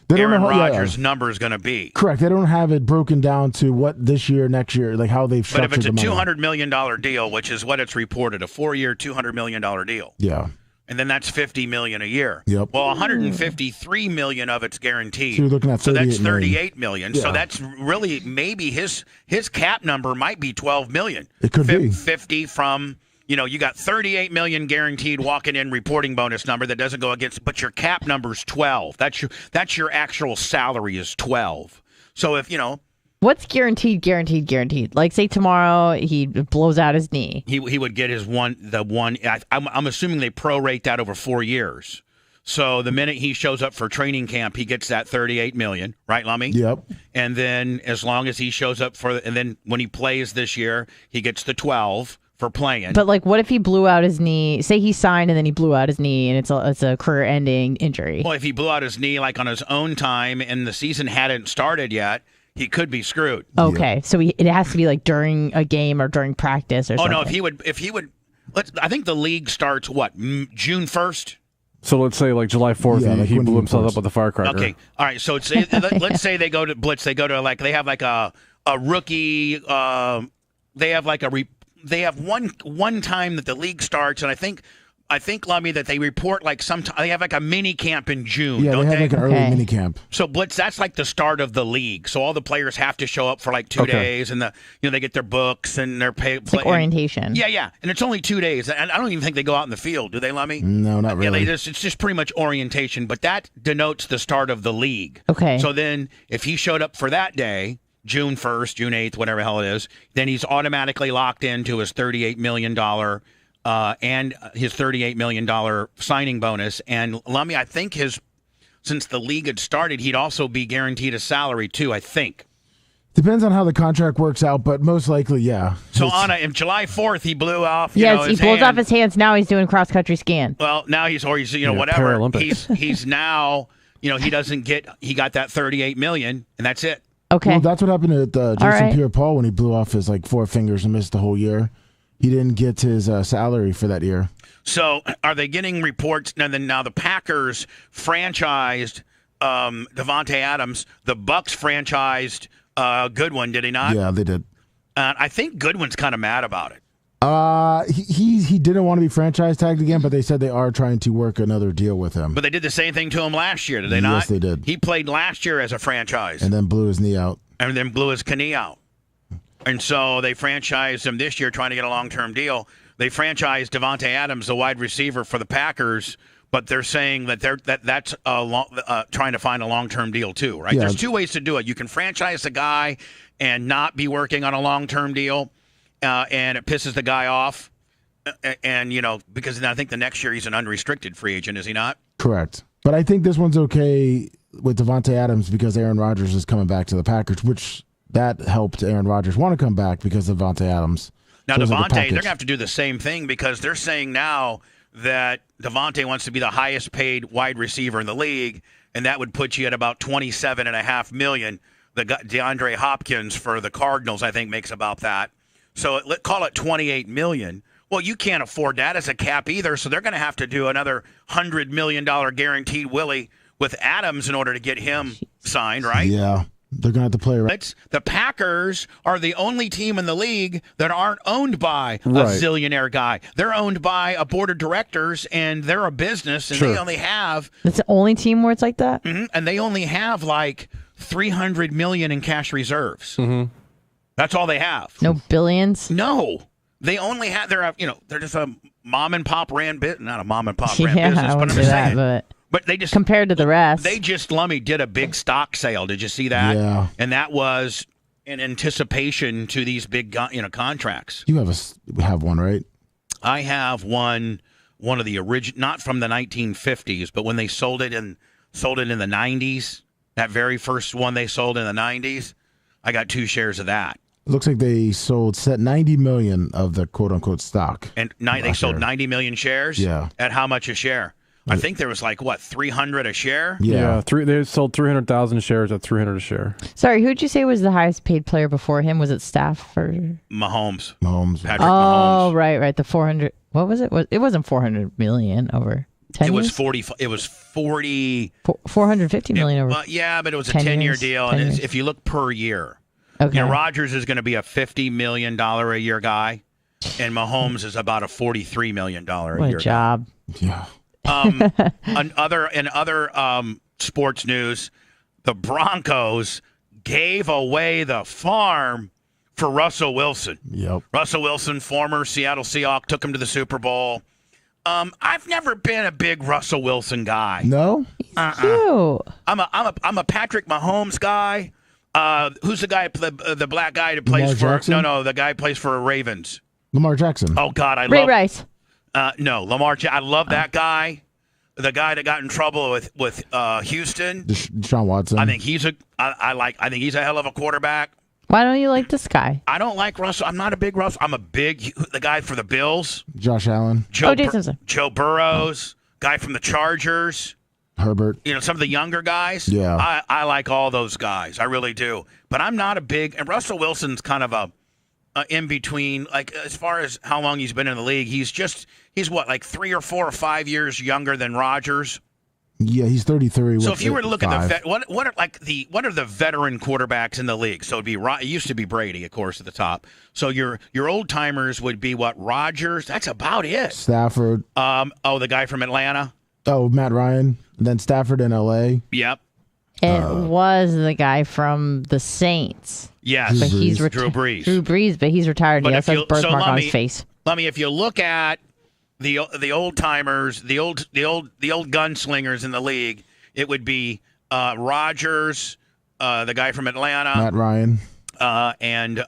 They don't Aaron know Rodgers' number is going to be. Correct. They don't have it broken down to what this year, next year, like how they've structured But if it's a the money. $200 million deal, which is what it's reported, a 4-year, $200 million deal. Yeah. and then that's $50 million a year. Yep. Well, $153 million of it's guaranteed. So you're looking at that's $38 million. Yeah. So that's really maybe his cap number might be $12 million. It could be 50 from. You got $38 million guaranteed walking in reporting bonus number that doesn't go against, but your cap number's 12. That's your actual salary is 12. So if what's guaranteed? Like say tomorrow he blows out his knee. He would get his one. I'm assuming they prorate that over 4 years. So the minute he shows up for training camp, he gets that $38 million, right, Lummy? Yep. And then as long as he shows up and then when he plays this year, he gets the 12. For playing. But like, what if he blew out his knee? Say he signed and then he blew out his knee, and it's a career-ending injury. Well, if he blew out his knee like on his own time and the season hadn't started yet, he could be screwed. Okay, so it has to be like during a game or during practice or something. Oh no, if he would, I think the league starts June 1st. So let's say like July 4th, he blew himself up with a firecracker. Okay, all right. So let's say they go to blitz. They go to they have like a rookie. They have one time that the league starts, and I think Lummy, that they report they have like a mini camp in June. Yeah, don't they have like an early mini camp. So blitz, that's like the start of the league. So all the players have to show up for like 2 days, and they get their books and their like orientation. Yeah, and it's only 2 days. And I don't even think they go out in the field, do they, Lummy? No, not really. Yeah, it's just pretty much orientation, but that denotes the start of the league. Okay. So then if he showed up for that day, June 1st, June 8th, whatever the hell it is, then he's automatically locked into his $38 million and his $38 million signing bonus. And Lummy, I think since the league had started, he'd also be guaranteed a salary too, I think. Depends on how the contract works out, but most likely, yeah. So on July 4th, he blew off. Yes, his he blows hand. off his hands. Now he's doing cross country skiing. Well, now he's whatever. He's now he doesn't get. He got that $38 million, and that's it. Okay. Well, that's what happened to Jason Pierre-Paul when he blew off his 4 fingers and missed the whole year. He didn't get his salary for that year. So are they getting reports now? Now the Packers franchised Davante Adams. The Bucks franchised Goodwin. Did he not? Yeah, they did. I think Goodwin's kind of mad about it. He didn't want to be franchise tagged again, but they said they are trying to work another deal with him. But they did the same thing to him last year, did they not? Yes, they did. He played last year as a franchise. And then blew his knee out. And then blew his knee out. And so they franchised him this year trying to get a long-term deal. They franchised Davante Adams, the wide receiver for the Packers, but they're saying that that's trying to find a long-term deal too, right? Yeah. There's two ways to do it. You can franchise a guy and not be working on a long-term deal, and it pisses the guy off. And, because I think the next year he's an unrestricted free agent, is he not? Correct. But I think this one's okay with Davante Adams because Aaron Rodgers is coming back to the Packers, which that helped Aaron Rodgers want to come back because of Davante Adams. Now, Davante, they're going to have to do the same thing because they're saying now that Davante wants to be the highest paid wide receiver in the league, and that would put you at about $27.5 million. The DeAndre Hopkins for the Cardinals, I think, makes about that. So call it $28 million. Well, you can't afford that as a cap either, so they're going to have to do another $100 million guaranteed Willie with Adams in order to get him signed, right? Yeah, they're going to have to play right. The Packers are the only team in the league that aren't owned by a zillionaire guy. They're owned by a board of directors, and they're a business, and they only have... That's the only team where it's like that? Mm-hmm, and they only have like $300 million in cash reserves. Mm-hmm. That's all they have. No billions? No. They only have, they're just a mom and pop ran business, not a mom and pop ran business, but I'm just saying. But they just, compared to the rest, they just, Lummy, did a big stock sale. Did you see that? Yeah. And that was in anticipation to these big, contracts. You have one, right? I have one of the original, not from the 1950s, but when they sold it in the 90s, that very first one they sold in the 90s, I got 2 shares of that. It looks like they sold 90 million of the quote-unquote stock. And they sold 90 million shares? Yeah. At how much a share? I think there was like, what, 300 a share? Yeah. They sold 300,000 shares at $300 a share. Sorry, who'd you say was the highest paid player before him? Was it Stafford? Mahomes. Mahomes. Patrick Mahomes. Oh, right. The 400. What was it? It wasn't 400 million over 10 years? It was 40. 450 million over. Well, yeah, but it was a 10-year deal. And if you look per year. Okay. Rodgers is going to be a $50 million a year guy. and Mahomes is about a $43 million a What year a job. Yeah. in other sports news, the Broncos gave away the farm for Russell Wilson. Yep. Russell Wilson, former Seattle Seahawk, took him to the Super Bowl. I've never been a big Russell Wilson guy. No? Cute. I'm a Patrick Mahomes guy. Who's the guy, the black guy that plays Lamar for? Jackson? No, the guy who plays for Ravens. Lamar Jackson. Oh God, I Ray love Rice. No, Lamar. I love that guy. The guy that got in trouble with Houston. Deshaun Watson. I think he's I think he's a hell of a quarterback. Why don't you like this guy? I don't like Russell. I'm not a big Russell. I'm a big the guy for the Bills. Josh Allen. Joe Simpson. Joe Burrows, guy from the Chargers. Herbert. You know, some of the younger guys. Yeah. I like all those guys. I really do. But I'm not a big. And Russell Wilson's kind of a in between. Like as far as how long he's been in the league, he's what, like 3 or 4 or 5 years younger than Rodgers. Yeah, he's 33. So if you were to look at the what are the veteran quarterbacks in the league? So it used to be Brady, of course, at the top. So your old timers would be what? Rodgers. That's about it. Stafford. The guy from Atlanta. Oh, Matt Ryan. And then Stafford in L.A. Yep. It was the guy from the Saints. Yes. But he's Drew Brees. Drew Brees, but he's retired. But He also has a birthmark on his face. Let me, if you look at the old timers, the old gunslingers in the league, it would be Rodgers, the guy from Atlanta, Matt Ryan, and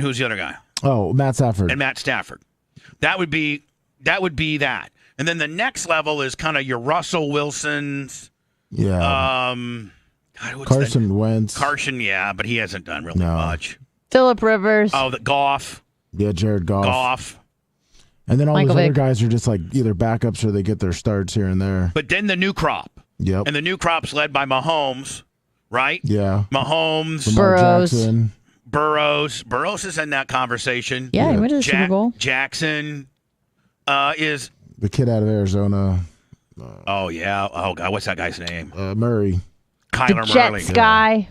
who's the other guy? Oh, Matt Stafford. And Matt Stafford. That would be that. And then the next level is kind of your Russell Wilsons. Yeah. Carson Wentz. Carson, yeah, but he hasn't done really much. Phillip Rivers. Oh, the Goff. Yeah, Jared Goff. Goff. And then all Michael those other Vick. guys are just like either backups or they get their starts here and there. But then the new crop. Yep. And the new crop's led by Mahomes, right? Yeah. Mahomes. Lamar Burrows. Jackson. Burrows is in that conversation. Yeah, he went to the Super Bowl. Jackson is. The kid out of Arizona. Oh, yeah. Oh, God. What's that guy's name? Murray. Kyler The Murray. Jets guy,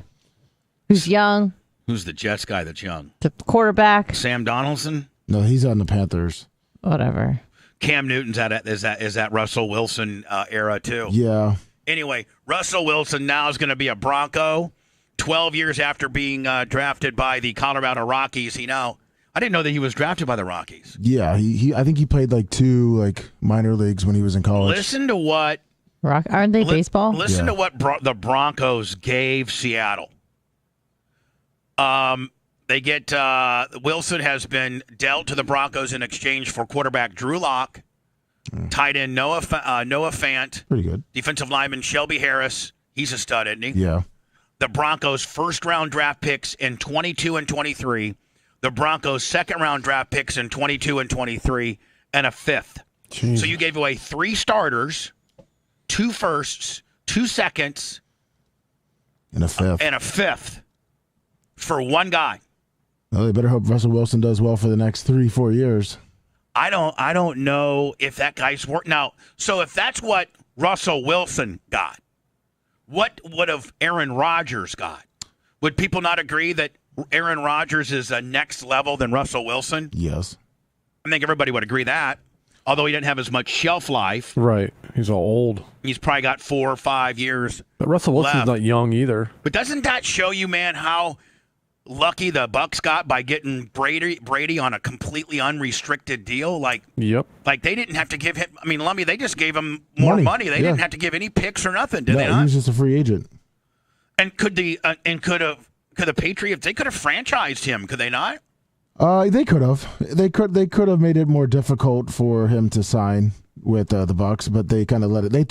who's young, Who's the Jets guy that's young? the quarterback, Sam Donaldson? No, he's on the Panthers. whatever. Cam Newton's is that Russell Wilson era, too. Yeah. Anyway, Russell Wilson now is going to be a Bronco. 12 years after being drafted by the Colorado Rockies, I didn't know that he was drafted by the Rockies. Yeah, he I think he played like 2 minor leagues when he was in college. Listen to what Aren't they baseball? Listen to what the Broncos gave Seattle. They get Wilson has been dealt to the Broncos in exchange for quarterback Drew Lock, tight end Noah Fant, pretty good, defensive lineman Shelby Harris. He's a stud, isn't he? Yeah. The Broncos' first-round draft picks in 22 and 23. The Broncos' second-round draft picks in 22 and 23, and a fifth. Jeez. So you gave away 3 starters, 2 firsts, 2 seconds, and a fifth for one guy. Well, they better hope Russell Wilson does well for the next 3-4 years. I don't know if that guy's work now. So if that's what Russell Wilson got, what would have Aaron Rodgers got? Would people not agree that Aaron Rodgers is a next level than Russell Wilson? Yes. I think everybody would agree that. Although he didn't have as much shelf life. Right. He's all old. He's probably got 4 or 5 years. But Russell Wilson's left. not young either. But doesn't that show you, man, how lucky the Bucs got by getting Brady on a completely unrestricted deal? Yep. Like they didn't have to give him. I mean, Lummy, they just gave him more money. They didn't have to give any picks or nothing, did they He not? was just a free agent. And could the Patriots? They could have franchised him, could they not? They could have. They could have made it more difficult for him to sign with the Bucs, but they kind of let it. They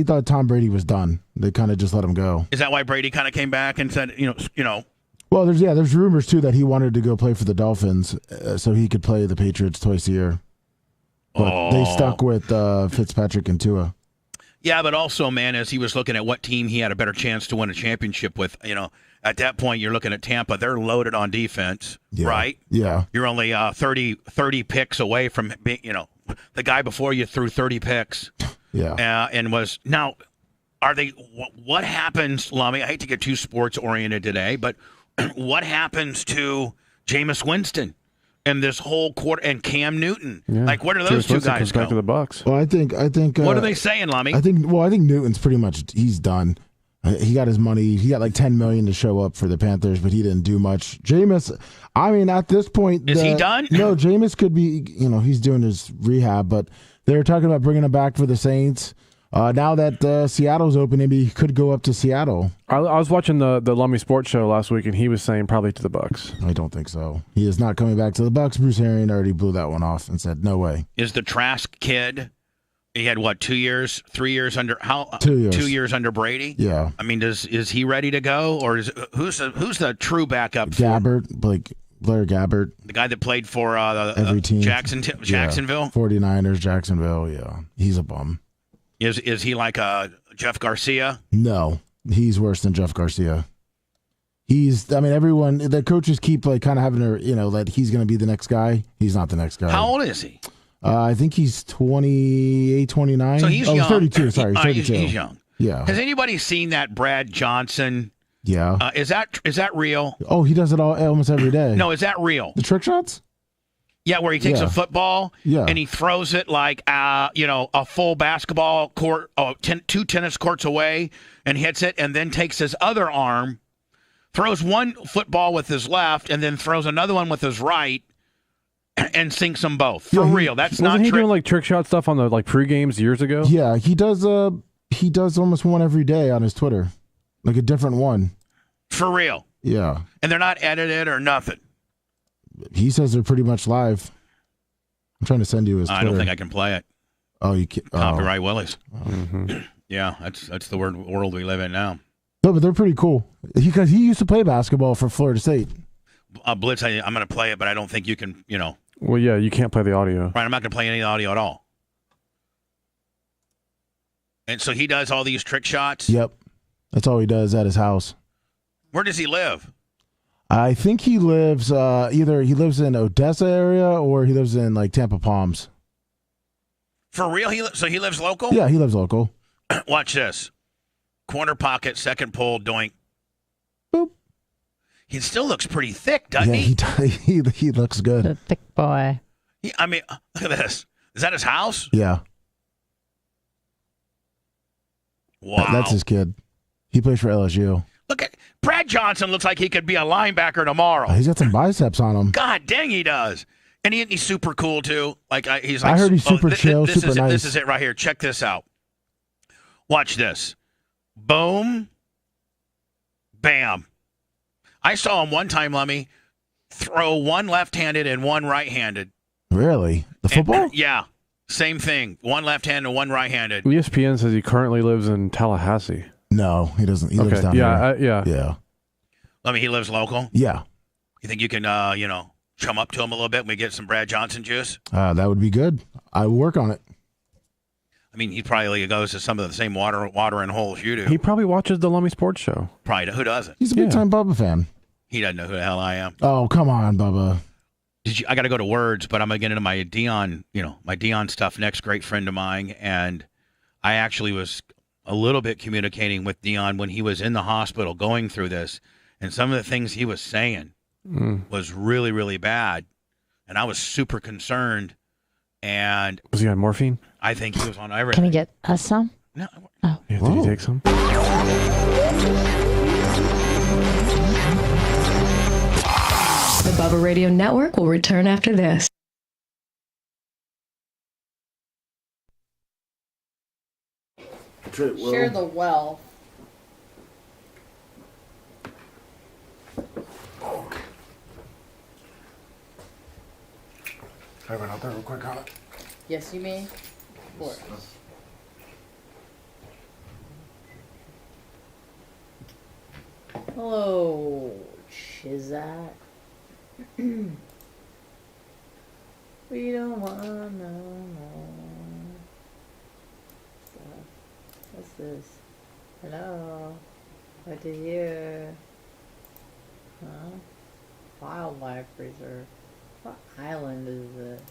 thought Tom Brady was done. They kind of just let him go. Is that why Brady kind of came back and said, you know? Well, there's rumors too that he wanted to go play for the Dolphins so he could play the Patriots twice a year. But they stuck with Fitzpatrick and Tua. Yeah, but also, man, as he was looking at what team he had a better chance to win a championship with, at that point you're looking at Tampa. They're loaded on defense, right? Yeah. You're only 30 picks away from being, the guy before you threw 30 picks. Yeah. And was now, are they? What happens, Lummy? I hate to get too sports oriented today, but what happens to Jameis Winston? in this whole quarter, and Cam Newton. Yeah. Like, where do those two guys go? Back to the Bucs. Well, I think. What are they saying, Lummy? I think Newton's pretty much he's done. He got his money. He got like $10 million to show up for the Panthers, but he didn't do much. Jameis, I mean, at this point, is he done? No, Jameis could be. He's doing his rehab, but they're talking about bringing him back for the Saints. Now that Seattle's open, maybe he could go up to Seattle. I was watching the Lummy Sports Show last week, and he was saying probably to the Bucs. I don't think so. He is not coming back to the Bucs. Bruce Arians already blew that one off and said, no way. Is the Trask kid, he had, 2 years, 3 years under, 2 years. 2 years under Brady? Yeah. I mean, is he ready to go? Or who's the true backup? Gabbert, Blair Gabbert. The guy that played for every team. Jacksonville? Yeah. 49ers, Jacksonville, yeah. He's a bum. Is he like Jeff Garcia? No, he's worse than Jeff Garcia. Everyone, the coaches keep kind of having that he's going to be the next guy. He's not the next guy. How old is he? I think he's 28, 29. So he's young. 32, sorry, 32. He's young. Yeah. Has anybody seen that Brad Johnson? Yeah. Is that real? Oh, he does it almost every day. No, is that real? The trick shots? Yeah, where he takes a football and he throws it like a full basketball court, 2 tennis courts away, and hits it, and then takes his other arm, throws one football with his left, and then throws another one with his right, and sinks them both. For real, that's not. Wasn't he doing trick shot stuff on the pre-games years ago? Yeah, he does. He does almost one every day on his Twitter, like a different one. For real. Yeah. And they're not edited or nothing. He says they're pretty much live. I'm trying to send you his Twitter. I don't think I can play it. Oh, you can't. Copyright Willies. Mm-hmm. Yeah, that's the world we live in now. No, but they're pretty cool. Because he used to play basketball for Florida State. Blitz, I'm going to play it, but I don't think you can, Well, yeah, you can't play the audio. Right, I'm not going to play any audio at all. And so he does all these trick shots? Yep. That's all he does at his house. Where does he live? I think he lives either he lives in Odessa area or he lives in Tampa Palms. For real? So he lives local? Yeah, he lives local. Watch this. Corner pocket, second pull, doink. Boop. He still looks pretty thick, doesn't he? Yeah, he looks good. The thick boy. Look at this. Is that his house? Yeah. Wow. That's his kid. He plays for LSU. Look at Brad Johnson. Looks like he could be a linebacker tomorrow. He's got some biceps on him. God dang, he does. And he's super cool too. He's I heard he's super chill, super nice. This is it right here. Check this out. Watch this. Boom. Bam. I saw him one time, Lummy, throw one left-handed and one right-handed. Really? The football? Yeah. Same thing. One left-handed and one right-handed. ESPN says he currently lives in Tallahassee. No, he doesn't. He lives down here. Yeah. He lives local? Yeah. You think you can, chum up to him a little bit and we get some Brad Johnson juice? That would be good. I will work on it. He probably goes to some of the same watering holes you do. He probably watches the Lummy Sports Show. Probably. Who doesn't? He's a big-time Bubba fan. He doesn't know who the hell I am. Oh, come on, Bubba. I got to go to words, but I'm going to get into my Dion, my Dion stuff next. Great friend of mine. And I actually was a little bit communicating with Dion when he was in the hospital going through this. And some of the things he was saying was really, really bad. And I was super concerned. And was he on morphine? I think he was on everything. Can we get us some? No. Oh. Yeah, did he take some? The Bubba Radio Network will return after this. Share the wealth. I went out there real quick on it. Yes, you may. Of Hello, Chizat. We don't want no more stuff. What's this? Hello. What do you? Huh? Wildlife reserve. What island is this?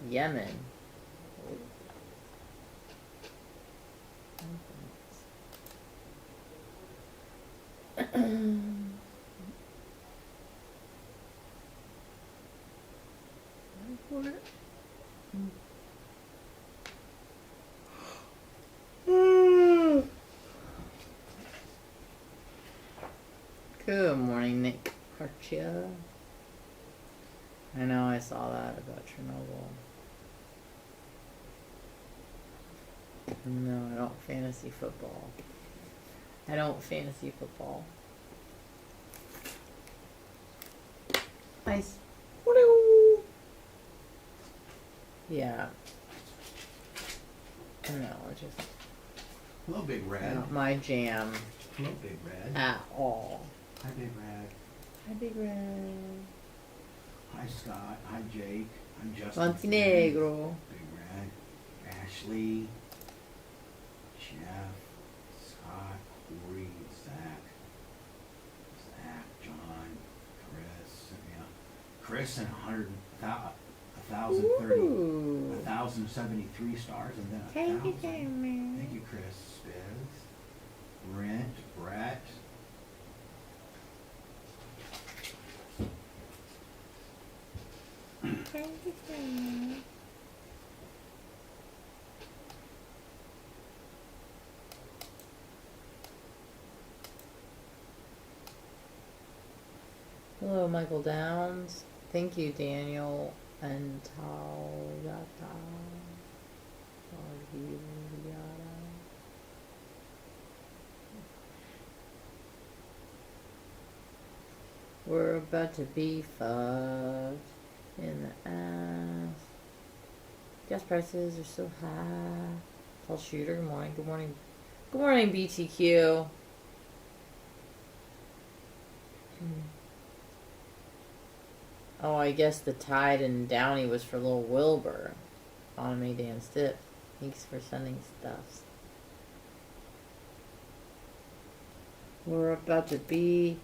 Yemen. What? Good morning, Nick Archia. I know I saw that about Chernobyl. No, I don't fantasy football. I don't fantasy football. Nice. Yeah. No, just Hello, Big Red. not my jam Hello, Big Red. at all. Hi, Big Red. Hi, Big Red. Hi, Scott. Hi, Jake. I'm Justin. Montenegro. Big Red. Ashley. Jeff. Scott. Corey. Zach. John. Chris. Yeah. Chris and 1,030. Ooh. 1,073 stars and then 1,000. Thank you, Chris. Spiz. Brent. Brett. Hello, Michael Downs. Thank you, Daniel and Tauyata. We're about to be fucked in the ass. Gas prices are so high. Tall shooter, good morning, good morning. Good morning, BTQ. Oh, I guess the Tide and Downey was for Lil Wilbur. Anime Dan Stiff. Thanks for sending stuffs. We're about to be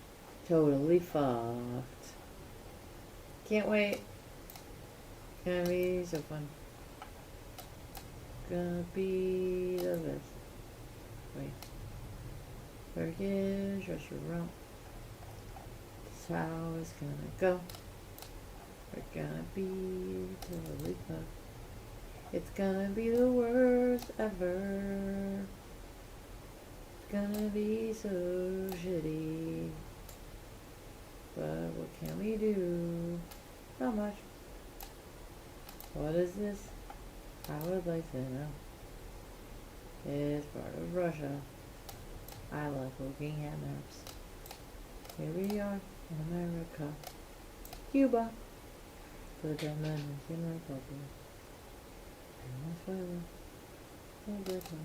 totally fucked. Can't wait. Gonna be so fun. Gonna be the best. Wait. Turkish restaurant. This is how it's gonna go. We're gonna be totally fucked. It's gonna be the worst ever. It's gonna be so shitty. But what can we do? Not much. What is this? I would like to know. It's part of Russia. I love looking at maps. Here we are in America. Cuba. The Dominican Republic. Venezuela. Bogota.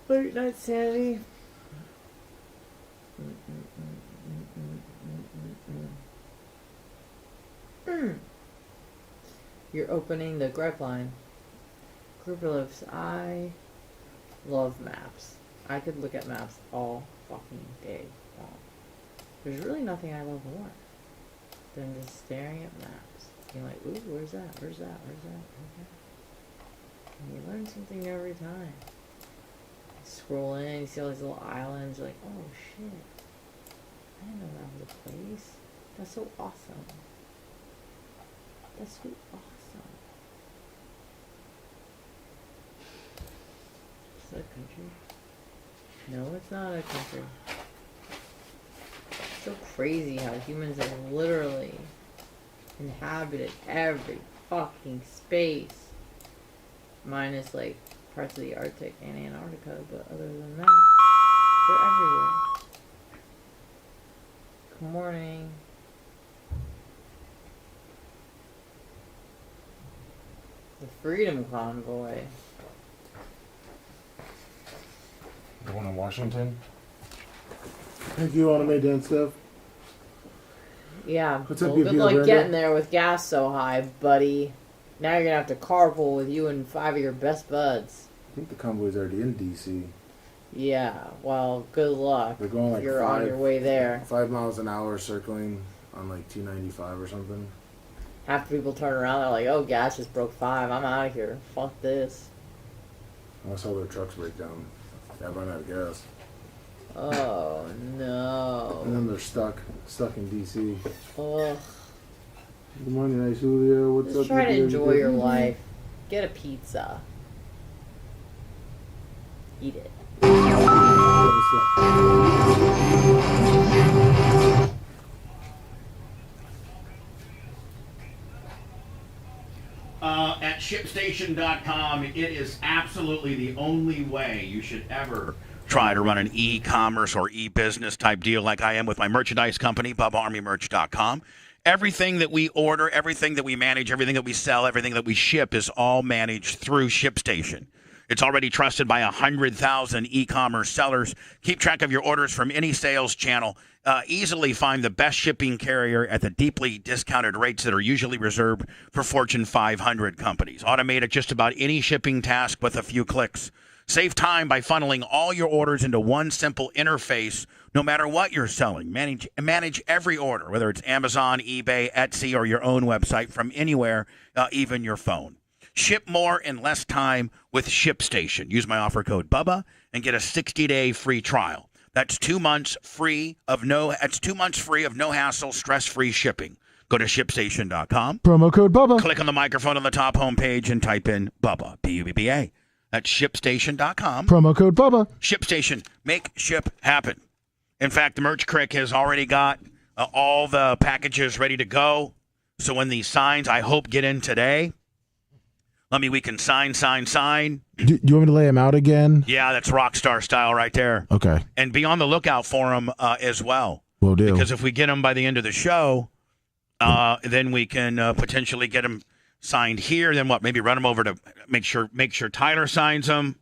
Late night sanity. You're opening the Greg line. Group lives. I love maps. I could look at maps all fucking day long. There's really nothing I love more than just staring at maps. Being like, ooh, where's that? Where's that? Where's that? Where's that? And you learn something every time. You scroll in, you see all these little islands, you're like, oh shit. I didn't know that was a place. That's so awesome. That's so awesome. Is that a country? No, it's not a country. It's so crazy how humans have literally inhabited every fucking space. Minus like parts of the Arctic and Antarctica, but other than that, they're everywhere. Good morning. The Freedom Convoy. The one in Washington? Thank you, Anime Dan Stuff. Yeah, What's up, well, you good Peter luck Brenda? getting there with gas so high, buddy. Now you're gonna have to carpool with you and 5 of your best buds. I think the convoy's already in D.C. Yeah, well, good luck. They're going like You're on your way there. 5 miles an hour circling on like 295 or something. Half the people turn around, they're like, "Oh, gas just broke 5. I'm out of here. Fuck this." I saw their trucks break down. They run out of gas. Oh no. And then they're stuck in DC. Ugh. Good morning, nice Julio. What's Just up? try to enjoy your life. Get a pizza. Eat it. At ShipStation.com, it is absolutely the only way you should ever try to run an e-commerce or e-business type deal like I am with my merchandise company, BubbaArmyMerch.com. Everything that we order, everything that we manage, everything that we sell, everything that we ship is all managed through ShipStation. It's already trusted by 100,000 e-commerce sellers. Keep track of your orders from any sales channel. Easily find the best shipping carrier at the deeply discounted rates that are usually reserved for Fortune 500 companies. Automate just about any shipping task with a few clicks. Save time by funneling all your orders into one simple interface, no matter what you're selling. Manage every order, whether it's Amazon, eBay, Etsy, or your own website from anywhere, even your phone. Ship more in less time with ShipStation. Use my offer code BUBBA and get a 60-day free trial. That's 2 months free of no hassle, stress-free shipping. Go to ShipStation.com. Promo code BUBBA. Click on the microphone on the top homepage and type in BUBBA, B-U-B-B-A. That's ShipStation.com. Promo code BUBBA. ShipStation. Make ship happen. In fact, the Merch Crick has already got all the packages ready to go. So when these signs, I hope, get in today, we can sign. Do you want me to lay them out again? Yeah, that's rock star style right there. Okay. And be on the lookout for them as well. Will do. Because if we get them by the end of the show, then we can potentially get them signed here. Then what? Maybe run them over to make sure Tyler signs them.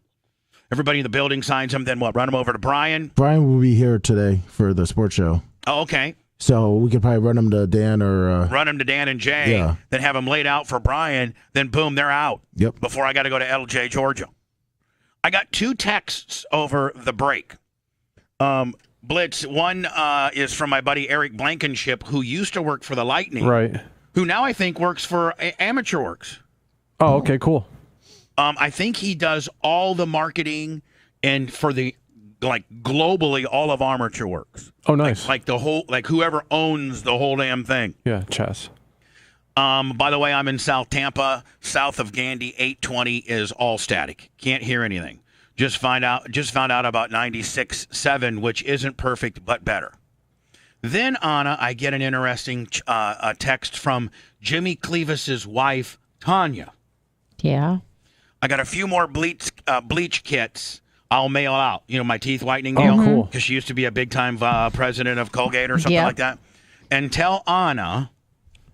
Everybody in the building signs them. Then what? Run them over to Brian. Brian will be here today for the sports show. Oh, okay. So we could probably run them to Dan or... run them to Dan and Jay, then have them laid out for Brian, then boom, they're out. Yep. Before I got to go to LJ, Georgia. I got 2 texts over the break. Blitz, one is from my buddy Eric Blankenship, who used to work for the Lightning. Right. Who now I think works for Amateur Works. Oh, okay, cool. I think he does all the marketing and for the... globally, all of Armature Works. Oh, nice. Like the whole, whoever owns the whole damn thing. Yeah, chess. By the way, I'm in South Tampa, south of Gandy. 820 is all static. Can't hear anything. Just found out about 96.7, which isn't perfect, but better. Then, Anna, I get an interesting text from Jimmy Clevis's wife, Tanya. Yeah. I got a few more bleach kits I'll mail out. My teeth whitening deal. Oh, cool. Because she used to be a big-time president of Colgate or something like that. And tell Anna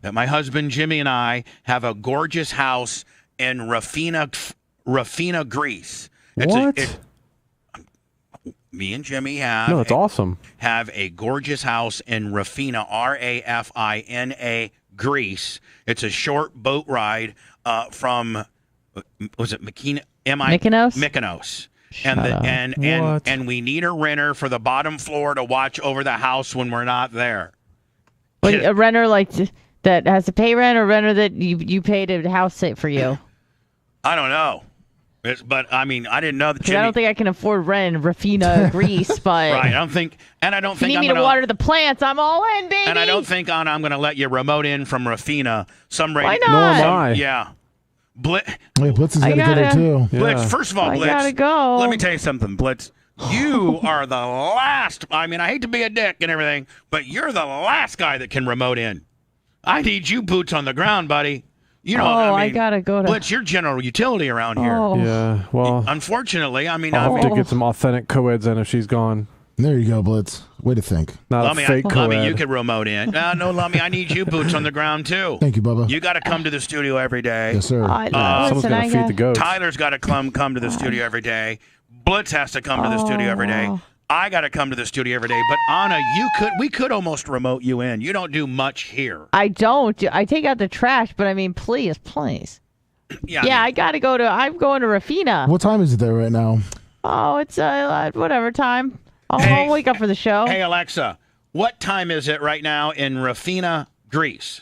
that my husband Jimmy and I have a gorgeous house in Rafina, Greece. What? Me and Jimmy have. No, it's awesome. Have a gorgeous house in Rafina, Rafina, Greece. It's a short boat ride from, was it Mykonos? Mykonos. And we need a renter for the bottom floor to watch over the house when we're not there. Wait, a renter that has to pay rent, or a renter that you pay to house sit for you? I don't know. But I didn't know that Jimmy. I don't think I can afford rent in Rafina, Greece. But right, I don't think if you need me to water the plants, I'm all in, baby. And I don't think, Anna, I'm going to let you remote in from Rafina. Why not? Yeah. Blitz has got to go there too. Blitz, Yeah. first of all, Blitz, I gotta go. Let me tell you something, Blitz. You are the last. I hate to be a dick and everything, but you're the last guy that can remote in. I need you boots on the ground, buddy. I gotta go to Blitz. You're general utility around here. Oh. Yeah, well, Unfortunately, I'll have to get some authentic co-eds in if she's gone. There you go, Blitz. Way to think. Not Lummy, a fake co-ed. Lummy, you could remote in. No, Lummy, I need you boots on the ground too. Thank you, Bubba. You got to come to the studio every day. Yes, sir. Someone's going to feed the goats. Tyler's got to come to the studio every day. Blitz has to come to the studio every day. I got to come to the studio every day. But Anna, we could almost remote you in. You don't do much here. I don't. I take out the trash, but please. Yeah, I gotta go to. I'm going to Rafina. What time is it there right now? Oh, it's whatever time. I'll wake up for the show. Hey, Alexa, what time is it right now in Rafina, Greece?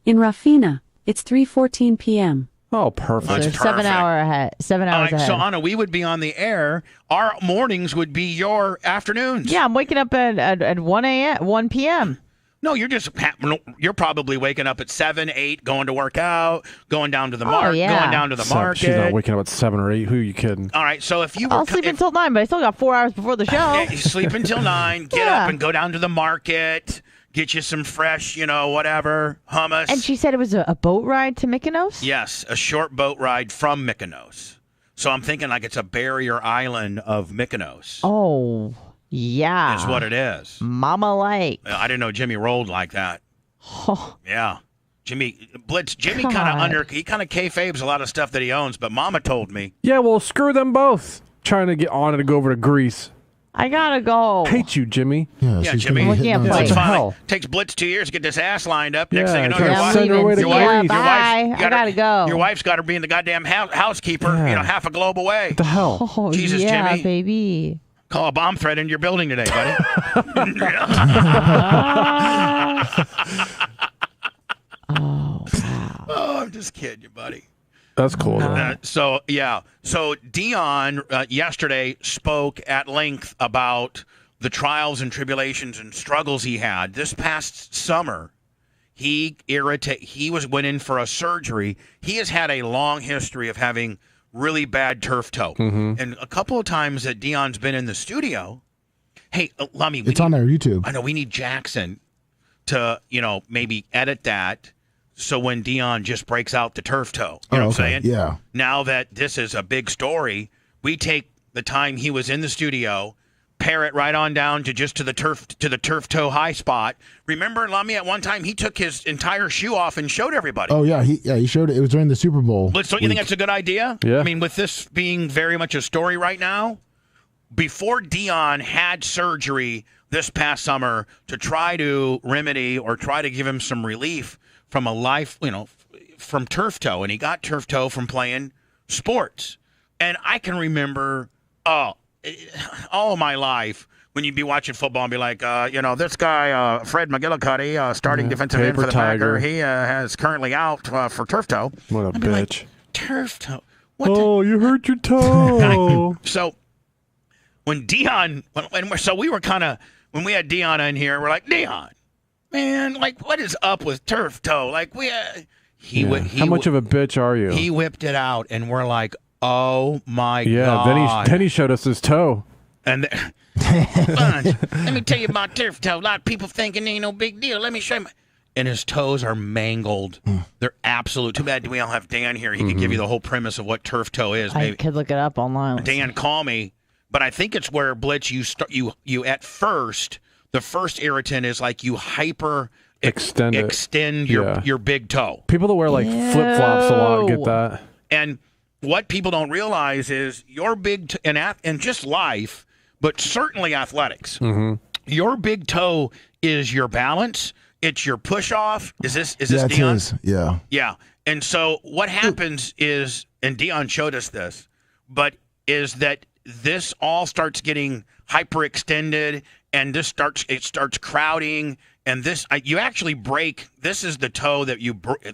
In Rafina, it's 3:14 p.m. Oh, perfect. That's So perfect. 7 hour ahead. 7 hours ahead. So Anna, we would be on the air. Our mornings would be your afternoons. Yeah, I'm waking up at 1 p.m. No, you're probably waking up at 7, 8, going to work out, going down to the market, yeah. going down to the market. She's not waking up at 7 or 8. Who are you kidding? All right, so if you were I'll sleep until 9, but I still got 4 hours before the show. you sleep until 9, get up and go down to the market, get you some fresh, whatever, hummus. And she said it was a boat ride to Mykonos? Yes, a short boat ride from Mykonos. So I'm thinking like it's a barrier island of Mykonos. Oh, yeah. Is what it is. Mama Lake. I didn't know Jimmy rolled like that. Oh, Yeah. Jimmy Jimmy God. kind of kayfabes a lot of stuff that he owns, but Mama told me. Yeah, well, screw them both. Trying to get on it to go over to Greece. I gotta go. Hate you, Jimmy. Yeah, she's Jimmy. gonna be hitting Yeah, on what It's the something. fine. hell? Takes Blitz 2 years to get this ass lined up. Next Yeah, thing you know, trying your to wife, send her away to your Greece. wife, Yeah, bye. I gotta go. Your wife's got her being the goddamn housekeeper, Yeah. half a globe away. What the hell? Oh, Jesus, yeah, Jimmy. baby. Call a bomb threat into your building today, buddy. Oh, wow. Oh, I'm just kidding you, buddy. That's cool. though. So Dion yesterday spoke at length about the trials and tribulations and struggles he had this past summer. He went in for a surgery. He has had a long history of having really bad turf toe, and a couple of times that Dion's been in the studio. Hey, Lummy, It's on their YouTube. I know we need Jackson to maybe edit that. So when Dion just breaks out the turf toe, you know what I'm saying? Yeah. Now that this is a big story, we take the time he was in the studio, pair it right on down to the turf toe high spot. Remember, Lummy, at one time he took his entire shoe off and showed everybody. Oh yeah, he showed it. It was during the Super Bowl. Don't you think that's a good idea? Yeah. I mean, with this being very much a story right now, before Dion had surgery this past summer to try to remedy or try to give him some relief from from turf toe, and he got turf toe from playing sports. And I can remember all of my life when you'd be watching football and be like, this guy, Fred McGillicuddy, starting defensive end for the Packer, he is currently out for turf toe. What a I'd be bitch. like, turf toe? What You hurt your toe. So when Dion, we were when we had Dion in here, we're like, Dion, man, like, what is up with turf toe? Like, How much of a bitch are you? He whipped it out, and we're like, oh my god. Yeah, then he showed us his toe. And let me tell you about turf toe. A lot of people thinking ain't no big deal. Let me show you. And his toes are mangled. They're absolute. Too bad we all have Dan here. He could give you the whole premise of what turf toe is. I Maybe could look it up online. Dan, call me. But I think it's where, Blitz, you at first, the first irritant is like you hyper extend your big toe. People that wear like flip flops a lot get that. And what people don't realize is your big and just life, but certainly athletics. Your big toe is your balance. It's your push off. Is this Dion? Yeah. Yeah. And so what happens is, and Dion showed us this, but is that this all starts getting hyperextended, and it starts crowding, and you actually break. This is the toe that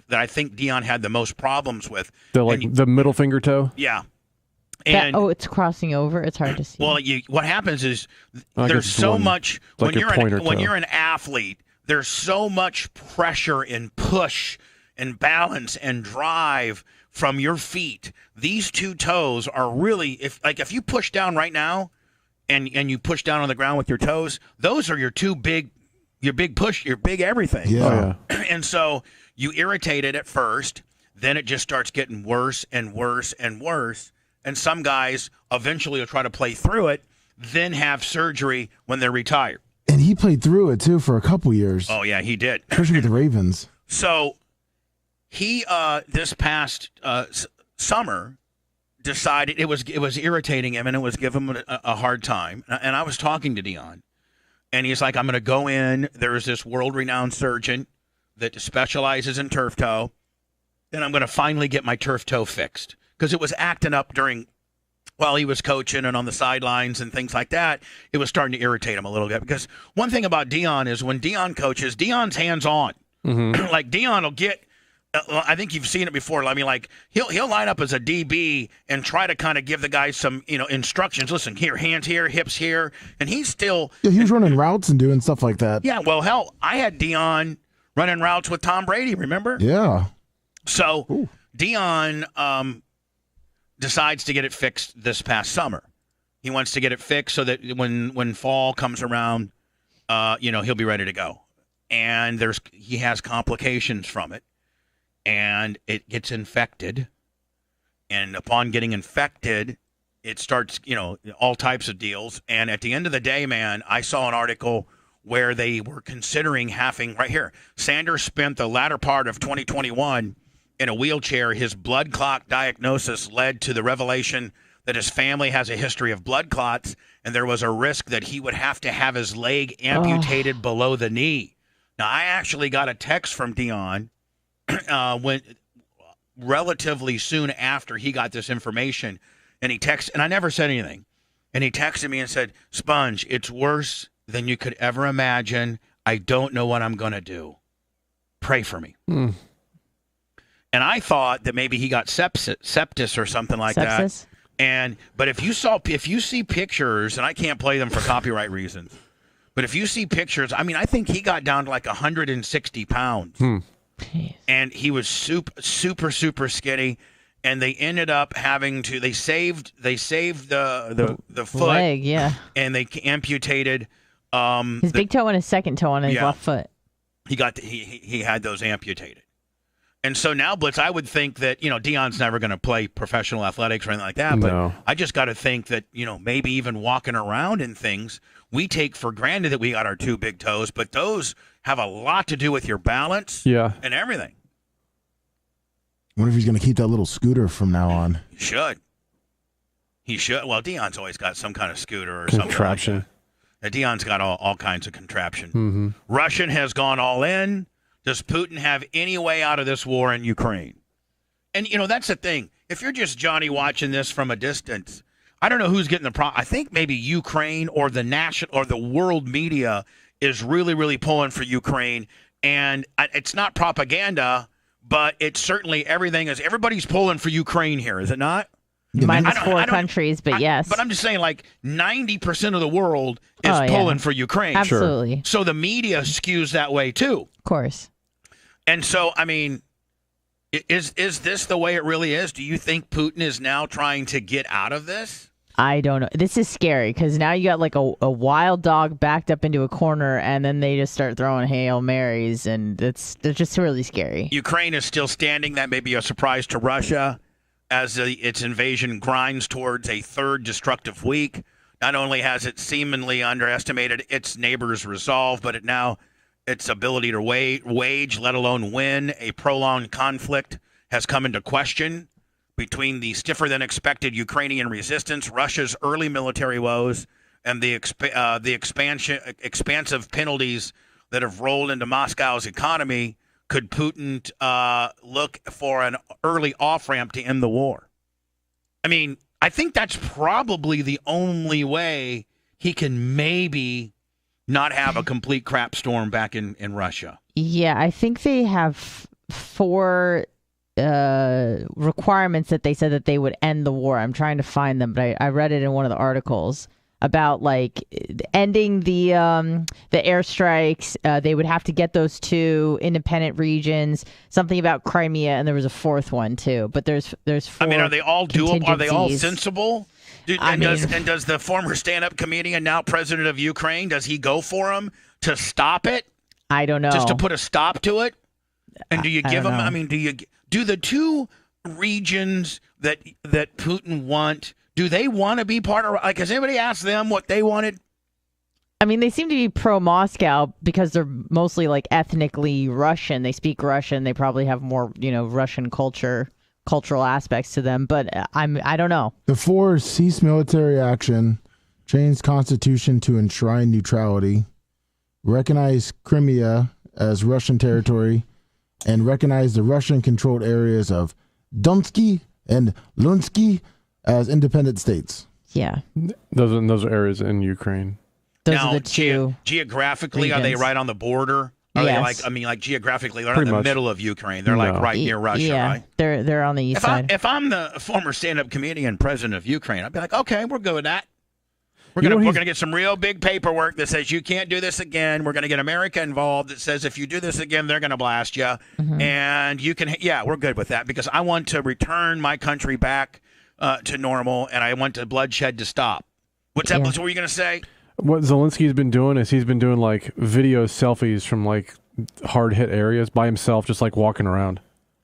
that I think Dion had the most problems with. The middle finger toe. Yeah. And it's crossing over. It's hard to see. well, what happens is there's so much like when you're an athlete. There's so much pressure and push and balance and drive from your feet. These two toes are really, if you push down right now and you push down on the ground with your toes, those are your big push, your big everything. Yeah. And so you irritate it at first, then it just starts getting worse and worse and worse. And some guys eventually will try to play through it, then have surgery when they're retired. And he played through it too for a couple years. Oh yeah, he did. Especially with the Ravens. So he this past summer decided it was irritating him and it was giving him a hard time. And I was talking to Dion, and he's like, "I'm going to go in. There's this world-renowned surgeon that specializes in turf toe, and I'm going to finally get my turf toe fixed because it was acting up while he was coaching and on the sidelines and things like that. It was starting to irritate him a little bit because one thing about Dion is when Dion coaches, Dion's hands-on. Like Dion will get. I think you've seen it before. I mean, like he'll line up as a DB and try to kind of give the guy some, instructions. Listen, here, hands here, hips here, and he's still. Yeah, he was running routes and doing stuff like that. Yeah, well, hell, I had Dion running routes with Tom Brady. Remember? Yeah. So Dion decides to get it fixed this past summer. He wants to get it fixed so that when fall comes around, he'll be ready to go. And he has complications from it. And it gets infected, and upon getting infected, it starts, all types of deals. And at the end of the day, man, I saw an article where they were considering having, right here, Sanders spent the latter part of 2021 in a wheelchair. His blood clot diagnosis led to the revelation that his family has a history of blood clots, and there was a risk that he would have to have his leg amputated below the knee. Now, I actually got a text from Dion when relatively soon after he got this information, and he texted, and I never said anything, and he texted me and said, Sponge, it's worse than you could ever imagine. I don't know what I'm going to do. Pray for me. And I thought that maybe he got sepsis or something like that. But if you see pictures, and I can't play them for copyright reasons, but if you see pictures, I mean, I think he got down to like 160 pounds. And he was super skinny, and they ended up having to. They saved the foot leg, yeah, and they amputated his big toe and his second toe on his left foot. He had those amputated. And so now, Blitz, I would think that, Dion's never going to play professional athletics or anything like that. But I just got to think that, maybe even walking around and things, we take for granted that we got our two big toes, but those have a lot to do with your balance and everything. I wonder if he's going to keep that little scooter from now on. He should. Well, Dion's always got some kind of scooter or contraption. Something like that. Dion's got all kinds of contraption. Russian has gone all in. Does Putin have any way out of this war in Ukraine? And, that's the thing. If you're just Johnny watching this from a distance, I don't know who's getting the problem. I think maybe Ukraine or the world media is really, really pulling for Ukraine. And it's not propaganda, but it's certainly everybody's pulling for Ukraine here, is it not? Minus four countries, but yes. But I'm just saying, like, 90% of the world is pulling for Ukraine. Absolutely. So the media skews that way, too. Of course. And so, I mean, is this the way it really is? Do you think Putin is now trying to get out of this? I don't know. This is scary because now you got like a wild dog backed up into a corner, and then they just start throwing Hail Marys, and they're just really scary. Ukraine is still standing. That may be a surprise to Russia as its invasion grinds towards a third destructive week. Not only has it seemingly underestimated its neighbors' resolve, but its ability to wage, let alone win, a prolonged conflict has come into question. Between the stiffer-than-expected Ukrainian resistance, Russia's early military woes, and the expansive penalties that have rolled into Moscow's economy, could Putin look for an early off-ramp to end the war? I mean, I think that's probably the only way he can maybe not have a complete crap storm back in Russia. Yeah, I think they have 4 requirements that they said that they would end the war. I'm trying to find them, but I read it in one of the articles about like ending the airstrikes. They would have to get those 2 independent regions. Something about Crimea, and there was a 4th one too. But there's 4. I mean, are they all doable? Are they all sensible? Does the former stand-up comedian, now president of Ukraine, does he go for him to stop it? I don't know. Just to put a stop to it? And do you give them? I mean, do the 2 regions that Putin want? Do they want to be part of? Like, has anybody asked them what they wanted? I mean, they seem to be pro-Moscow because they're mostly like ethnically Russian. They speak Russian. They probably have more, Russian cultural aspects to them. But I don't know. The 4 cease military action, change constitution to enshrine neutrality, recognize Crimea as Russian territory, and recognize the Russian-controlled areas of Donetsky and Luhansk as independent states. Yeah. Those are areas in Ukraine. Those are the 2 geographically, regions. Are they right on the border Are they Yes. like geographically, they're not Pretty in the much. middle of Ukraine. They're like right near Russia, yeah, right? they're on the east side. If I'm the former stand-up comedian president of Ukraine, I'd be like, okay, we're good with that. We're You know, gonna get some real big paperwork that says you can't do this again. We're gonna get America involved that says if you do this again, they're gonna blast you. And you can, we're good with that because I want to return my country back to normal, and I want the bloodshed to stop. What's that? What were you gonna say? What Zelensky's been doing is he's been doing like video selfies from like hard hit areas by himself, just like walking around.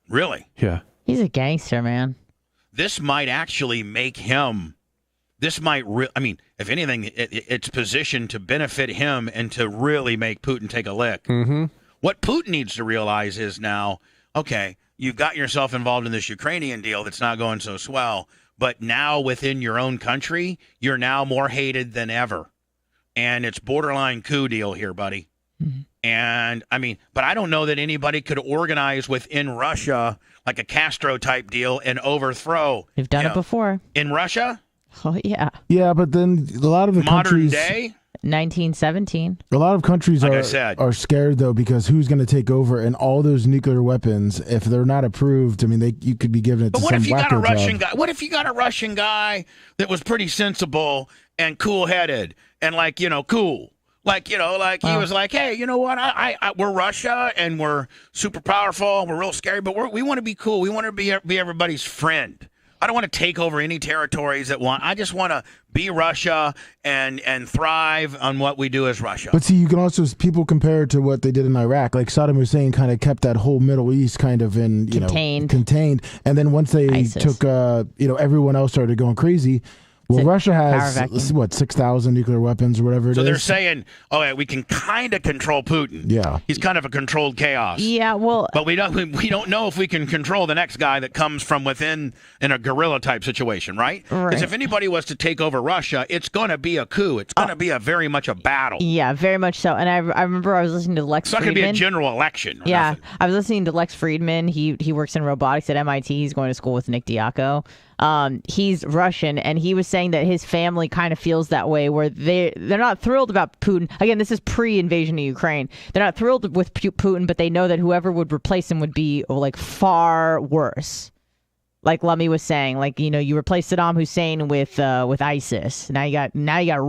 Really? Yeah. He's a gangster, man. This might actually make him. This might. I mean, if anything, it's positioned to benefit him and to really make Putin take a lick. Mm-hmm. What Putin needs to realize is now, okay, you've got yourself involved in this Ukrainian deal that's not going so swell, but now within your own country, you're now more hated than ever. And it's borderline coup deal here, buddy. Mm-hmm. And I mean, but I don't know that anybody could organize within Russia like a Castro type deal and overthrow. We've done it before. In Russia? Oh, yeah. Yeah, but then a lot of the Modern countries, day? 1917. a lot of countries Like I said. are scared though because who's going to take over and all those nuclear weapons if they're not approved? I mean, you could be giving it But to what some if you got a wacko Russian job. guy? What if you got a Russian guy that was pretty sensible and cool-headed and cool? He was like, hey, you know what? We're Russia and we're super powerful. We're real scary, but we want to be cool. We want to be everybody's friend. I don't want to take over any territories I just want to be Russia and thrive on what we do as Russia. But see, you can also people compare it to what they did in Iraq. Like Saddam Hussein kind of kept that whole Middle East kind of in contained, and then once they ISIS. took everyone else started going crazy. Well, Russia has, 6,000 nuclear weapons or whatever it is. So they're saying, oh, yeah, we can kind of control Putin. Yeah. He's kind of a controlled chaos. Yeah, well... But we don't know if we can control the next guy that comes from within in a guerrilla-type situation, right? Because if anybody was to take over Russia, it's going to be a coup. It's going to be very much a battle. Yeah, very much so. And I remember I was listening to Lex Friedman. It's not going to be a general election. Yeah, I was listening to Lex Friedman. He works in robotics at MIT. He's going to school with Nick Diaco. He's Russian, and he was saying that his family kind of feels that way, where they're not thrilled about Putin. Again, this is pre-invasion of Ukraine. They're not thrilled with Putin, but they know that whoever would replace him would be far worse. Like Lummy was saying, you replace Saddam Hussein with ISIS. Now you got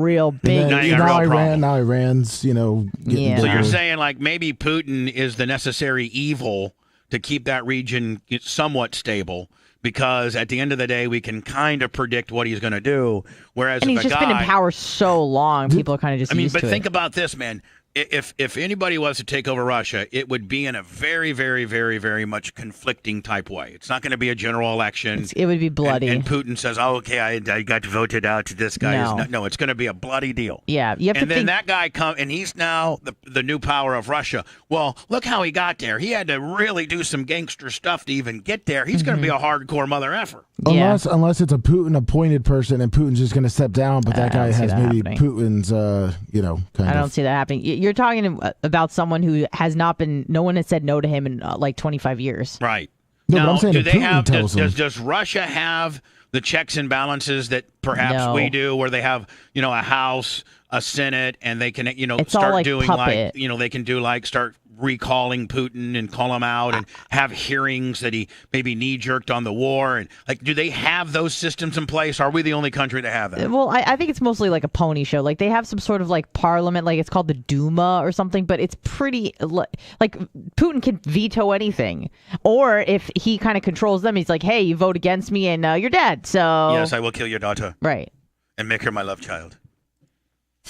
real big. Now Iran's getting Yeah. So bigger. you're saying maybe Putin is the necessary evil to keep that region somewhat stable. Because at the end of the day, we can kind of predict what he's going to do. Whereas And he's just been in power so long, people are kind of just used to it. Think about this, man. If anybody was to take over Russia, it would be in a very, very, very, very much conflicting type way. It's not going to be a general election. It would be bloody. And Putin says, "Oh, okay, I got voted out to this guy." No, it's going to be a bloody deal. Yeah, you have and to then think. that guy and he's now the new power of Russia. Well, look how he got there. He had to really do some gangster stuff to even get there. He's going to be a hardcore mother effer. Unless it's a Putin appointed person and Putin's just going to step down, but that guy has maybe Putin's, I don't see that happening. You're talking about someone who has not been. No one has said no to him in 25 years. Right. No, now, but I'm saying do that they Putin have? tells them. Does Russia have the checks and balances that perhaps we do, where they have a House, a Senate, and they can It's start all doing puppet. they can do start recalling Putin and call him out and have hearings that he maybe knee-jerked on the war, and do they have those systems in place? Are we the only country to have that? Well, I think it's mostly like a pony show. They have some sort of parliament, it's called the Duma or something, but it's pretty Putin can veto anything. Or if he kind of controls them, he's like, hey, you vote against me and you're dead. So yes, I will kill your daughter. Right. And make her my love child.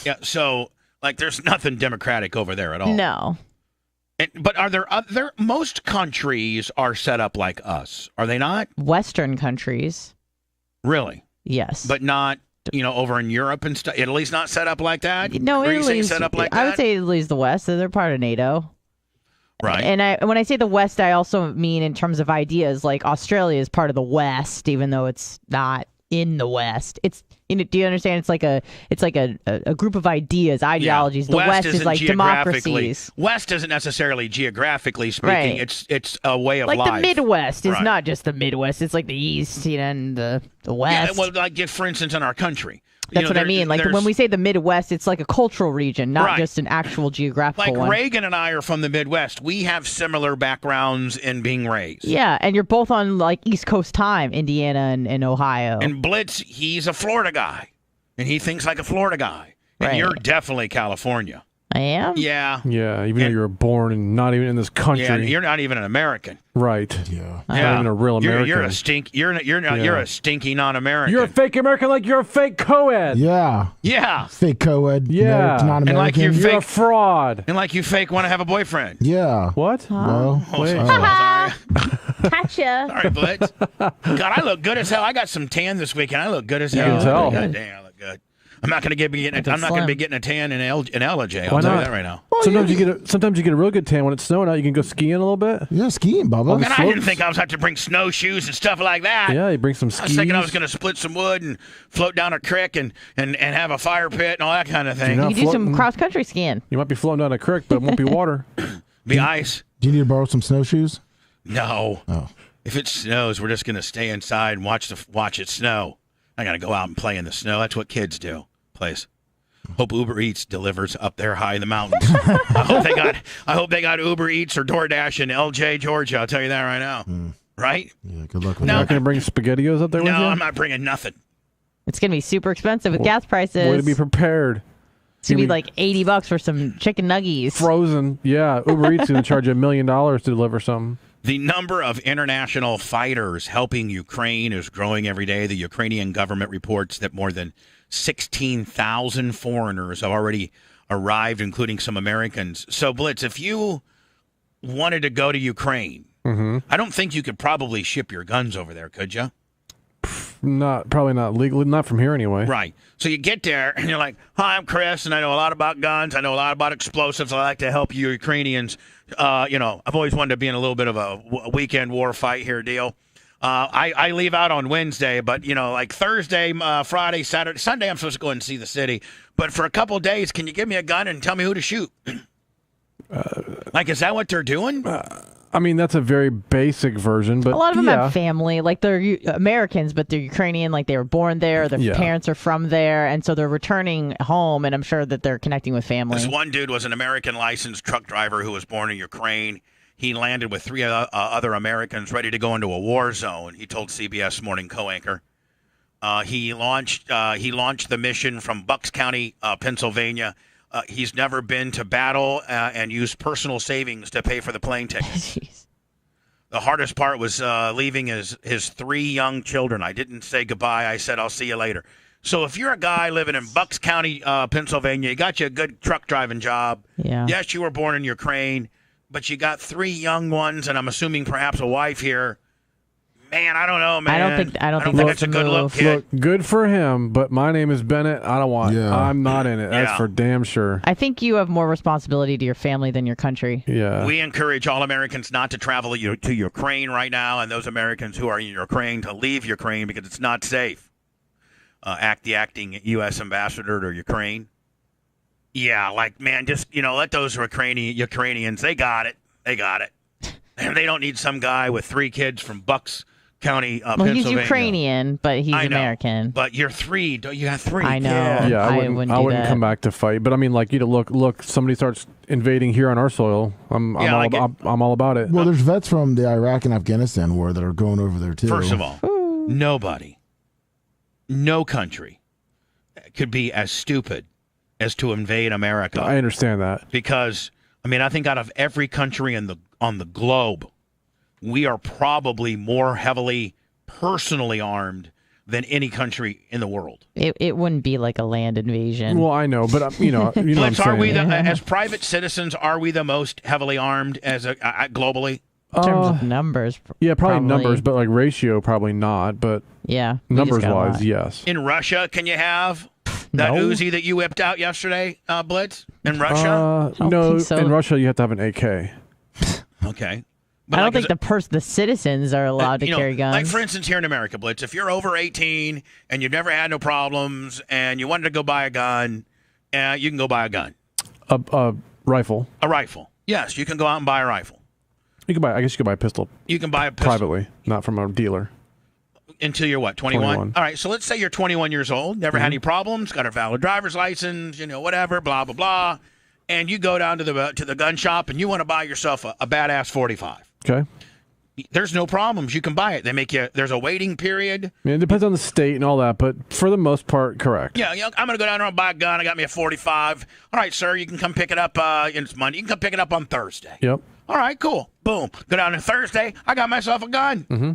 Yeah, so there's nothing democratic over there at all. No. But are there other? Most countries are set up like us, are they not? Western countries. Really? Yes. But not, over in Europe and stuff. Italy's not set up like that. No, Greece Italy's ain't set up like that. I would say Italy's the West. They're part of NATO. Right. And when I say the West, I also mean in terms of ideas. Australia is part of the West, even though it's not in the West. It's do you understand? It's like a group of ideas, ideologies. The West is like democracies. West isn't necessarily geographically speaking. Right. It's a way of life. Like the Midwest is right. not just the Midwest. It's like the East, and the West. Yeah, well, like for instance, in our country. That's what I mean. Like when we say the Midwest, it's like a cultural region, not just an actual geographical one. Like Reagan and I are from the Midwest. We have similar backgrounds in being raised. Yeah, and you're both on like East Coast time, Indiana and Ohio. And Blitz, he's a Florida guy, and he thinks like a Florida guy. And you're definitely California. I am? Yeah. Yeah, even though you were born and not even in this country. Yeah, you're not even an American. Right. Yeah. Not even a real American. You're a you're a stinky non-American. You're a fake American like you're a fake co-ed. Yeah. Yeah. Fake co-ed. Yeah. Non-American. And like you're a fraud. And like you fake want to have a boyfriend. Yeah. What? Well, wait. Sorry. Gotcha. Sorry, Blitz. God, I look good as hell. I got some tan this weekend. I look good as hell. You can tell. God damn, I look good. I'm not going to be getting a tan in LJ. I'll Why tell not? you that right now. Well, sometimes you get a real good tan when it's snowing out. You can go skiing a little bit. Yeah, skiing, Bubba. Man, I didn't think I was have to bring snowshoes and stuff like that. Yeah, you bring some skis. I was thinking I was going to split some wood and float down a creek and have a fire pit and all that kind of thing. You can do some cross-country skiing. You might be floating down a creek, but it won't be water. Be ice. Do you need to borrow some snowshoes? No. Oh. If it snows, we're just going to stay inside and watch it snow. I got to go out and play in the snow. That's what kids do. Plays. Hope Uber Eats delivers up there high in the mountains. I hope they got Uber Eats or DoorDash in LJ, Georgia. I'll tell you that right now. Right? Yeah, good luck with You're that. not going to bring SpaghettiOs up there with you? No, I'm not bringing nothing. It's going to be super expensive with gas prices. Way to be prepared. It's going to be like $80 for some chicken nuggies. Frozen. Yeah, Uber Eats is going to charge you $1 million to deliver something. The number of international fighters helping Ukraine is growing every day. The Ukrainian government reports that more than 16,000 foreigners have already arrived, including some Americans. So, Blitz, if you wanted to go to Ukraine, I don't think you could probably ship your guns over there, could you? Probably not legally, not from here anyway. Right. So you get there and you're like, "Hi, I'm Chris, and I know a lot about guns. I know a lot about explosives. I like to help you Ukrainians. I've always wanted to be in a little bit of a weekend war fight here deal. I leave out on Wednesday, but like Thursday, Friday, Saturday, Sunday, I'm supposed to go and see the city. But for a couple of days, can you give me a gun and tell me who to shoot? Is that what they're doing? I mean, that's a very basic version, but a lot of them have family, like they're Americans, but they're Ukrainian, like they were born there, their parents are from there, and so they're returning home, and I'm sure that they're connecting with family. This one dude was an American licensed truck driver who was born in Ukraine. He landed with three other Americans ready to go into a war zone, he told CBS Morning co-anchor. He launched the mission from Bucks County, Pennsylvania. He's never been to battle and used personal savings to pay for the plane tickets. Jeez. The hardest part was leaving his three young children. I didn't say goodbye. I said, I'll see you later. So if you're a guy living in Bucks County, Pennsylvania, you got you a good truck driving job. Yeah. Yes, you were born in Ukraine, but you got three young ones, and I'm assuming perhaps a wife here. Man, I don't know, man. I don't think that's a good look, kid. Look, good for him, but my name is Bennett. I don't want. Yeah. I'm not in it. That's for damn sure. I think you have more responsibility to your family than your country. Yeah. We encourage all Americans not to travel to Ukraine right now, and those Americans who are in Ukraine to leave Ukraine because it's not safe. The acting U.S. ambassador to Ukraine. Yeah, just let those Ukrainians. They got it. And they don't need some guy with three kids from Bucks County, Pennsylvania. He's Ukrainian, but he's American. But you're three. You have three. I know. Kids. Yeah, I wouldn't come back to fight. But I mean, look, somebody starts invading here on our soil. I'm all about it. Well, there's vets from the Iraq and Afghanistan war that are going over there too. First of all, nobody, no country could be as stupid as to invade America. I understand that. Because, I think out of every country on the globe, we are probably more heavily personally armed than any country in the world. It wouldn't be like a land invasion. Well, I know, but you know what I'm saying. As private citizens, are we the most heavily armed globally? In terms of numbers, yeah, probably numbers, but ratio, probably not. But yeah, numbers wise, yes. In Russia, can you have that Uzi that you whipped out yesterday, Blitz? In Russia, no. So. In Russia, you have to have an AK. Okay. I don't think the citizens are allowed to carry guns. Like, for instance, here in America, Blitz, if you're over 18 and you've never had no problems and you wanted to go buy a gun, you can go buy a gun. A rifle. A rifle. Yes, you can go out and buy a rifle. I guess you could buy a pistol. You can buy a pistol. Privately, not from a dealer. Until you're what, 21? All right, so let's say you're 21 years old, never had any problems, got a valid driver's license, whatever, blah, blah, blah. And you go down to the gun shop and you want to buy yourself a badass 45. Okay. There's no problems. You can buy it. They make you. There's a waiting period. I mean, it depends on the state and all that, but for the most part, correct. Yeah, I'm going to go down there and buy a gun. I got me a 45. All right, sir, you can come pick it up. It's Monday. You can come pick it up on Thursday. Yep. All right, cool. Boom. Go down on Thursday. I got myself a gun. Mm-hmm.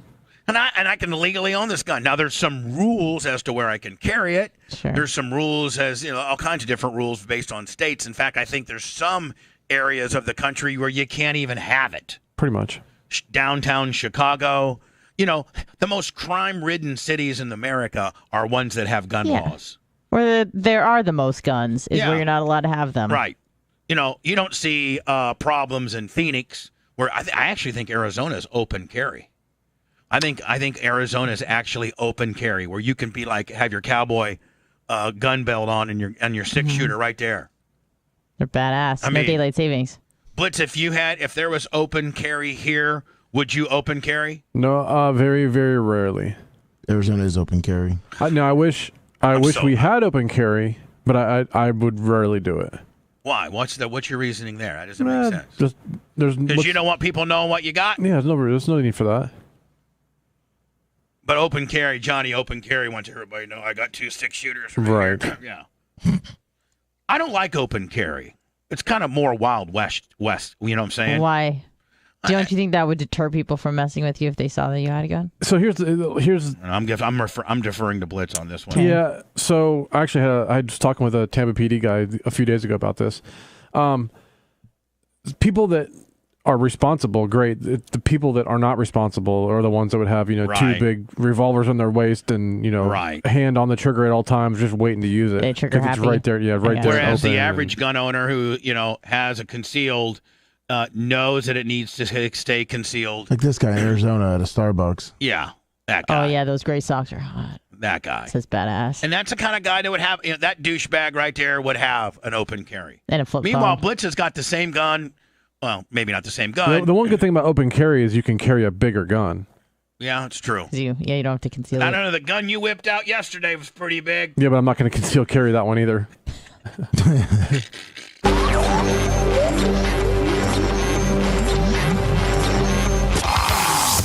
And I can legally own this gun. Now, there's some rules as to where I can carry it. Sure. There's some rules all kinds of different rules based on states. In fact, I think there's some areas of the country where you can't even have it. Pretty much. Downtown Chicago. The most crime-ridden cities in America are ones that have gun laws. Where there are the most guns is where you're not allowed to have them. Right. You don't see problems in Phoenix, where I actually think Arizona is open carry. I think Arizona is actually open carry, where you can be like have your cowboy gun belt on and your six shooter right there. They're badass. No daylight savings. Blitz, if there was open carry here, would you open carry? No, very, very rarely. Arizona is open carry. I wish we had open carry, but I would rarely do it. Why? What's your reasoning there? That doesn't make sense. Just because you don't want people knowing what you got. Yeah, there's no need for that. But open carry, Johnny, open carry wants everybody to know I got 2 6-shooters. From right. Here. Yeah. I don't like open carry. It's kind of more Wild West. You know what I'm saying? Why? Don't you think that would deter people from messing with you if they saw that you had a gun? So here's. I'm deferring to Blitz on this one. Yeah. So actually, I was talking with a Tampa PD guy a few days ago about this. People that are responsible, great. The people that are not responsible are the ones that would have, right. 2 big revolvers on their waist and, right. hand on the trigger at all times, just waiting to use it. They trigger happy. It's right there. Yeah, right there. Whereas the average gun owner who, has a concealed, knows that it needs to stay concealed. Like this guy in Arizona at a Starbucks. Yeah, that guy. Oh, yeah, those gray socks are hot. That guy. Says badass. And that's the kind of guy that would have, that douchebag right there would have an open carry. And a flip phone. Meanwhile, Blitz has got the same gun. Well, maybe not the same gun. The one good thing about open carry is you can carry a bigger gun. Yeah, it's true. You don't have to conceal it. I don't know. The gun you whipped out yesterday was pretty big. Yeah, but I'm not going to conceal carry that one either. The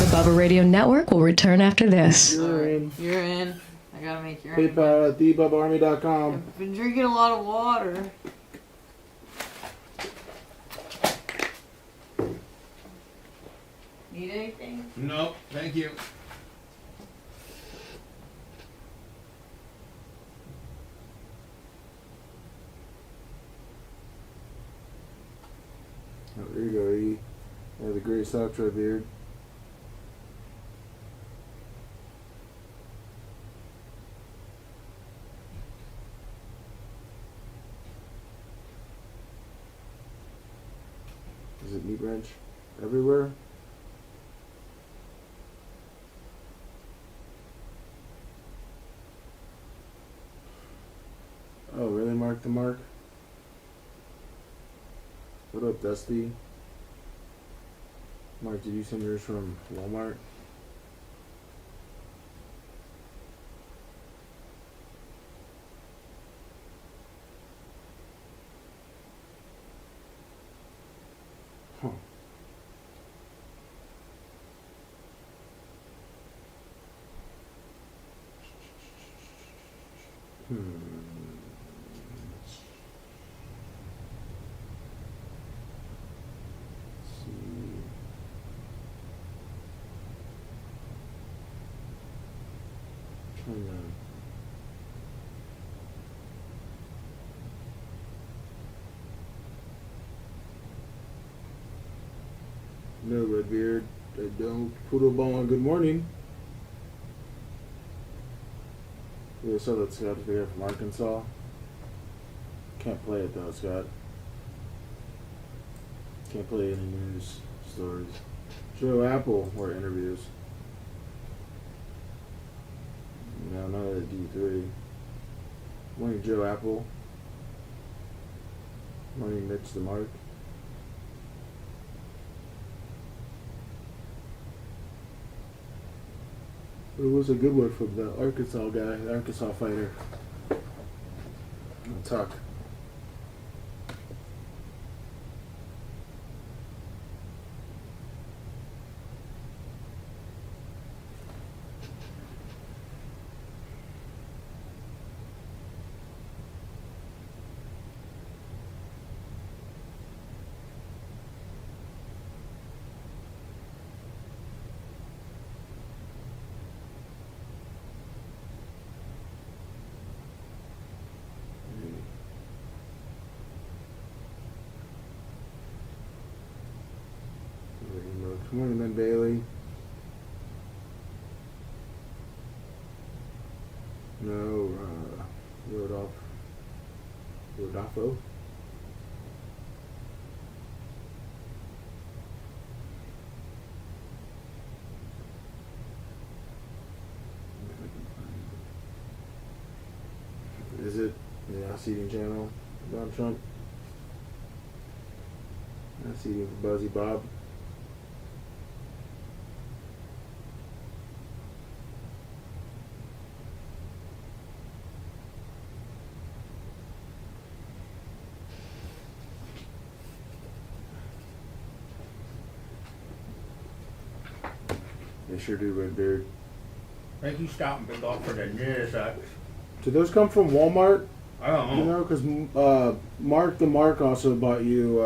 Bubba Radio Network will return after this. You're in. I gotta make your PayPal at thebubbaarmy.com. I've been drinking a lot of water. Need anything? No, thank you. Oh, there you go, E. Yeah, the gray socks right beard. Is it meat wrench everywhere? Oh, really, Mark the Mark? What up, Dusty? Mark, did you send yours from Walmart? Huh. No, Redbeard, I don't. Poodle Bone, good morning. Yeah, so that's Scott here from Arkansas. Can't play it though, Scott. Can't play any news stories. Joe Apple or interviews. No, none of the D3. Morning, Joe Apple. Morning, Mitch the Mark. It was a good one from the Arkansas guy, the Arkansas fighter. Tuck. Good morning, Ben Bailey. No, Rodolfo. Is it the House Eating channel? Donald Trump? House Eating for Buzzy Bob. They sure do, Redbeard. Thank you, stopping big off for the news. Do those come from Walmart? I don't know. You know, because Mark the Mark also bought you.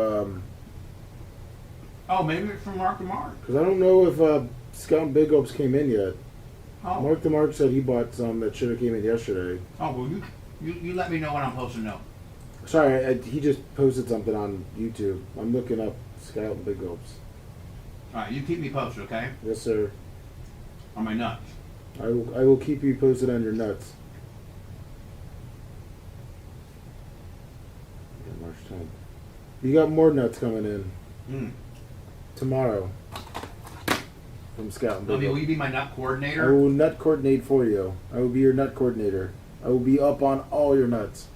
Oh, maybe it's from Mark the Mark. Because I don't know if Scout and Big Opes came in yet. Oh. Mark the Mark said he bought some that should have came in yesterday. Oh, well, you let me know when I'm supposed to know. Sorry, he just posted something on YouTube. I'm looking up Scout and Big Opes. All right, you keep me posted, okay? Yes, sir. On my nuts. I will keep you posted on your nuts. Yeah, March 10th. You got more nuts coming in. Tomorrow. From Scout and Big Opes. Will you be my nut I coordinator? will nut coordinate for you. I will be your nut coordinator. I will be up on all your nuts.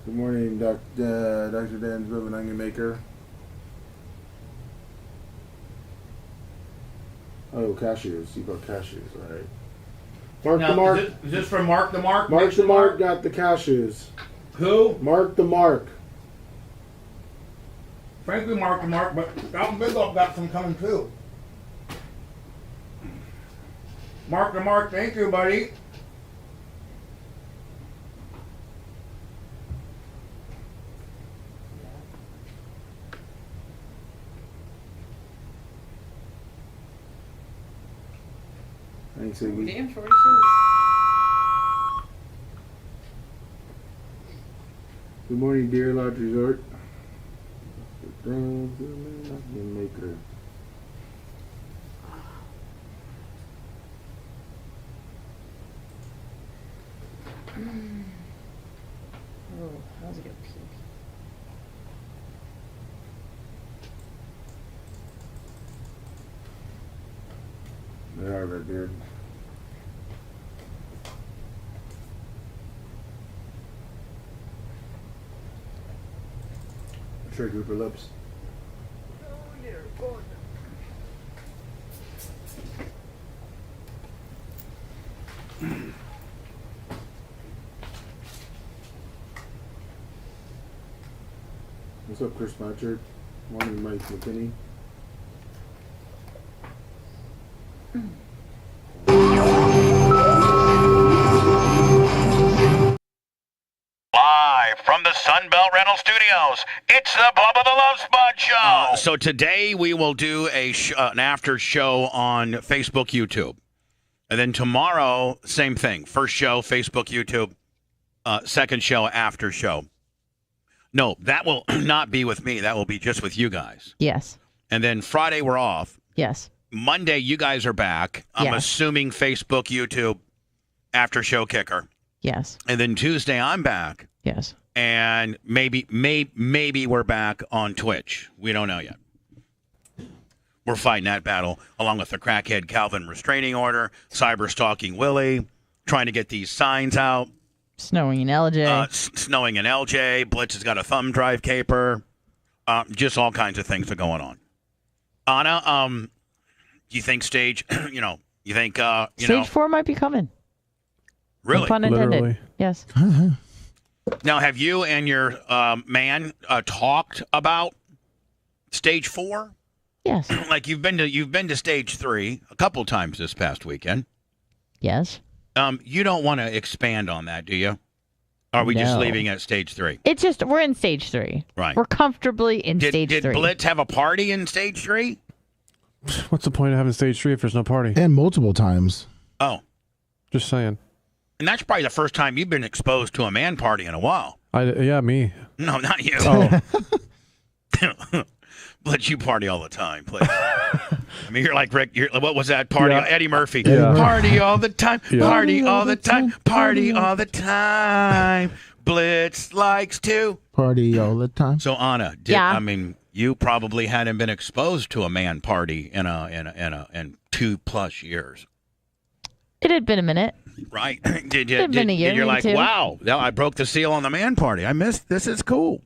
Good morning, Dr. Dan's Bourbon Onion Maker. Oh, cashews. You bought cashews, all right. Mark Now, the Mark. Is this from Mark the Mark? Mark the Mark got the cashews. Who? Mark the Mark. Frankly, Mark the Mark, but Scout Big Up got some coming too. Mark the Mark, thank you, buddy. Thanks, Iggy. Damn shorty shoes. Good morning, Deer Lodge Resort. Maker. Oh, how's it go pink? They are, Redbeard. Sure, Gooper Lips. What's up, Chris Blanchard? Morning, Mike McKinney. Live from the Sunbelt Rental Studios, it's the Bubba the Love Spot Show. So today we will do an after show on Facebook, YouTube. And then tomorrow, same thing. First show, Facebook, YouTube. Second show, after show. No, that will not be with me. That will be just with you guys. Yes. And then Friday, we're off. Yes. Monday, you guys are back. I'm assuming Facebook, YouTube, after show kicker. Yes. And then Tuesday, I'm back. Yes. and maybe we're back on Twitch. We don't know yet. We're fighting that battle along with the crackhead Calvin restraining order, cyber stalking Willie, trying to get these signs out. Snowing in LJ. Snowing in LJ. Blitz has got a thumb drive caper. Just all kinds of things are going on. Anna, do you think stage, Stage 4 might be coming. Really? No pun intended. Literally. Yes. Now, have you and your man talked about stage 4? Yes. Like you've been to stage 3 a couple times this past weekend. Yes. You don't want to expand on that, do you? Or are we just leaving at stage 3? It's just we're in stage 3. Right. We're comfortably in stage 3. Did Blitz have a party in stage 3? What's the point of having stage 3 if there's no party? And multiple times. Oh. Just saying. And that's probably the first time you've been exposed to a man party in a while. Yeah, me. No, not you. Oh. Let you party all the time, please. I mean, you're like Rick. What was that party? Yeah. Eddie Murphy. Yeah. Party all the time. Yeah. Party all the time. Party all the time. Blitz likes to party all the time. So Anna, I mean, you probably hadn't been exposed to a man party in 2+ years. It had been a minute. Right? It had been a year. You're like, 2. wow, I broke the seal on the man party. I missed. This is cool.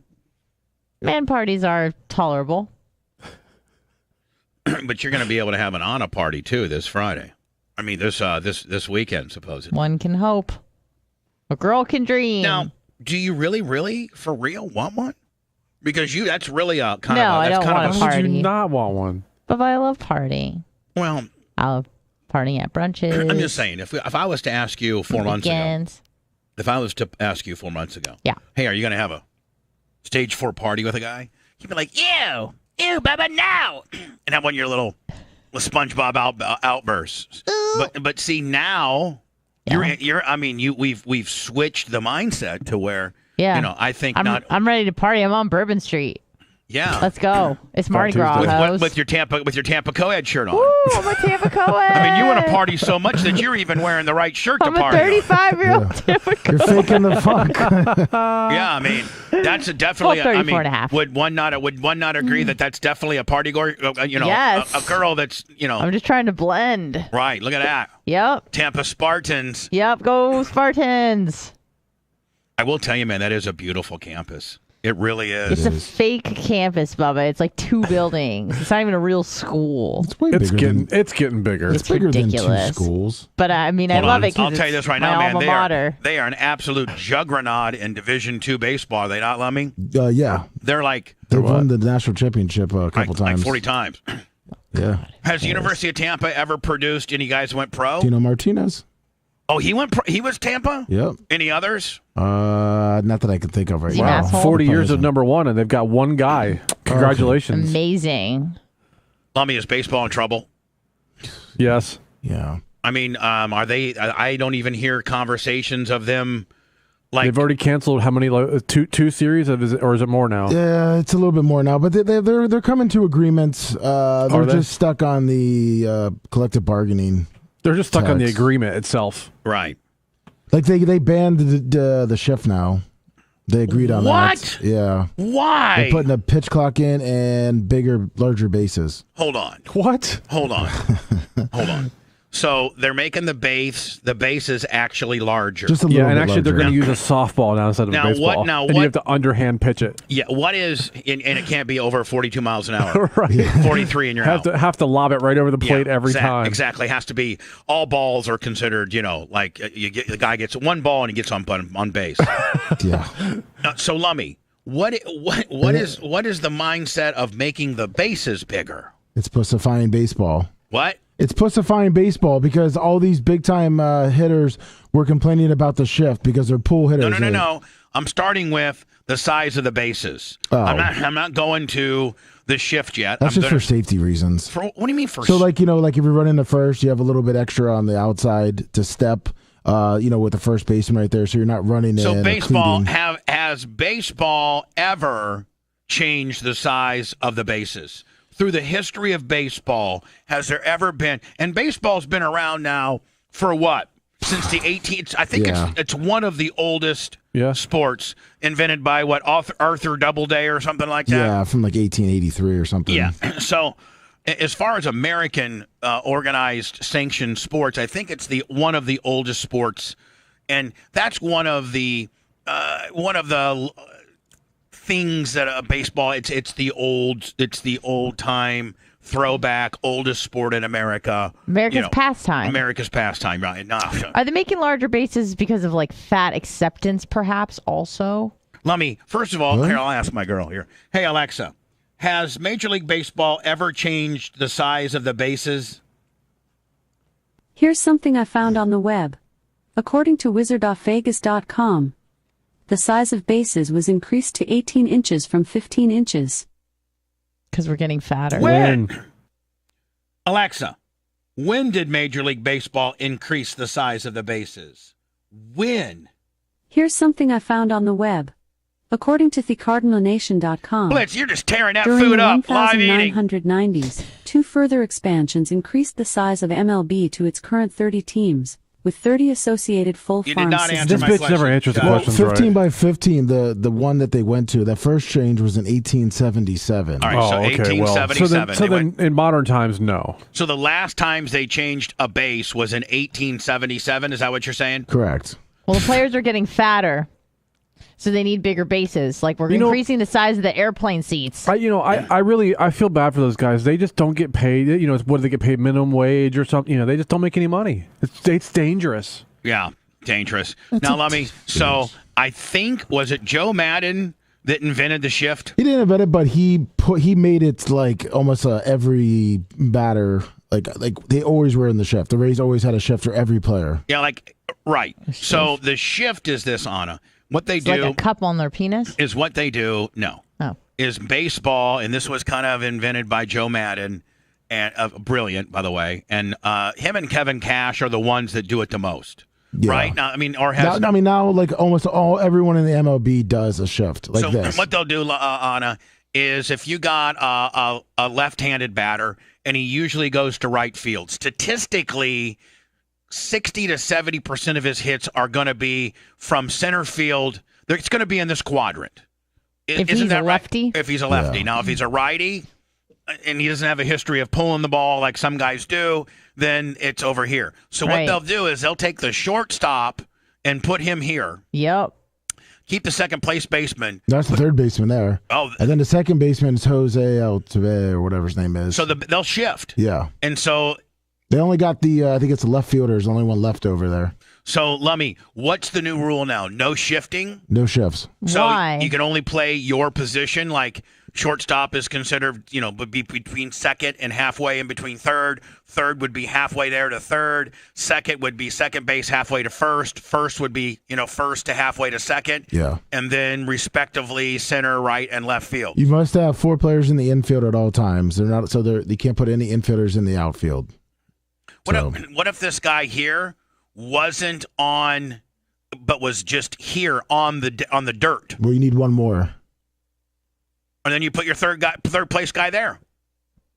Man parties are tolerable. But you're going to be able to have an Anna party too this Friday. I mean, this weekend, supposedly. One can hope. A girl can dream. Now, do you really, for real, want one? Because that's really a kind no, of I don't want a party. Why would you not want one? But I love partying. Well, I love partying at brunches. I'm just saying, if I was to ask you 4 months ago, yeah, hey, are you going to have a stage 4 party with a guy? You'd be like, ew, Bubba, no, and have one of your little SpongeBob outbursts. But see now, we've switched the mindset to where, I think I'm ready to party. I'm on Bourbon Street. Yeah, let's go. It's Mardi Gras with your Tampa co-ed shirt on. Ooh, I'm a Tampa co-ed. I mean, you want to party so much that you're even wearing the right shirt to party. I'm a 35-year-old Tampa co-ed. You're faking the funk. Yeah, I mean, that's definitely. 34 and a half. Would one not agree that that's definitely a party goer? Yes. a girl that's I'm just trying to blend. Right. Look at that. Yep. Tampa Spartans. Yep. Go Spartans. I will tell you, man, that is a beautiful campus. It really is. It's a fake campus, Bubba. It's like 2 buildings. It's not even a real school. It's getting bigger. It's bigger ridiculous. than 2 schools. But I mean, I love it. I'll tell you this right now, man. Mater. They are an absolute juggernaut in Division II baseball. Are they not, Lummy? Yeah. They're like they've won the national championship a couple times. Like 40 times. Yeah. Has University of Tampa ever produced any guys who went pro? Dino Martinez. Oh, he was Tampa? Yep. Any others? Not that I can think of right now. 40 years of number 1, and they've got one guy. Congratulations. Amazing. Lummy, is baseball in trouble? Yes. Yeah. I mean, are they? I don't even hear conversations of them. Like they've already canceled how many? Two series, or is it more now? Yeah, it's a little bit more now, but they're coming to agreements. They're just stuck on the collective bargaining. They're just stuck on the agreement itself. Right. Like they banned the shift now. They agreed on that. What? Yeah. Why? They're putting a pitch clock in and larger bases. Hold on. What? Hold on. Hold on. So they're making the bases actually larger. Just a little bit and actually larger. they're going to use a softball now instead of a baseball. And you have to underhand pitch it. Yeah. What is and it can't be over 42 miles an hour. Right. 43 and you're out. Have to lob it right over the plate every time. Exactly. Has to be all balls are considered. Like the guy gets one ball and he gets on base. Yeah. So Lummy, what is the mindset of making the bases bigger? It's pussifying baseball. What? It's pussifying baseball because all these big-time hitters were complaining about the shift because they're pull hitters. No. I'm starting with the size of the bases. Oh. I'm not going to the shift yet. That's just for safety reasons. What do you mean for? So, like if you're running the first, you have a little bit extra on the outside to step, with the first baseman right there, so you're not running in. So baseball has baseball ever changed the size of the bases? Through the history of baseball, has there ever been? And baseball's been around now for what? Since the 18th. I think it's one of the oldest sports, invented by what, Arthur Doubleday or something like that? Yeah, from like 1883 or something. Yeah. So as far as American organized sanctioned sports, I think it's one of the oldest sports, and that's one of the things that baseball. It's the old time throwback, oldest sport in America. America's pastime. America's pastime, right? No. Are they making larger bases because of like fat acceptance, perhaps? Also, first of all, here I'll ask my girl here. Hey Alexa, has Major League Baseball ever changed the size of the bases? Here's something I found on the web. According to wizardoffvegas.com, the size of bases was increased to 18 inches from 15 inches. Because we're getting fatter. When? Alexa, when did Major League Baseball increase the size of the bases? When? Here's something I found on the web. According to thecardinalnation.com, Blitz, you're just tearing that during food the up. Live eating. 1990s, 2 further expansions increased the size of MLB to its current 30 teams, with 30 associated full You farm did not systems. answer This my bitch question. never answers the Well, questions 15 right. by 15, the one that they went to, that first change was in 1877. All right, so okay, well, 1877. so then in modern times, no. So the last times they changed a base was in 1877. Is that what you're saying? Correct. well, the players are getting fatter, so they need bigger bases. Like we're increasing the size of the airplane seats. I really feel bad for those guys. They just don't get paid. What do they get paid? Minimum wage or something? They just don't make any money. It's dangerous. Yeah, dangerous. So I think, was it Joe Madden that invented the shift? He didn't invent it, but he made it like almost every batter, like they always were in the shift. The Rays always had a shift for every player. Yeah, right. So the shift is this, Anna. What they do, like a cup on their penis? is what they do. No. Oh. Is baseball, and this was kind of invented by Joe Madden, and brilliant, by the way. And him and Kevin Cash are the ones that do it the most. Yeah. Right now, now, like almost everyone in the MLB does a shift like this. What they'll do, Anna, is if you got a left-handed batter and he usually goes to right field, statistically, 60 to 70% of his hits are going to be from center field. It's going to be in this quadrant. If he's a lefty? Right? If he's a lefty. Yeah. Now, if he's a righty and he doesn't have a history of pulling the ball like some guys do, then it's over here. So what they'll do is they'll take the shortstop and put him here. Yep. Keep the second place baseman. That's the third baseman there. Oh, and then the second baseman is Jose Altuve or whatever his name is. So they'll shift. Yeah. And so they only got I think it's the left fielder. There's only one left over there. So, Lummy, what's the new rule now? No shifting? No shifts. So Why? You can only play your position, like shortstop is considered, would be between second and halfway in between third. Third would be halfway there to third. Second would be second base halfway to first. First would be, first to halfway to second. Yeah. And then respectively center, right, and left field. You must have 4 players in the infield at all times. They can't put any infielders in the outfield. What if this guy here wasn't on, but was just here on the dirt? Well, you need one more. And then you put your third place guy there.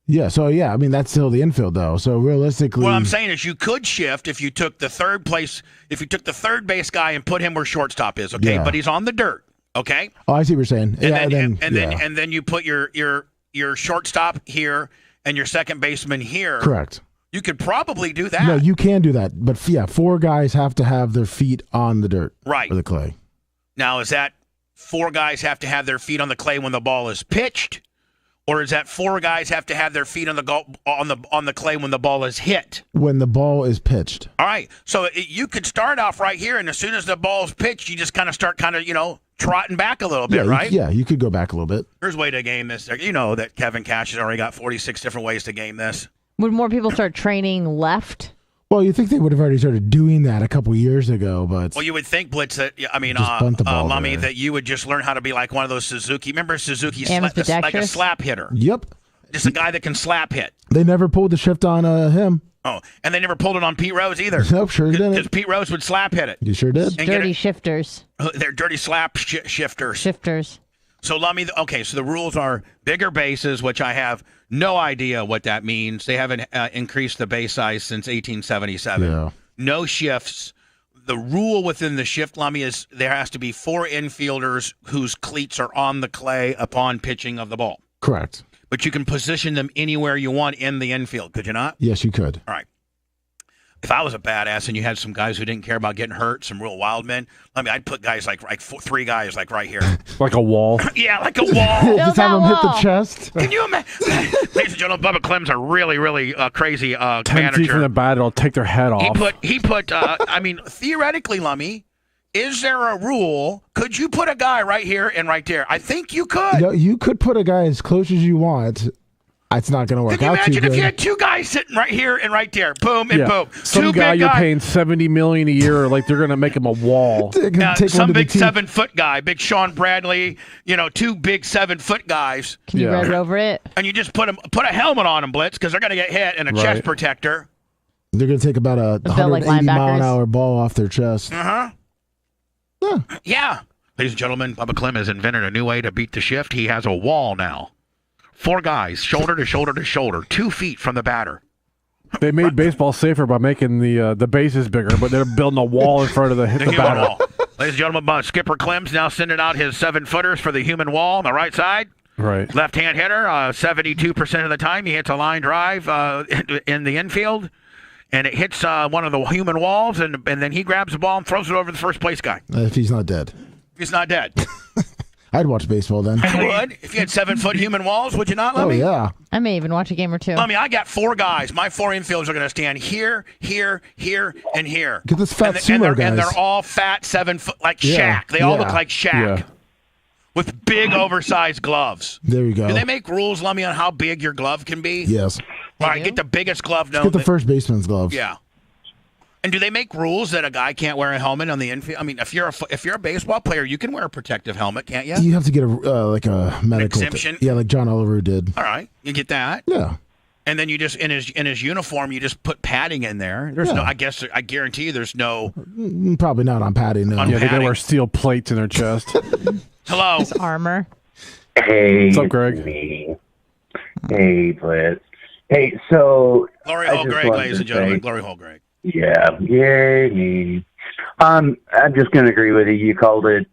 Yeah, so I mean that's still the infield though. So realistically, what I'm saying is you could shift if you took the third base guy and put him where shortstop is, okay? Yeah. But he's on the dirt, okay? Oh, I see what you're saying. And then you put your shortstop here and your second baseman here. Correct. You could probably do that. No, you can do that, but 4 guys have to have their feet on the dirt, right, or the clay. Now, is that 4 guys have to have their feet on the clay when the ball is pitched, or is that 4 guys have to have their feet on the clay when the ball is hit? When the ball is pitched. All right, so you could start off right here, and as soon as the ball's pitched, you just kind of start trotting back a little bit, right? You could go back a little bit. Here's a way to game this. You know that Kevin Cash has already got 46 different ways to game this. Would more people start training left? Well, you think they would have already started doing that a couple years ago, but you would think, Blitz, that Mummy, that you would just learn how to be like one of those Suzuki. Remember Suzuki, like a slap hitter? Yep. Just a guy that can slap hit. They never pulled the shift on him. Oh, and they never pulled it on Pete Rose either. Nope, sure didn't. Because Pete Rose would slap hit it. You sure did. Dirty shifters. They're dirty slap shifters. Shifters. So Lummy, so the rules are bigger bases, which I have no idea what that means. They haven't increased the base size since 1877. Yeah. No shifts. the rule within the shift, Lummy, is there has to be 4 infielders whose cleats are on the clay upon pitching of the ball. Correct. But you can position them anywhere you want in the infield, could you not? Yes, you could. All right. If I was a badass and you had some guys who didn't care about getting hurt, some real wild men, I'd put guys like 3 guys like right here. Like a wall. Yeah, like a wall. Just have them hit the chest. Can you imagine? Ladies and gentlemen, Bubba Clem's a really, really crazy 10 manager. feet from the bat, it'll take their head off. He put. I mean, theoretically, Lummy, is there a rule? Could you put a guy right here and right there? I think you could. You could put a guy as close as you want. It's not going to work Can you out too imagine good. if you had 2 guys sitting right here and right there? Boom and boom. Some 2 guy big you're guys. paying $70 million a year, like they're going to make him a wall. Some big 7-foot guy, big Sean Bradley, 2 big 7-foot guys. Can you red over it? And you just put a helmet on them, Blitz, because they're going to get hit, and a chest protector. They're going to take about a 180 mile an hour ball off their chest. Yeah. Ladies and gentlemen, Bubba Clem has invented a new way to beat the shift. He has a wall now. 4 guys, shoulder to shoulder to shoulder, 2 feet from the batter. They made baseball safer by making the bases bigger, but they're building a wall in front of the batter. Wall. Ladies and gentlemen, Skipper Clem's now sending out his 7-footers for the human wall on the right side. Right. Left-hand hitter, 72% of the time he hits a line drive in the infield, and it hits one of the human walls, and then he grabs the ball and throws it over the first place guy. If he's not dead. If he's not dead. I'd watch baseball then. You would? If you had 7-foot human walls, would you not, Lemmy? Oh, yeah. I may even watch a game or 2. Lemmy, I got 4 guys. My 4 infielders are going to stand here, here, here, and here. Get this fat sumo guys. And they're all fat 7-foot, like Shaq. They all look like Shaq. Yeah. With big, oversized gloves. There you go. Do they make rules, Lemmy, on how big your glove can be? Yes. All right, get the biggest glove known. Get the first baseman's gloves. Yeah. And do they make rules that a guy can't wear a helmet on the infield? I mean, if you're a baseball player, you can wear a protective helmet, can't you? You have to get a medical exemption. Yeah, like John Oliver did. All right, you get that. Yeah. And then you just in his uniform, you just put padding in there. There's no. I guarantee you, there's no. Probably not on padding. No. Yeah, they gotta wear steel plates in their chest. Hello. His armor. Hey. What's up, Greg? Hey, Blitz. Hey, so. Glory hole, Greg, ladies and gentlemen. Glory hole, Greg. Yeah, yay me. I'm just going to agree with you. You called it,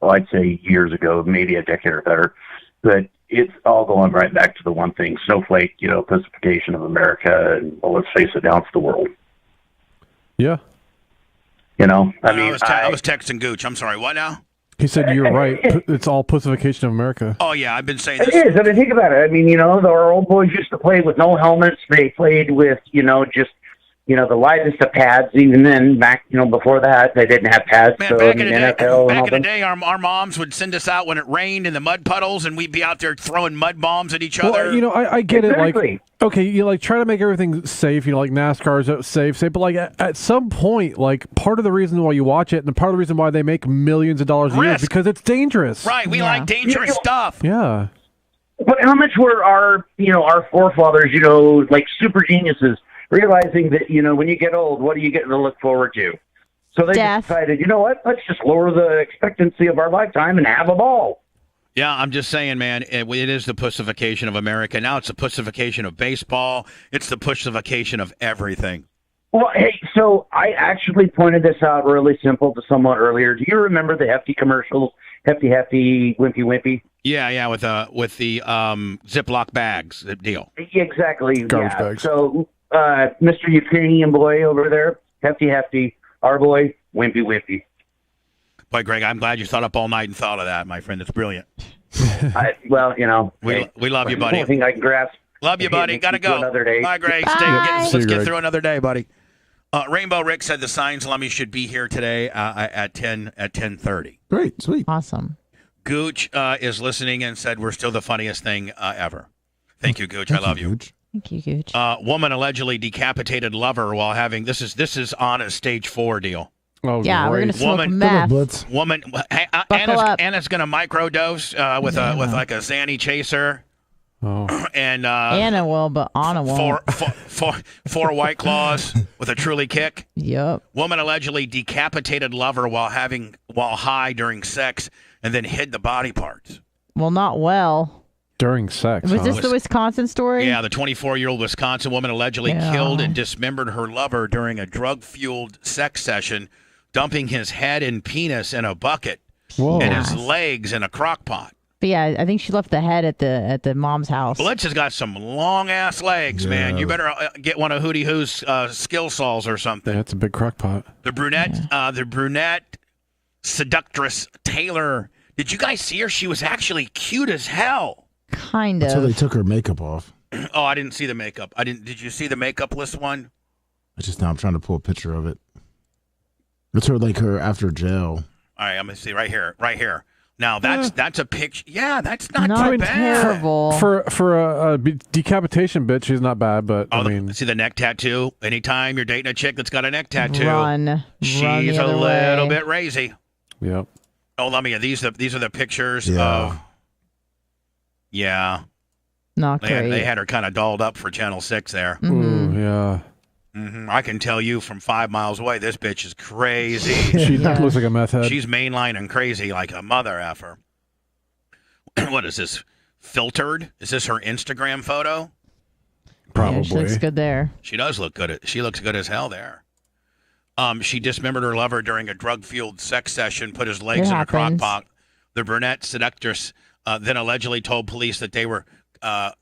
I'd say years ago, maybe a decade or better. But it's all going right back to the one thing, snowflake, pacification of America, and let's face it, now it's the world. Yeah. I was texting Gooch. I'm sorry, what now? He said you're right. It's all pacification of America. Oh, yeah, I've been saying this. It is. I mean, think about it. I mean, our old boys used to play with no helmets. They played with, just the lightest of pads. Even then, back, before that, they didn't have pads. Man, so back in the NFL day, our moms would send us out when it rained in the mud puddles, and we'd be out there throwing mud bombs at each other. Well, I get Exactly. it. Like, okay, you try to make everything safe. Like NASCAR is safe. But like at some point, like part of the reason why you watch it, and part of the reason why they make millions of dollars a year is because it's dangerous. Right. We like dangerous stuff. Yeah. But how much were our forefathers, like super geniuses, realizing that, when you get old, what are you getting to look forward to? So they decided, you know what, let's just lower the expectancy of our lifetime and have a ball. Yeah, I'm just saying, man, it is the pussification of America. Now it's the pussification of baseball. It's the pussification of everything. Well, hey, so I actually pointed this out really simple to someone earlier. Do you remember the Hefty commercials? Hefty, Wimpy, Wimpy? Yeah, with the Ziploc bags deal. Exactly. Garbage bags. So, Mr. Ukrainian boy over there, Hefty, our boy, Wimpy. Boy, Greg, I'm glad you thought up all night and thought of that, my friend. It's brilliant. We love you, buddy. I think I can grasp. Love you, buddy. Gotta go. Another day. Bye, Greg. Bye. Let's get through another day, buddy. Rainbow Rick said the Signs Lummy should be here today at 10:30. Great, sweet, awesome. Gooch is listening and said we're still the funniest thing ever. Thank you, Gooch. I love you. Gooch. Thank you, Gooch. Woman allegedly decapitated lover while having this is on a stage 4 deal. Oh, yeah, great. we're gonna smoke meth. Woman, Anna's gonna microdose with like a Xanny chaser. Oh. And Anna will, but Anna won't. Four White Claws with a Truly kick. Yep. Woman allegedly decapitated lover while high during sex, and then hid the body parts. Well, not well. During sex. Was this the Wisconsin story? Yeah, the 24-year-old Wisconsin woman allegedly killed and dismembered her lover during a drug-fueled sex session dumping his head and penis in a bucket Whoa. and his legs in a crock pot. But yeah, I think she left the head at the mom's house. Blitz has got some long ass legs, man. You better get one of Hootie Who's skill saws or something. Yeah, it's a big crock pot. The brunette seductress Taylor. Did you guys see her? She was actually cute as hell. Kind of. Until they took her makeup off. Oh, I didn't see the makeup. Did you see the makeup list one? I just now I'm trying to pull a picture of it. It's her after jail. All right, I'm gonna see right here. Now that's a picture. Yeah, that's not Not too bad. terrible. For a decapitation bitch, she's not bad, but I mean, see the neck tattoo. Anytime you're dating a chick that's got a neck tattoo, Run she's the a other little way. bit razy. Yep. Oh, let me. These are the pictures Yeah. of. Yeah, Not great. they had her kind of dolled up for Channel 6 there. Mhm. Ooh, yeah. I can tell you from 5 miles away, this bitch is crazy. She looks like a meth head. She's mainline and crazy like a mother effer. What is this? Filtered? Is this her Instagram photo? Probably. Yeah, she looks good there. She does look good. She looks good as hell there. She dismembered her lover during a drug-fueled sex session, put his legs It in a crock happens. pot. The brunette seductress then allegedly told police that they were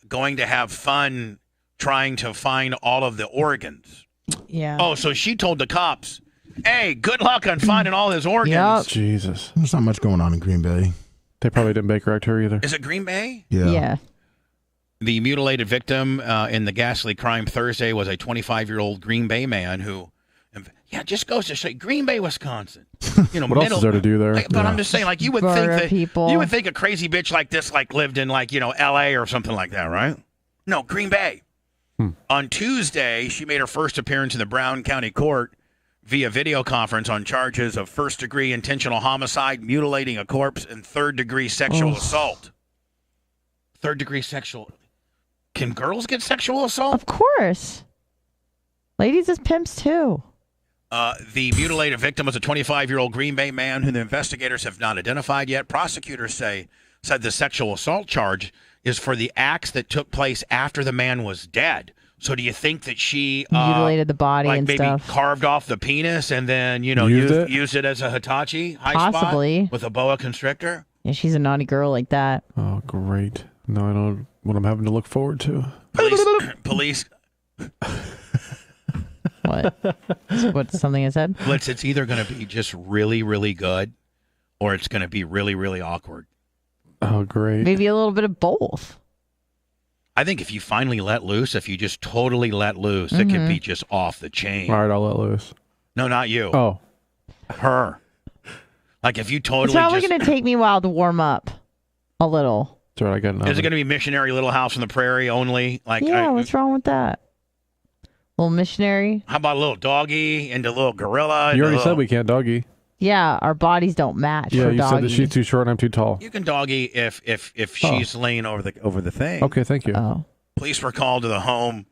going to have fun trying to find all of the organs. Yeah. Oh, so she told the cops, hey, good luck on finding all his organs. Yep. Jesus. There's not much going on in Green Bay. They probably didn't Baker Act her either. Is it Green Bay? Yeah. The mutilated victim in the ghastly crime Thursday was a 25-year-old Green Bay man who, just goes to say, Green Bay, Wisconsin. You know, What else is there to do there? But I'm just saying, like, you would think Murder that people. you would think a crazy bitch like this, like, lived in, like, L.A. or something like that, right? No, Green Bay. On Tuesday, she made her first appearance in the Brown County Court via video conference on charges of first-degree intentional homicide, mutilating a corpse, and third-degree sexual assault. Third-degree sexual. Can girls get sexual assault? Of course. Ladies as pimps too. The mutilated victim was a 25-year-old Green Bay man who the investigators have not identified yet. Prosecutors said the sexual assault charge is for the acts that took place after the man was dead. So do you think that she Mutilated the body like and maybe stuff. carved off the penis and then used it as a Hitachi high Possibly. spot with a boa constrictor? Yeah, she's a naughty girl like that. Oh, great. No, I know what I'm having to look forward to. Police. What? What's something I said? Blitz, it's either going to be just really, really good, or it's going to be really, really awkward. Oh, great. Maybe a little bit of both. I think if you finally let loose, if you just totally let loose, it could be just off the chain. All right, I'll let loose. No, not you. Oh. Her. Like if you totally It's probably just... going to take me a while to warm up. A little. That's right, I got Is it going to be missionary Little House on the Prairie only? Like, Yeah, what's wrong with that? Little missionary. How about a little doggy and a little gorilla? You already said we can't doggy. Yeah, our bodies don't match. Yeah, for you said that doggy. she's too short and I'm too tall. You can doggy if she's laying over the thing. Okay, thank you. Oh. Police were called to the home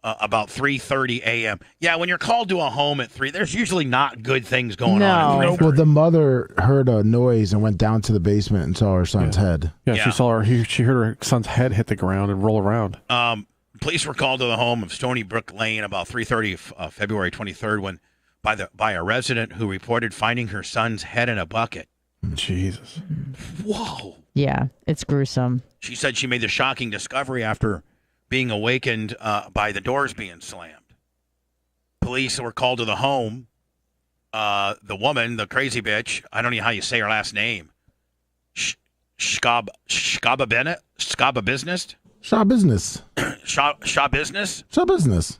about 3:30 a.m. Yeah, when you're called to a home at 3, there's usually not good things going on at 3:30. Well, the mother heard a noise and went down to the basement and saw her son's head. Yeah, she saw her. She heard her son's head hit the ground and roll around. Police were called to the home of Stony Brook Lane about 3:30 February 23rd by a resident who reported finding her son's head in a bucket. Jesus. Whoa. Yeah, it's gruesome. She said she made the shocking discovery after being awakened by the doors being slammed. Police were called to the home. The woman, the crazy bitch, I don't know how you say her last name. Shkaba Bennett? Shkaba Business? Shaw Business. Shaw Business? Shaw Business.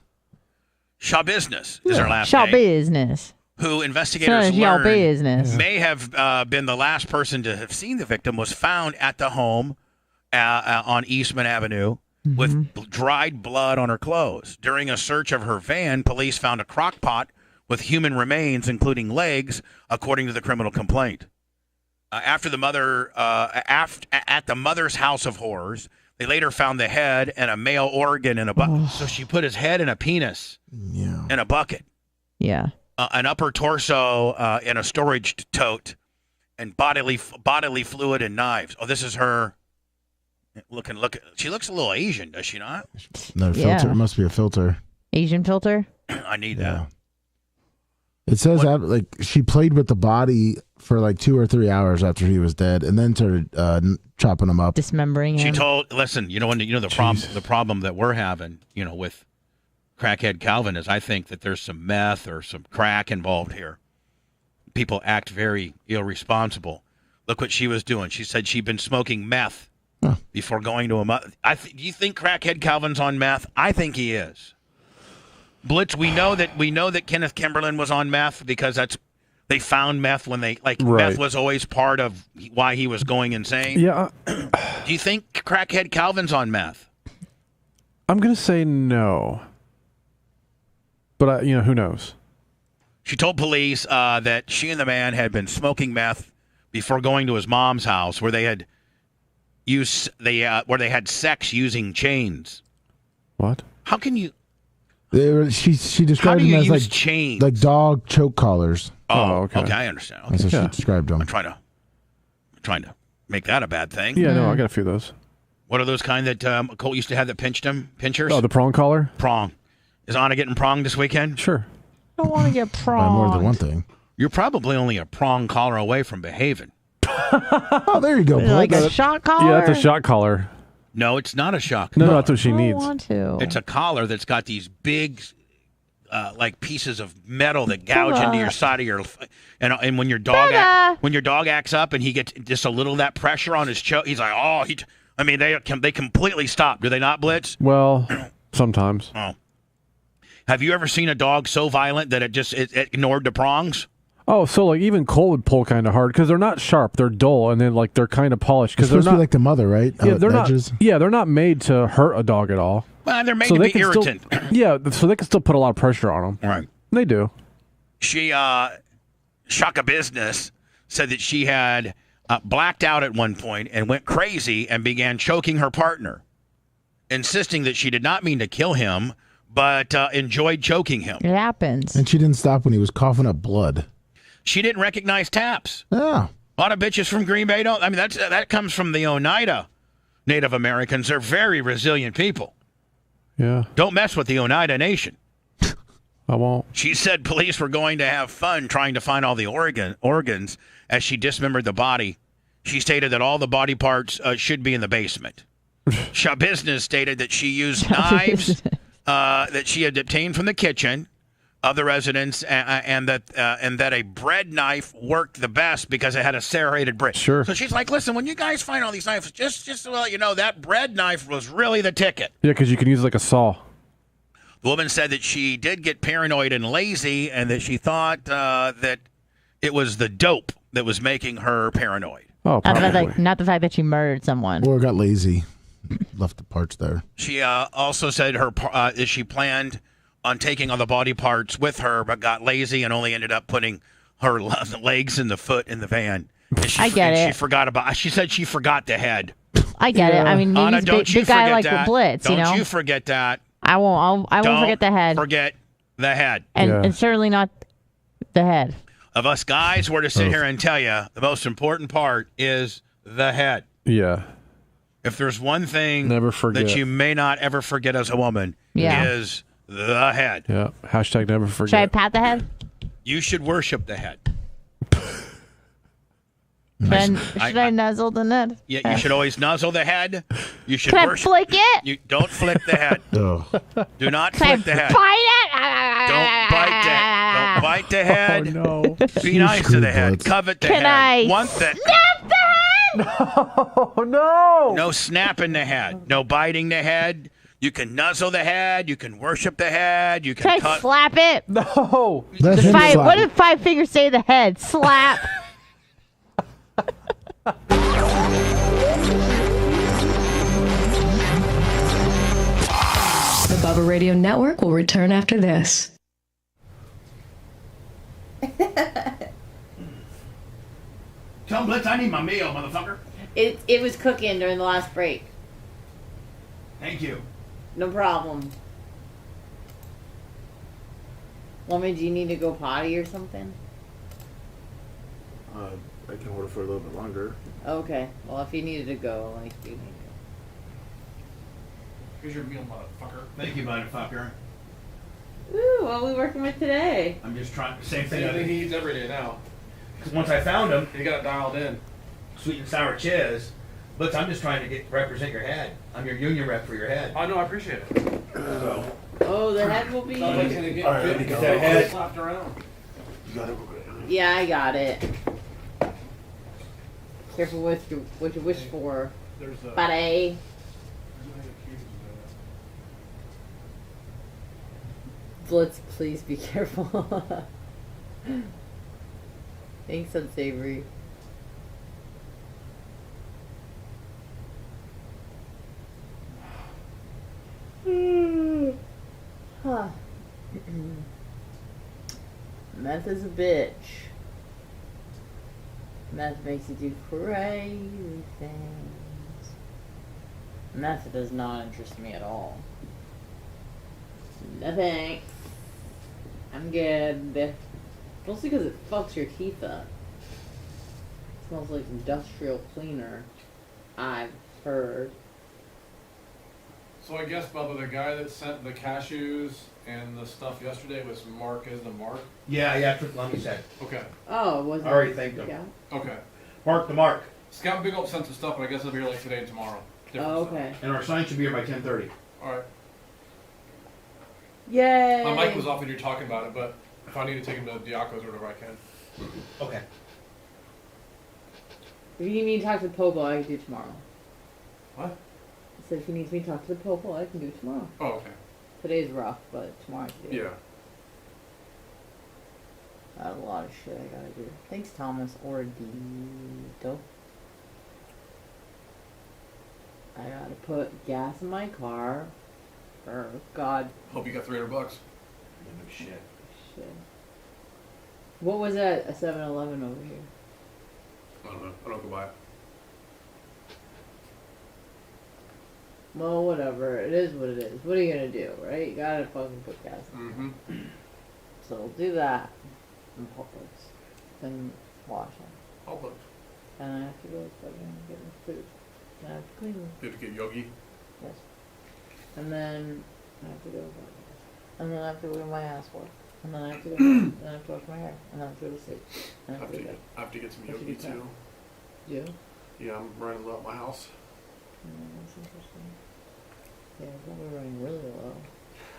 Shaw Business is her last Shaw name. Business. Who investigators Son of y'all learned business. may have been the last person to have seen the victim, was found at the home on Eastman Avenue with dried blood on her clothes. During a search of her van, police found a crock pot with human remains, including legs, according to the criminal complaint. At the mother's house of horrors, they later found the head and a male organ in a bucket. So she put his head in a penis in a bucket. Yeah. An upper torso in a storage tote, and bodily fluid and knives. Oh, this is her. Look. She looks a little Asian, does she not? No filter. It must be a filter. Asian filter? I need that. It says that like she played with the body for like 2 or 3 hours after he was dead, and then started chopping him up, dismembering him. She told, listen, the problem that we're having, with crackhead Calvin is I think that there's some meth or some crack involved here. People act very irresponsible. Look what she was doing. She said she'd been smoking meth before going to a. Do you think crackhead Calvin's on meth? I think he is. Blitz, we know that Kenneth Kimberlin was on meth because they found meth when meth was always part of why he was going insane. Yeah. Do you think crackhead Calvin's on meth? I'm gonna say no, but who knows? She told police that she and the man had been smoking meth before going to his mom's house, where they had had sex using chains. What? How can you? She described them as chains? Like dog choke collars. Oh, okay. I understand. Okay. That's how she described them. I'm trying to make that a bad thing. Yeah, no, I got a few of those. What are those kind that Colt used to have that pinchers? Oh, the prong collar? Prong. Is Anna getting pronged this weekend? Sure. I don't want to get pronged. By more than one thing. You're probably only a prong collar away from behaving. Oh, there you go. Like a shot collar? Yeah, that's a shot collar. No, it's not a shock. No, that's what she needs. I want to. It's a collar that's got these big, like pieces of metal that gouge into your side of your, and when your dog acts up and he gets just a little of that pressure on his choke, he's like, they completely stop. Do they not, Blitz? Well, sometimes. Oh. Have you ever seen a dog so violent that it ignored the prongs? Oh, so like even Cole would pull kind of hard because they're not sharp, they're dull, and then like they're kind of polished because they're supposed not to be like the mother, right? Yeah, they're not. Yeah, they're not made to hurt a dog at all. Well, they're made to be irritant. So they can still put a lot of pressure on them. Right. They do. She, Shaka Business, said that she had blacked out at one point and went crazy and began choking her partner, insisting that she did not mean to kill him, but enjoyed choking him. It happens. And she didn't stop when he was coughing up blood. She didn't recognize taps. Yeah. A lot of bitches from Green Bay don't. I mean, that comes from the Oneida Native Americans. They're very resilient people. Yeah. Don't mess with the Oneida Nation. I won't. She said police were going to have fun trying to find all the organs as she dismembered the body. She stated that all the body parts should be in the basement. Business stated that she used knives that she had obtained from the kitchen of the residence, and that a bread knife worked the best because it had a serrated bread. Sure. So she's like, listen, when you guys find all these knives, just to let you know, that bread knife was really the ticket. Yeah, because you can use it like a saw. The woman said that she did get paranoid and lazy, and that she thought that it was the dope that was making her paranoid. Oh, not the fact that she murdered someone. Or got lazy, left the parts there. She also said she planned on taking all the body parts with her, but got lazy and only ended up putting her legs and the foot in the van. I get it. She said she forgot the head. I get it. I mean, maybe Anna, he's a big guy like the Blitz, Don't you forget that. I won't. I won't forget the head. Forget the head. And certainly not the head. Of us guys, we're to sit here and tell you the most important part is the head. Yeah. If there's one thing never forget that you may not ever forget as a woman, is the head. Yeah. Hashtag never forget. Should I pat the head? You should worship the head. Then should I nuzzle the head? Yeah, you should always nuzzle the head. You should Can worship. I flick it? You don't flick the head. No. Do not Can flick the head. Bite it? Don't bite the head. Don't bite the head. Oh no. Be nice to the head. Covet the Can head. I Want the snap the head? Oh no. No snapping the head. No biting the head. You can nuzzle the head. You can worship the head. You can Can I slap it? No. What did Five Fingers say? The head slap. The Bubba Radio Network will return after this. Tell Blitz I need my meal, motherfucker. It was cooking during the last break. Thank you. No problem. Woman, do you need to go potty or something? I can order for a little bit longer. Okay. Well, if you needed to go, at least you need to Here's your meal, motherfucker. Thank you, motherfucker. go. Ooh, what are we working with today? I'm just trying. Same thing. Same thing he eats every day now. Because once I found them, you got it dialed in. Sweet and sour chiz. But I'm just trying to represent your head. I'm your union rep for your head. I know. I appreciate it. So. Oh, the head will be. Somebody's gonna get that head slapped around. You got it. Yeah, I got it. Careful what you wish for, buddy. Let's please be careful. Thanks, unsavory. Huh. Meth is a bitch. Meth makes you do crazy things. Meth does not interest me at all. No thanks. I'm good. Mostly because it fucks your teeth up. It smells like industrial cleaner, I've heard. So I guess, Bubba, the guy that sent the cashews and the stuff yesterday was Mark, is the Mark? Yeah, that's what Lummy said. Okay. Oh, was it? I already thanked him. Yeah. Okay. Mark the Mark. Scout Big Up sent some stuff, but I guess it'll be here like today and tomorrow. Different Oh, stuff. okay. And our sign should be here by 10:30. Alright. Yay! My mic was off when you were talking about it, but if I need to take him to Diaco's or whatever, I can. Okay. If you need me to talk to the Popo, I can do tomorrow. What? I said if he needs me to talk to the Popo, I can do tomorrow. Oh, okay. Today's rough, but tomorrow I can do it. Yeah. I have a lot of shit I gotta do. Thanks, Thomas Ordito. I gotta put gas in my car. For God. Hope you got $300. No shit. Shit. What was that? A 7-Eleven over here. I don't know. I don't go by it. Well, whatever. It is what it is. What are you gonna do, right? You gotta fucking put gas in. Mm-hmm. So we'll do that. And Publix. Then wash them. Publix. And I have to go fucking get my food. And I have to clean them. You have to get Yogi? Yes. And then I have to go. And then I have to go to my ass work. And then I have to go. Then I have to wash my hair. And then I have to go to sleep. And I have to go to bed. I have to get some What Yogi you do? too. You? Yeah, I'm running low at my house. That's interesting. Yeah, we're running really low.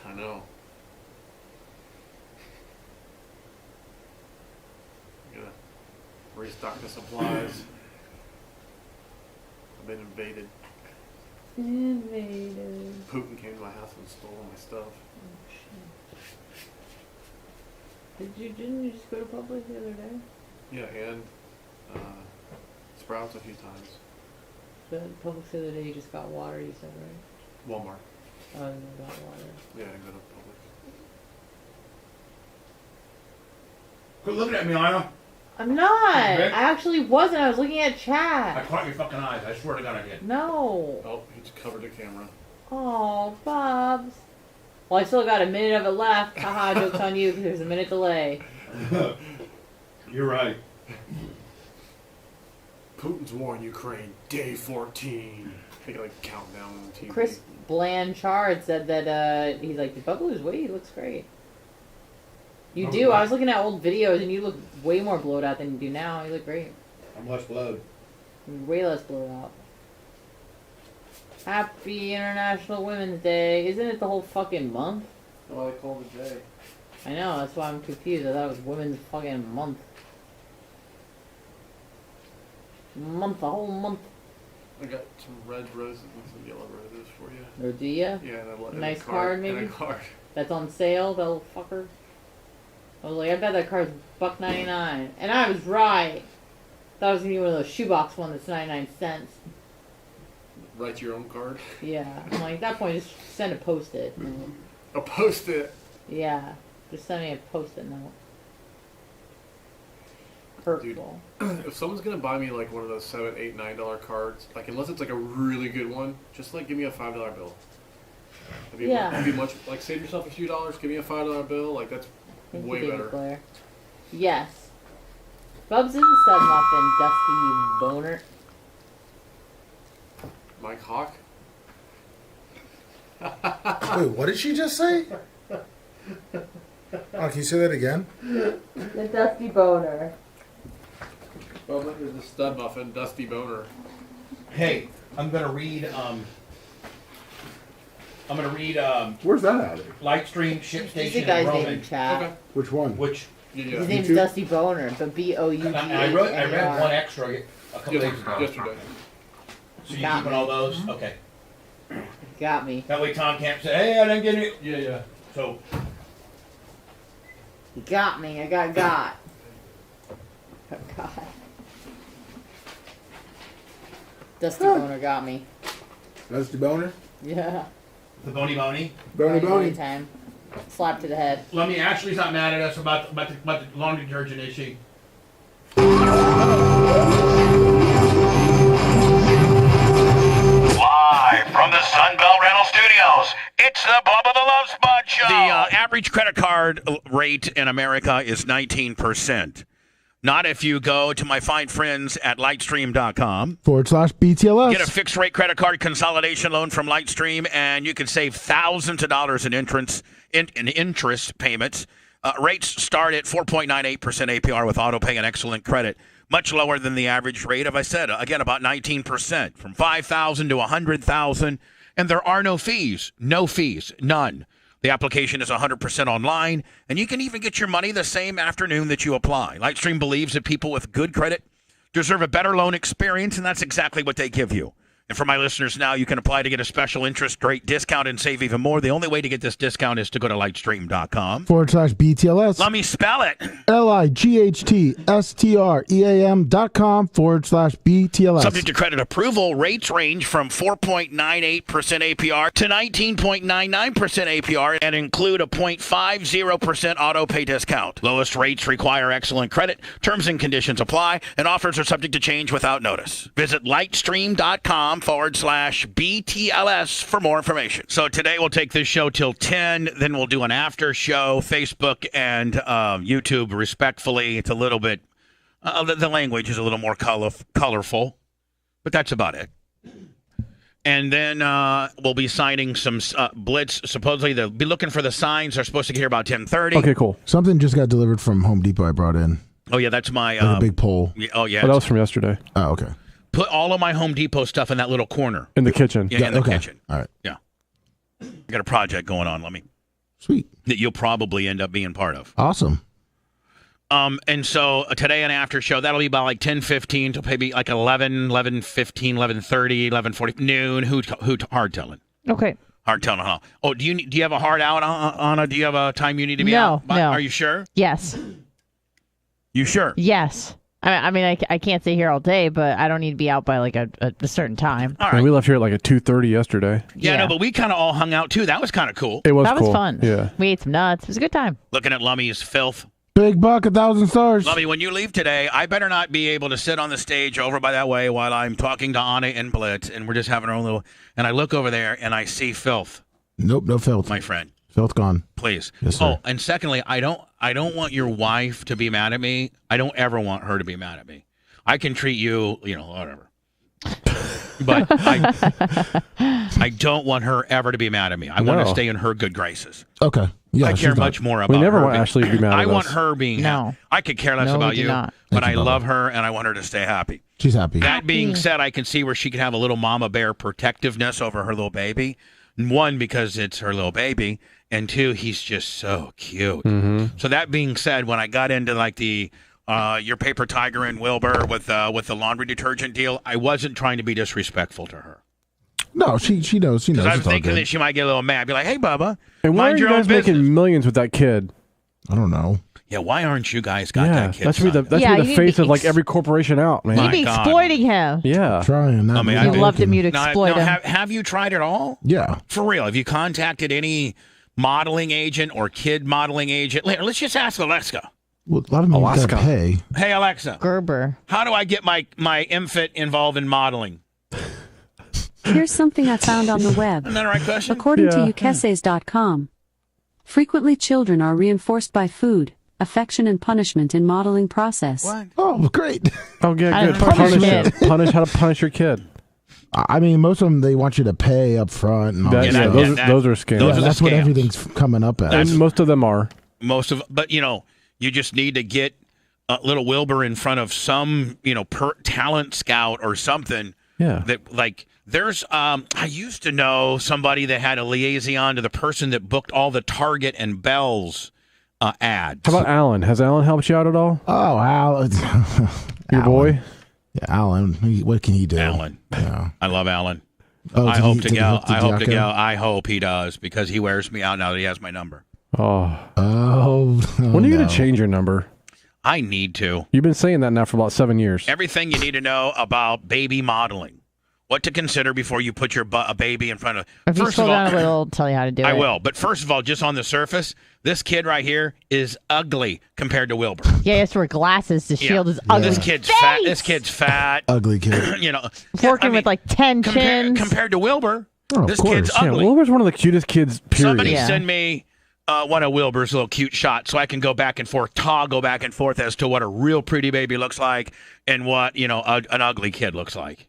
I know. I'm gonna restock the supplies. I've been invaded. Invaded. Putin came to my house and stole all my stuff. Oh shit. Didn't you just go to Publix the other day? Yeah, and Sprouts a few times. The Publix the other day you just got water, you said, right? Walmart. Oh, you got water. Yeah, I didn't go to Publix. Quit looking at me, Anna. I'm not! Rick? I actually wasn't. I was looking at I chat. caught your fucking eyes. I swear to God I did. No. Oh, he just covered the camera. Oh, Bobs. Well, I still got a minute of it left. Haha, joke's on you because there's a minute delay. You're right. Putin's war in Ukraine, day 14. I think like countdown on TV. Chris Blanchard said that he's like, did Bubba lose weight? He looks great. You Oh, do. wow. I was looking at old videos and you look way more blowed out than you do now. You look great. I'm less blowed. You're way less blowed out. Happy International Women's Day. Isn't it the whole fucking month? That's why they call it a day. I know, that's why I'm confused. I thought it was Women's fucking month. Month, a whole month. I got some red roses and some yellow roses for you. Or do ya? Yeah, and I let Nice a card, maybe? And a card. That's on sale, that little fucker. I was like, I bet that card's $1.99. And I was right. Thought it was gonna be one of those shoebox ones that's 99 cents. Write your own card. Yeah. I'm like, at that point, just send a post-it. A post-it. Yeah. Just send me a post-it note. Hurtful. Dude, if someone's gonna buy me like one of those $7, $8, $9 cards, like unless it's like a really good one, just like give me a $5 bill. It'd be much like save yourself a few dollars, give me a $5 bill, like that's way better. Blair. Yes. Bubs is a sub muffin, Dusty, you boner. Mike Hawk. Wait, what did she just say? Oh, can you say that again? The Dusty Boner. Bubba is the stud muffin, Dusty Boner. Hey, I'm gonna read. Where's that at? Lightstream Ship He's Station the guy's in name Roman. in chat. Okay. Which one? Which His name's Dusty Boner, but B-O-U-G-H-N-E-R. I read one extra a couple days ago. Yesterday. So you keeping all those? Okay. Got me. That way Tom can't say, "Hey, I didn't get it." Yeah. So You got me. I got. Oh, God. Dusty Boner got me. Dusty Boner? Yeah. the Bony Bony. Bony time. Slap to the head. Ashley's not mad at us about the laundry detergent, is she? Live from the Sunbelt Rental Studios, it's the Bubba the Love Spot Show. The average credit card rate in America is 19%. Not if you go to my fine friends at Lightstream.com/BTLS. Get a fixed rate credit card consolidation loan from Lightstream, and you can save thousands of dollars in interest payments. Rates start at 4.98% APR with auto pay and excellent credit. Much lower than the average rate, as I said, again, about 19%, from $5,000 to $100,000. And there are no fees, none. The application is 100% online, and you can even get your money the same afternoon that you apply. Lightstream believes that people with good credit deserve a better loan experience, and that's exactly what they give you. And for my listeners now, you can apply to get a special interest rate discount and save even more. The only way to get this discount is to go to Lightstream.com/BTLS. Let me spell it. LIGHTSTREAM.com/BTLS. Subject to credit approval. Rates range from 4.98% APR to 19.99% APR and include a 0.50% auto pay discount. Lowest rates require excellent credit. Terms and conditions apply, and offers are subject to change without notice. Visit Lightstream.com/BTLS for more information. So today we'll take this show till 10, then we'll do an after show, Facebook and YouTube, respectfully. It's a little bit, the language is a little more colorful, but that's about it. And then we'll be signing some Blitz. Supposedly they'll be looking for the signs. They're supposed to get here about 10:30. Okay, cool. Something just got delivered from Home Depot I brought in. Oh, yeah, that's my... like a big pole. Oh, yeah. Oh, that was from yesterday. Oh, okay. Put all of my Home Depot stuff in that little corner. In the kitchen. Yeah, in the kitchen. All right. Yeah. I got a project going on. Sweet. That you'll probably end up being part of. Awesome. And so today an after show, that'll be about like 10:15 to maybe like 11:15, 11:30, 11:40, noon. Who hard telling? Okay. Hard telling, huh? Oh, do you have a hard out, Anna? Do you have a time you need to be out? No. Are you sure? Yes. You sure? Yes. I mean, I can't stay here all day, but I don't need to be out by like a certain time. All right. And we left here at like at 2:30 yesterday. Yeah, no, but we kind of all hung out too. That was kind of cool. It was That cool. was fun. Yeah. We ate some nuts. It was a good time. Looking at Lummy's filth. Big buck, 1,000 stars. Lummy, when you leave today, I better not be able to sit on the stage over by that way while I'm talking to Anna and Blitz, and we're just having our own little. And I look over there and I see filth. Nope, no filth. My friend. Filth gone. Please. Yes, sir. Oh, and secondly, I don't want your wife to be mad at me. I don't ever want her to be mad at me. I can treat you, whatever. But I don't want her ever to be mad at me. I want to stay in her good graces. Okay. Yeah, I care much more about We never her want Ashley to be mad at us. I want her being happy. I could care less No, about we do you, not. but Thank you, I Bubba. love her and I want her to stay happy. She's happy. That being said, I can see where she could have a little mama bear protectiveness over her little baby. One, because it's her little baby, and two, he's just so cute. Mm-hmm. So that being said, when I got into like the your paper tiger and Wilbur with the laundry detergent deal, I wasn't trying to be disrespectful to her. No, she knows. She knows. Because I'm It's all thinking good. that she might get a little mad. Be like, hey, Bubba, And why are mind you your own guys business. making millions with that kid? I don't know. Yeah, why aren't you guys got that kid? That should be the Yeah, the you need face to of like every corporation out, man. You'd be God. exploiting him. Yeah. Trying. Not I mean, really You'd love thinking. him to exploit him. Have you tried it all? Yeah. For real? Have you contacted any modeling agent or kid modeling agent? Let's just ask Alexa. Well, a lot of them got to pay. Hey, Alexa. Gerber. How do I get my infant involved in modeling? Here's something I found on the web. Isn't that the right question? According to ukeses.com, frequently children are reinforced by food, affection, and punishment in modeling process. What? Oh, great. Oh, yeah, good. Punishment. Punish how to punish your kid. I mean, most of them, they want you to pay up front. And all That- that yeah, stuff. those are scams. Those are the That's what scams. everything's coming up at. And most of them are. but you just need to get little Wilbur in front of some, talent scout or something. Yeah. That like there's I used to know somebody that had a liaison to the person that booked all the Target and Bell's ads. How about Alan? Has Alan helped you out at all? Oh, Alan. Your boy? Yeah, Alan. What can he do? Alan. Yeah. I love Alan. Oh, I hope he does because he wears me out now that he has my number. Oh. When are you going to change your number? I need to. You've been saying that now for about 7 years. Everything you need to know about baby modeling. What to consider before you put a baby in front of. If you slow down a little, I'll tell you how to do it. I will. But first of all, just on the surface, this kid right here is ugly compared to Wilbur. Yeah, he has to wear glasses to shield his ugly This kid's fat. Ugly kid. Working with like 10 chins. Compared to Wilbur, this course. kid's ugly. Wilbur's one of the cutest kids, period. Somebody send me one of Wilbur's little cute shots so I can go back and forth, toggle back and forth as to what a real pretty baby looks like and what, an ugly kid looks like.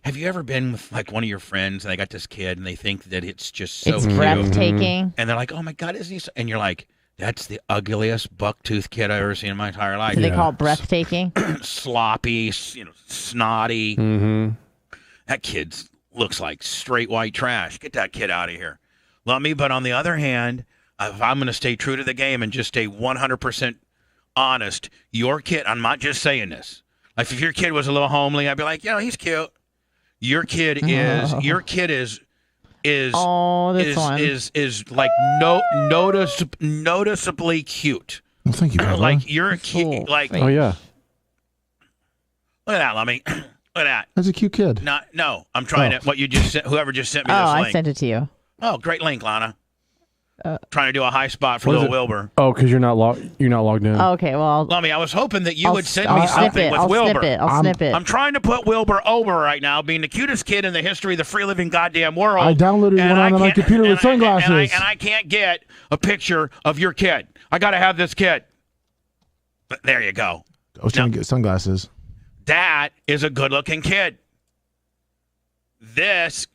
Have you ever been with like one of your friends and they got this kid and they think that it's just so cute? Breathtaking. And they're like, oh my God, isn't he so? And you're like, that's the ugliest buck-toothed kid I've ever seen in my entire life. Do they call it breathtaking? Sloppy, snotty. Mm-hmm. That kid looks like straight white trash. Get that kid out of here. Love me, but on the other hand, if I'm going to stay true to the game and just stay 100% honest, your kid, I'm not just saying this. Like if your kid was a little homely, I'd be like, he's cute. Your kid is like noticeably cute. Well, thank you, brother. Like you're cute. Like oh yeah. Look at that, Lummy. Look at that. That's a cute kid. No, I'm trying to. What you just sent, whoever just sent me this link. I sent it to you. Oh, great link, Lana. Trying to do a high spot for little Wilbur. Oh, because you're not logged in. Oh, okay, well, Lummy, I was hoping that you would send me something with Wilbur. I'll snip it. I'm trying to put Wilbur over right now, being the cutest kid in the history of the free living goddamn world. I downloaded one on my computer with sunglasses. And I can't get a picture of your kid. I got to have this kid. But there you go. I was trying to get sunglasses. That is a good-looking kid. This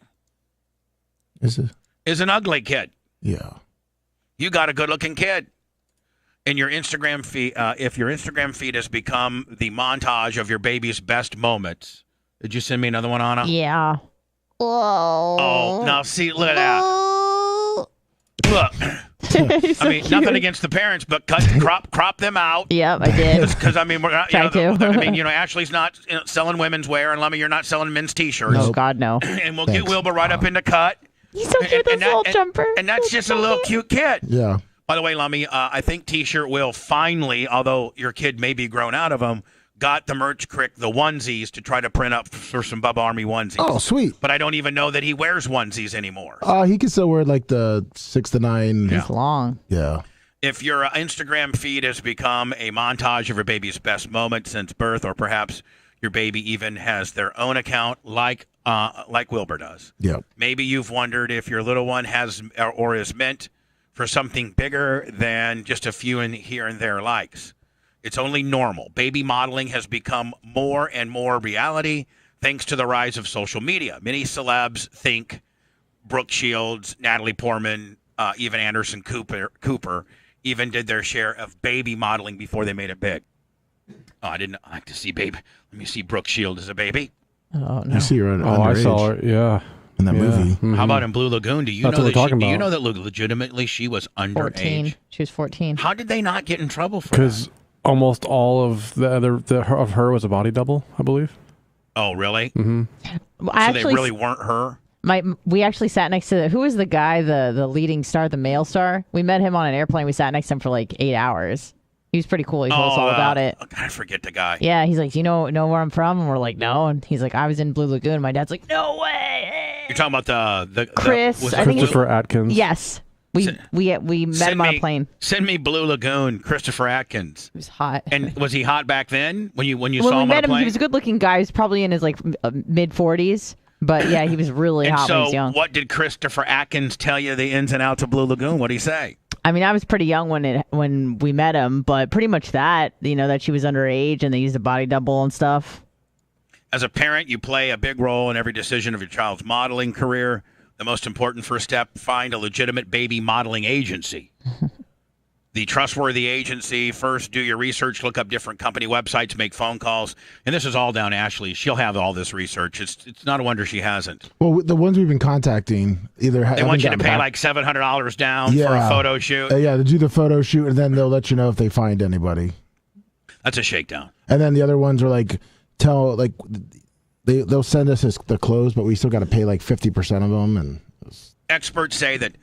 is an ugly kid. Yeah. You got a good-looking kid. In your Instagram feed, if your Instagram feed has become the montage of your baby's best moments, did you send me another one, Anna? Yeah. Oh, now see, look at that. Look. So I mean, cute. nothing against the parents, but crop them out. Yep, I did. Because I mean, we're not, Ashley's not selling women's wear, and Lummy, you're not selling men's T-shirts. No, God, no. And we'll get Wilbur right up into cut. He's so cute, this little jumper. And that's just a little cute kid. Yeah. By the way, Lummy, I think T-shirt will finally, although your kid may be grown out of them, got the merch crick, the onesies, to try to print up for some Bubba Army onesies. Oh, sweet. But I don't even know that he wears onesies anymore. He can still wear like the 6 to 9. It's long. Yeah. If your Instagram feed has become a montage of your baby's best moment since birth, or perhaps your baby even has their own account like Wilbur does. Yep. Maybe you've wondered if your little one has or is meant for something bigger than just a few here and there likes. It's only normal. Baby modeling has become more and more reality thanks to the rise of social media. Many celebs think Brooke Shields, Natalie Portman, even Anderson Cooper even did their share of baby modeling before they made it big. Oh, I didn't like to see baby. Let me see Brooke Shields as a baby. Oh, no. I see her underage. I saw her. Yeah. In that movie. Mm-hmm. How about in Blue Lagoon? Do you That's know what that we're talking about. legitimately she was underage? 14. She was 14. How did they not get in trouble for that? Because almost all of of her was a body double, I believe. Oh, really? Mm-hmm. So they really weren't her? We actually sat next to who was the guy, the leading star, the male star? We met him on an airplane. We sat next to him for like 8 hours. He was pretty cool. He told us all about it. I forget the guy. Yeah, he's like, do you know where I'm from? And we're like, no. And he's like, I was in Blue Lagoon. And my dad's like, no way. You're talking about the Chris. I think Christopher Atkins. Yes. We met him on a plane. Send me Blue Lagoon, Christopher Atkins. He was hot. And was he hot back then when you saw him on a plane? When we met him, he was a good-looking guy. He was probably in his like mid-40s. But yeah, he was really hot when he was young. What did Christopher Atkins tell you the ins and outs of Blue Lagoon? What did he say? I mean, I was pretty young when we met him, but pretty much that she was underage and they used a body double and stuff. As a parent, you play a big role in every decision of your child's modeling career. The most important first step, find a legitimate baby modeling agency. the trustworthy agency. First, do your research, look up different company websites, make phone calls. And this is all down to Ashley. She'll have all this research. It's not a wonder she hasn't. Well, the ones we've been contacting either they want you to pay like $700 down for a photo shoot. Yeah, to do the photo shoot, and then they'll let you know if they find anybody. That's a shakedown. And then the other ones are like they'll send us the clothes, but we still got to pay like 50% of them. And experts say that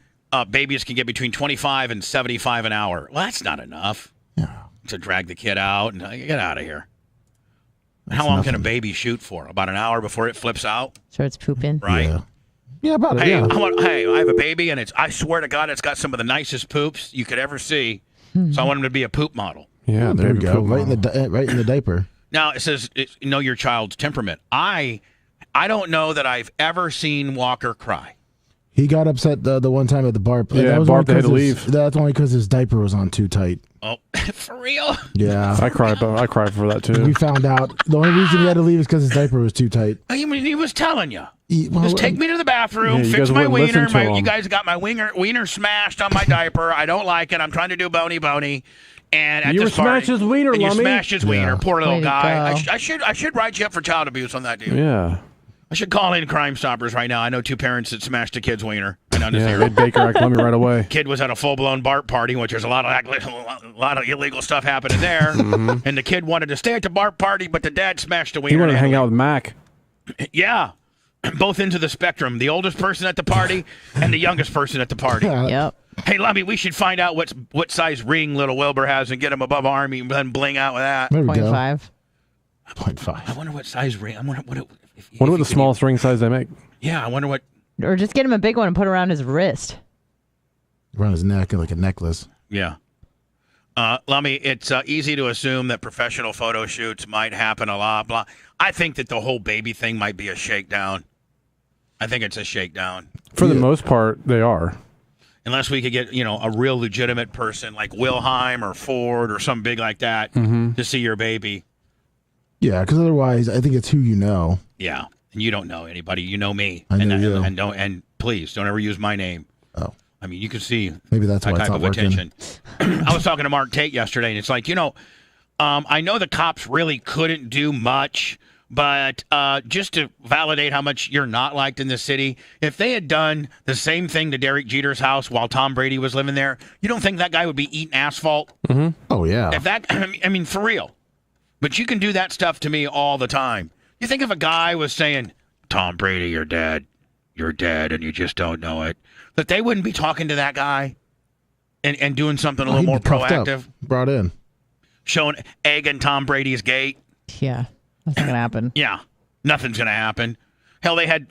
babies can get between 25 and 75 an hour. Well, that's not enough. Yeah. To drag the kid out and get out of here. How long can a baby shoot for? About an hour before it flips out? So it's pooping. Right. Yeah, about it. Hey, Yeah. I have a baby, and I swear to God, it's got some of the nicest poops you could ever see. So I want him to be a poop model. Yeah, there we go. Right in the diaper. Now it says know your child's temperament. I don't know that I've ever seen Walker cry. He got upset the one time at the bar. Yeah, bar had to leave. That's only because his diaper was on too tight. Oh, for real? Yeah. I cried for that too. We found out the only reason he had to leave is because his diaper was too tight. I mean, he was telling you. Just take me to the bathroom, Yeah, fix my wiener. You guys got my wiener smashed on my diaper. I don't like it. I'm trying to do bony. And at you this smashed his wiener, and you Lummy. smashed his wiener. Poor little Way to guy. go. I should write you up for child abuse on that deal. Yeah. I should call in Crime Stoppers right now. I know two parents that smashed a kid's wiener. I know this Yeah, area. Red Baker Act Lummy right away. Kid was at a full-blown BART party, which there's a lot of illegal stuff happening there. And the kid wanted to stay at the BART party, but the dad smashed a wiener. He wanted to hang out with Mac. Yeah. Both ends of the spectrum. The oldest person at the party and the youngest person at the party. Yep. Hey, Lummy, we should find out what size ring little Wilbur has and get him above army and then bling out with that. There we go. 0.5. 0.5. I wonder what size ring. I wonder what the smallest ring size they make. Yeah, I wonder what. Or just get him a big one and put it around his wrist. Around his neck like a necklace. Yeah. Lummy, it's easy to assume that professional photo shoots might happen a lot. Blah. I think that the whole baby thing might be a shakedown. I think it's a shakedown. For the most part, they are. Unless we could get, a real legitimate person like Wilhelm or Ford or some big like that to see your baby. Yeah, because otherwise, I think it's who you know. Yeah, and you don't know anybody. You know me. I know you. And please don't ever use my name. Oh. I mean, you can see maybe that's that why type it's not of working. attention. I was talking to Mark Tate yesterday, and it's like, I know the cops really couldn't do much, but just to validate how much you're not liked in the city, if they had done the same thing to Derek Jeter's house while Tom Brady was living there, you don't think that guy would be eating asphalt? Mm-hmm. Oh, yeah. If that, I mean, for real. But you can do that stuff to me all the time. You think if a guy was saying, Tom Brady, you're dead, and you just don't know it, that they wouldn't be talking to that guy and doing something a little more proactive? Brought in. Showing egging Tom Brady's gate. Yeah, that's going to happen. Yeah, nothing's going to happen. Hell, they had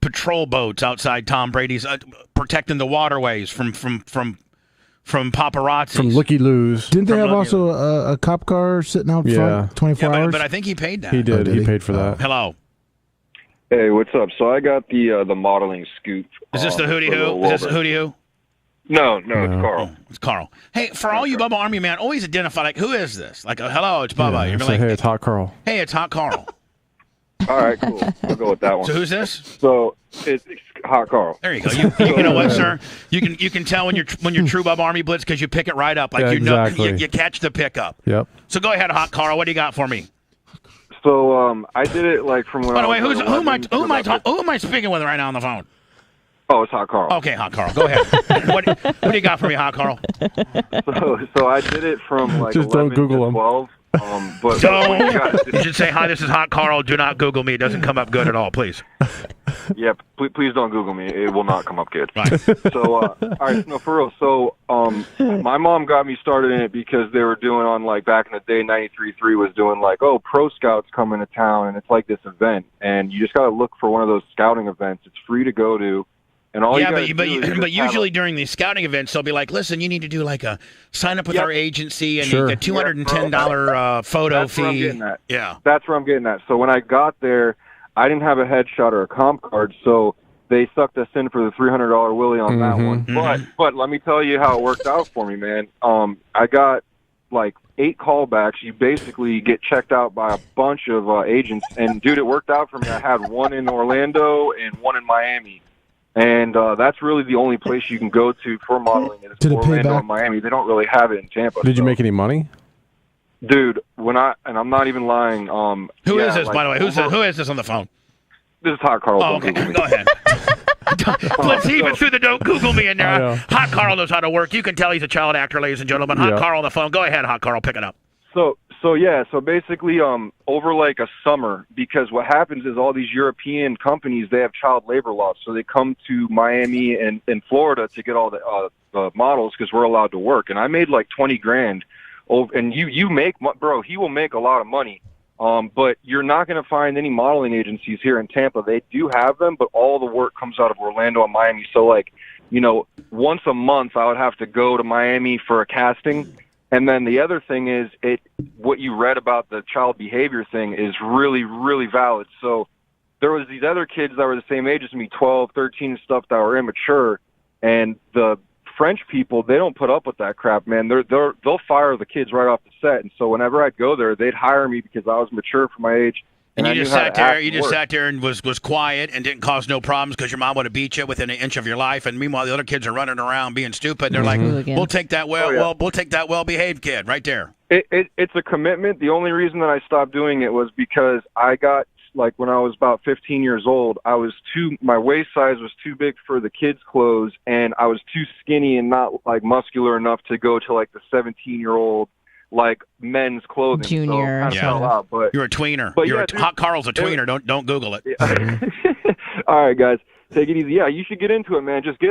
patrol boats outside Tom Brady's protecting the waterways from paparazzi. From looky-loos. Didn't they have also a cop car sitting out front 24 hours? But I think he paid that. He did. He paid for that. Hello. Hey, what's up? So I got the modeling scoop. Is this the Hootie Who? Is this the Hootie Who? No, it's Carl. Oh, it's Carl. Hey, for all you Bubba Army man, always identify like, who is this? Like, hello, it's Bubba. Yeah, You're say, like, hey, it's Hot Carl. Hey, it's Hot Carl. All right, cool. We'll go with that one. So who's this? So it's Hot Carl. There you go. You know what, sir? You can tell when you're true Bubba Army Blitz because you pick it right up. Like exactly. you catch the pickup. Yep. So go ahead, Hot Carl. What do you got for me? So I did it like from when. By the way, who am I speaking with right now on the phone? Oh, it's Hot Carl. Okay, Hot Carl. Go ahead. what do you got for me, Hot Carl? So I did it from like just 11 don't Google to 12. But you should say, hi, this is Hot Carl. Do not Google me. It doesn't come up good at all, please. Yeah, please don't Google me. It will not come up good. Right. So, all right, no, for real. So, my mom got me started in it because they were doing on, like, back in the day, 93.3 was doing, like, pro scouts coming to town, and it's like this event. And you just got to look for one of those scouting events. It's free to go to. And all but usually during these scouting events, they'll be like, listen, you need to do like a sign up with our agency and you get $210 photo fee. Where I'm getting at. Yeah. That's where I'm getting at. So when I got there, I didn't have a headshot or a comp card, so they sucked us in for the $300 Willie on that one. But let me tell you how it worked out for me, man. I got like 8 callbacks. You basically get checked out by a bunch of agents, and dude, it worked out for me. I had one in Orlando and one in Miami. And that's really the only place you can go to for modeling is Orlando and Miami. They don't really have it in Tampa. Did you make any money? Dude, I'm not even lying. Who is this, by the way? Who is this on the phone? This is Hot Carl. Oh, okay. Go ahead. Let's even through the don't Google me in there. Hot Carl knows how to work. You can tell he's a child actor, ladies and gentlemen. Hot Carl on the phone. Go ahead, Hot Carl. Pick it up. So basically, over like a summer, because what happens is all these European companies, they have child labor laws, so they come to Miami and Florida to get all the models because we're allowed to work. And I made like $20,000. And you make, bro, he will make a lot of money. But you're not going to find any modeling agencies here in Tampa. They do have them, but all the work comes out of Orlando and Miami. So, like, once a month I would have to go to Miami for a casting. And then the other thing is what you read about the child behavior thing is really, really valid. So there was these other kids that were the same age as me, 12, 13 and stuff, that were immature. And the French people, they don't put up with that crap, man. They'll fire the kids right off the set. And so whenever I'd go there, they'd hire me because I was mature for my age. And you just sat there. You just sat there and was quiet and didn't cause no problems because your mom would have beat you within an inch of your life. And meanwhile, the other kids are running around being stupid. They're like, "We'll take that we'll take that well-behaved kid right there." It's a commitment. The only reason that I stopped doing it was because I got, like, when I was about 15 years old, my waist size was too big for the kids' clothes, and I was too skinny and not like muscular enough to go to like the 17-year-old. Like men's clothing, junior. So but you're a tweener. But Hot Carl's a tweener. Don't Google it. All right, guys, take it easy. Yeah, you should get into it, man. Just get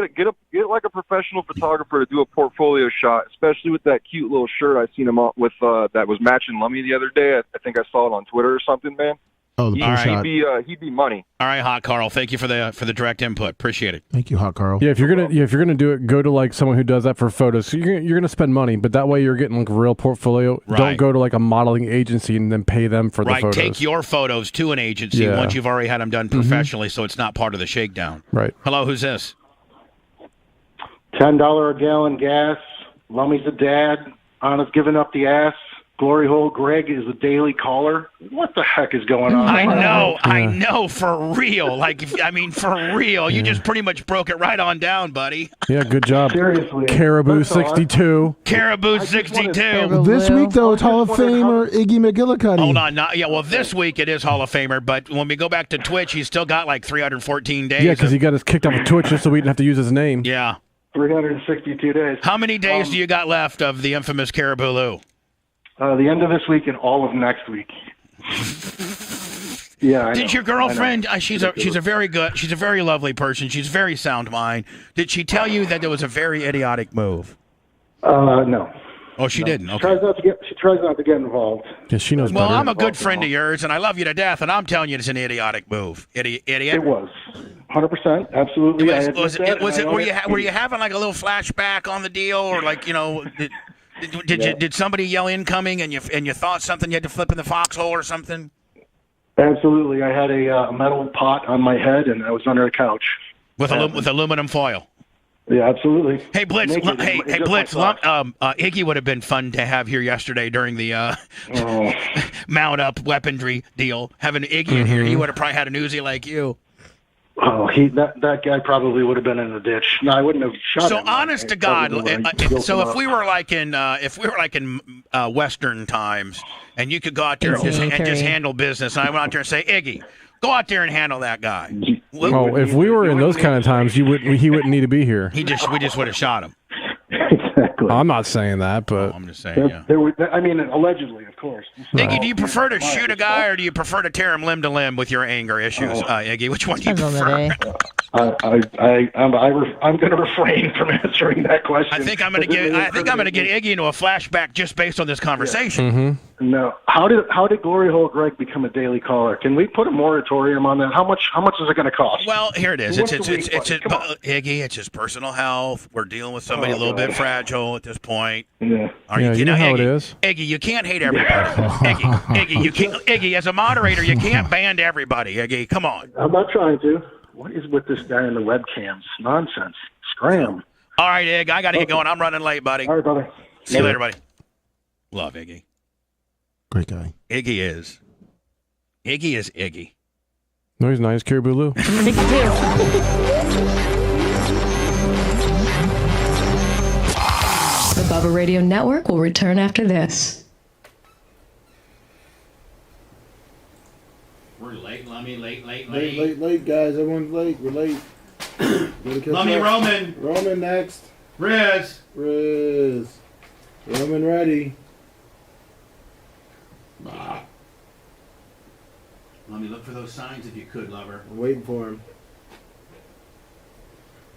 like a professional photographer to do a portfolio shot, especially with that cute little shirt I seen him with that was matching Lummy the other day. I think I saw it on Twitter or something, man. Oh, the shot. He'd be money. All right, Hot Carl. Thank you for the direct input. Appreciate it. Thank you, Hot Carl. Yeah, if you're gonna do it, go to like someone who does that for photos. So you're gonna spend money, but that way you're getting like a real portfolio. Right. Don't go to like a modeling agency and then pay them for the photos. Take your photos to an agency once you've already had them done professionally, so it's not part of the shakedown. Right. Hello, who's this? $10 a gallon gas. Lummy's a dad. Anna's giving up the ass. Glory Hole Greg is a daily caller. What the heck is going on? I know, for real. For real. You just pretty much broke it right on down, buddy. Yeah, good job. Seriously. Caribou 62. Caribou 62. This week, though, it's Hall of Famer Iggy McGillicuddy. Hold on. This week it is Hall of Famer, but when we go back to Twitch, he's still got like 314 days. Yeah, because he got us kicked off of Twitch just so we didn't have to use his name. Yeah. 362 days. How many days do you got left of the infamous Caribou Lou? The end of this week and all of next week. Yeah. Did your girlfriend? She's a very lovely person. She's very sound mind. Did she tell you that there was a very idiotic move? No. Oh, she didn't. Okay. She tries not to get involved. Yeah, she knows. Well, better. I'm a good friend of yours, and I love you to death, and I'm telling you, it's an idiotic move. Idiot. It was 100%, absolutely. Were you having like a little flashback on the deal, or like Did somebody yell incoming and you thought something you had to flip in the foxhole or something? Absolutely. I had a metal pot on my head and I was under a couch. With aluminum foil? Yeah, absolutely. Hey, Blitz. Blitz. Iggy would have been fun to have here yesterday during the mount up weaponry deal. Having Iggy in here, he would have probably had an Uzi like you. Oh, that guy probably would have been in the ditch. No, I wouldn't have shot him. So honest to God, if we were like in Western times, and you could go out there and just handle business, and I went out there and say, Iggy, go out there and handle that guy. Oh, if we were in those kind of times, he wouldn't need to be here. We just would have shot him. Exactly. I'm not saying that, but I'm just saying. Yeah. Allegedly, of course. Iggy, do you prefer to shoot a guy, or do you prefer to tear him limb to limb with your anger issues, Iggy? Which one do you prefer? I'm going to refrain from answering that question. I think I'm going to get Iggy into a flashback just based on this conversation. Yeah. Mm-hmm. No. How did Glory Hole Greg become a daily caller? Can we put a moratorium on that? How much is it going to cost? Well, here it is. Iggy, it's his personal health. We're dealing with somebody a little bit fragile at this point. Yeah. You know how it is. Iggy, you can't hate everybody. Iggy, you can't. Iggy, as a moderator, you can't ban everybody. Iggy, come on. I'm not trying to. What is with this guy in the webcams? Nonsense. Scram. All right, Iggy, I got to get going. I'm running late, buddy. All right, brother. See you later, buddy. Love Iggy. Great guy. Iggy is Iggy. No, he's not. He's Caribou Lou. 62. Bubba Radio Network will return after this. We're late, Lummy. Late. Late, guys. Everyone's late. We're late. Lummy, Roman. Roman next. Riz. Roman ready. Lummy, look for those signs if you could, lover. I'm waiting for him.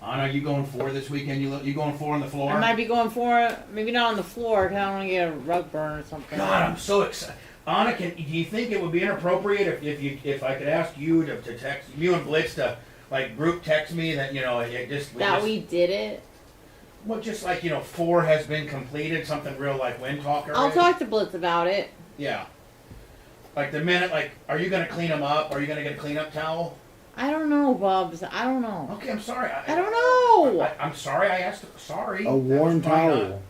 Anna, you going 4 this weekend? You going 4 on the floor? I might be going 4, maybe not on the floor, because I don't want to get a rug burn or something. God, I'm so excited. Anna, do you think it would be inappropriate if I could ask you to text you and Blitz to like group text me that we did it? Well, just like 4 has been completed, something real like wind talk already. I'll talk to Blitz about it. Yeah. Like the minute, are you gonna clean them up? Are you gonna get a cleanup towel? I don't know, Bubs. I don't know. Okay, I'm sorry. I don't know. I'm sorry. I asked. Sorry. A warm towel.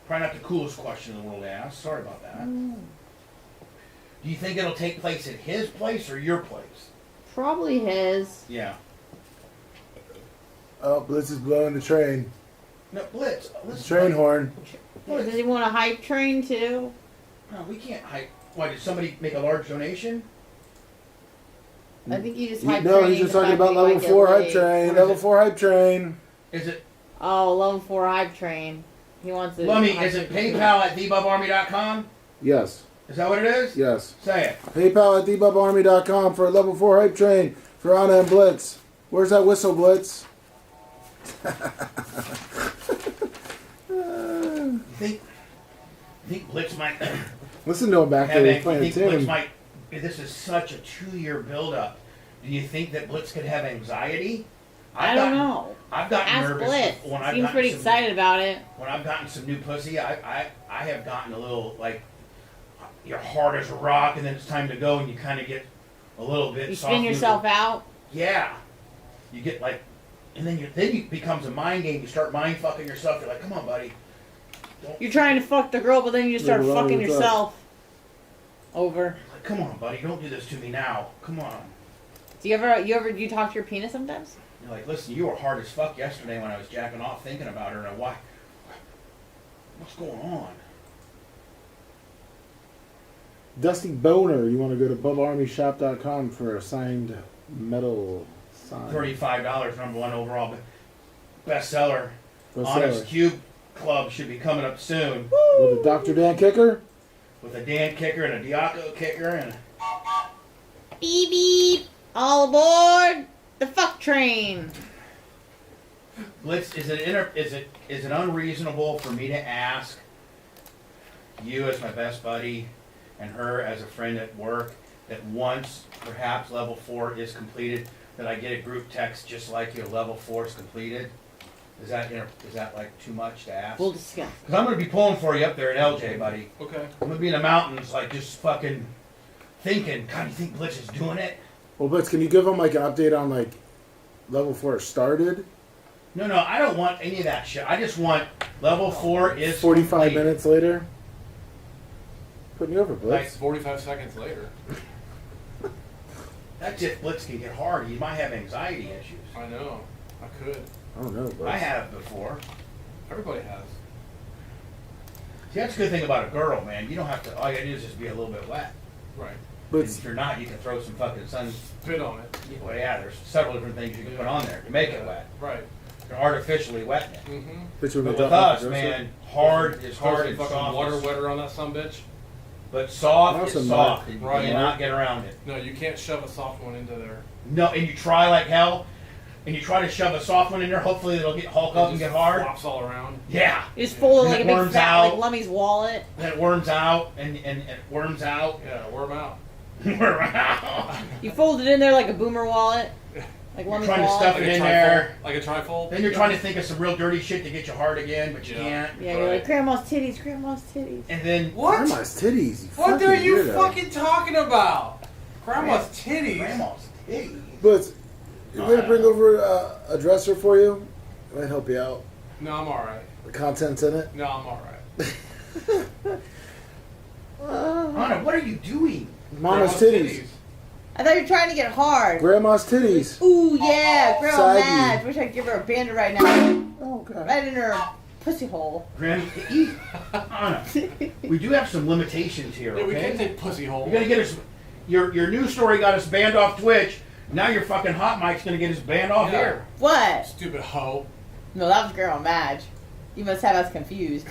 Probably not the coolest question in the world to ask. Sorry about that. Do you think it'll take place at his place or your place? Probably his. Yeah. Oh, Blitz is blowing the train. No, Blitz. Train horn. Does he want a hype train too? No, we can't hype. Why, did somebody make a large donation? I think you just hype No, train he's just talking about level 4 hype train. Level 4 hype train. Is it? Oh, level 4 hype train. He wants it. Lummy, is it PayPal at TheBubArmy.com? Yes. Is that what it is? Yes. Say it. PayPal at TheBubArmy.com for a level 4 hype train for Anna and Blitz. Where's that whistle, Blitz? You think Blitz might... Listen to him back there. He's playing a tune. This is such a 2-year build-up. Do you think that Blitz could have anxiety? I don't know. I've gotten Ask nervous. Blitz. Seems pretty excited about it. When I've gotten some new pussy, I have gotten a little, like, you're hard as a rock, and then it's time to go, and you kind of get a little bit You soft. spin yourself out? Yeah. You get, like, and then it becomes a mind game. You start mind fucking yourself. You're like, come on, buddy. You're trying to fuck the girl, but then you just start fucking yourself over. Like, come on, buddy. Don't do this to me now. Come on. Do you talk to your penis sometimes? You're like, listen, you were hard as fuck yesterday when I was jacking off thinking about her, and why? What's going on? Dusty Boner, you want to go to BubbaArmyShop.com for a signed metal sign. $35, #1 overall bestseller. Honest Cube Club should be coming up soon. Woo! With a Dr. Dan kicker? With a Dan kicker and a Diaco kicker and beep beep. All aboard the fuck train. Blitz, is it unreasonable for me to ask you as my best buddy and her as a friend at work that once perhaps level 4 is completed, that I get a group text just like your level 4 is completed? Is that like too much to ask? We'll discuss. Because I'm going to be pulling for you up there at LJ, buddy. Okay. I'm going to be in the mountains, like just fucking thinking, God, you think Blitz is doing it? Well, Blitz, can you give them like an update on like level 4 started? No, I don't want any of that shit. I just want level 4 is 45 complete. minutes later? Putting you over, Blitz. Like 45 seconds later. That's if Blitz can get hard. He might have anxiety issues. I know. I could. I don't know, Blitz. I have before. Everybody has. See, that's a good thing about a girl, man. You don't have to, all you gotta do is just be a little bit wet. Right. But if you're not, you can throw some fucking sun. Spit on it. Well, yeah, there's several different things you can put on there to make it wet. Right. You're artificially wetting it. Mm-hmm. But with us, man, hard is hard and fucking soft. Water wetter on that sumbitch. But soft is soft, and you Right. cannot get around it. No, you can't shove a soft one into there. No, and you try like hell, and you try to shove a soft one in there. Hopefully, it'll get hulk up and get hard. Flops all around. Yeah. You just fold it like a big worms fat, out. like Lummy's wallet. Then it worms out, and it worms out. Yeah, worm out. Worm out. You fold it in there like a boomer wallet. Like Lummy's Trying to wallet. stuff it in there. Like a trifold? Then you're trying to think of some real dirty shit to get you hard again, but you can't. Yeah, you're like, grandma's titties, grandma's titties. And then... What? Grandma's titties. What are you weirdo. fucking talking about? Grandma's titties. Grandma's titties. Blitz, you want to bring over a dresser for you? It might help you out. No, I'm alright. The content's in it? No, I'm alright. Anna, what are you doing? Mama's titties. I thought you were trying to get hard. Grandma's titties. Ooh, yeah. Grandma Saggy. mad. Wish I could give her a bandit right now. Oh, God. Right in her pussy hole. Granny, Anna, we do have some limitations here, okay? Yeah, we can say pussy hole. You're gonna get us. Your news story got us banned off Twitch. Now your fucking hot mic's gonna get us banned off here. What? Stupid hoe. No, that was Girl Madge. You must have us confused.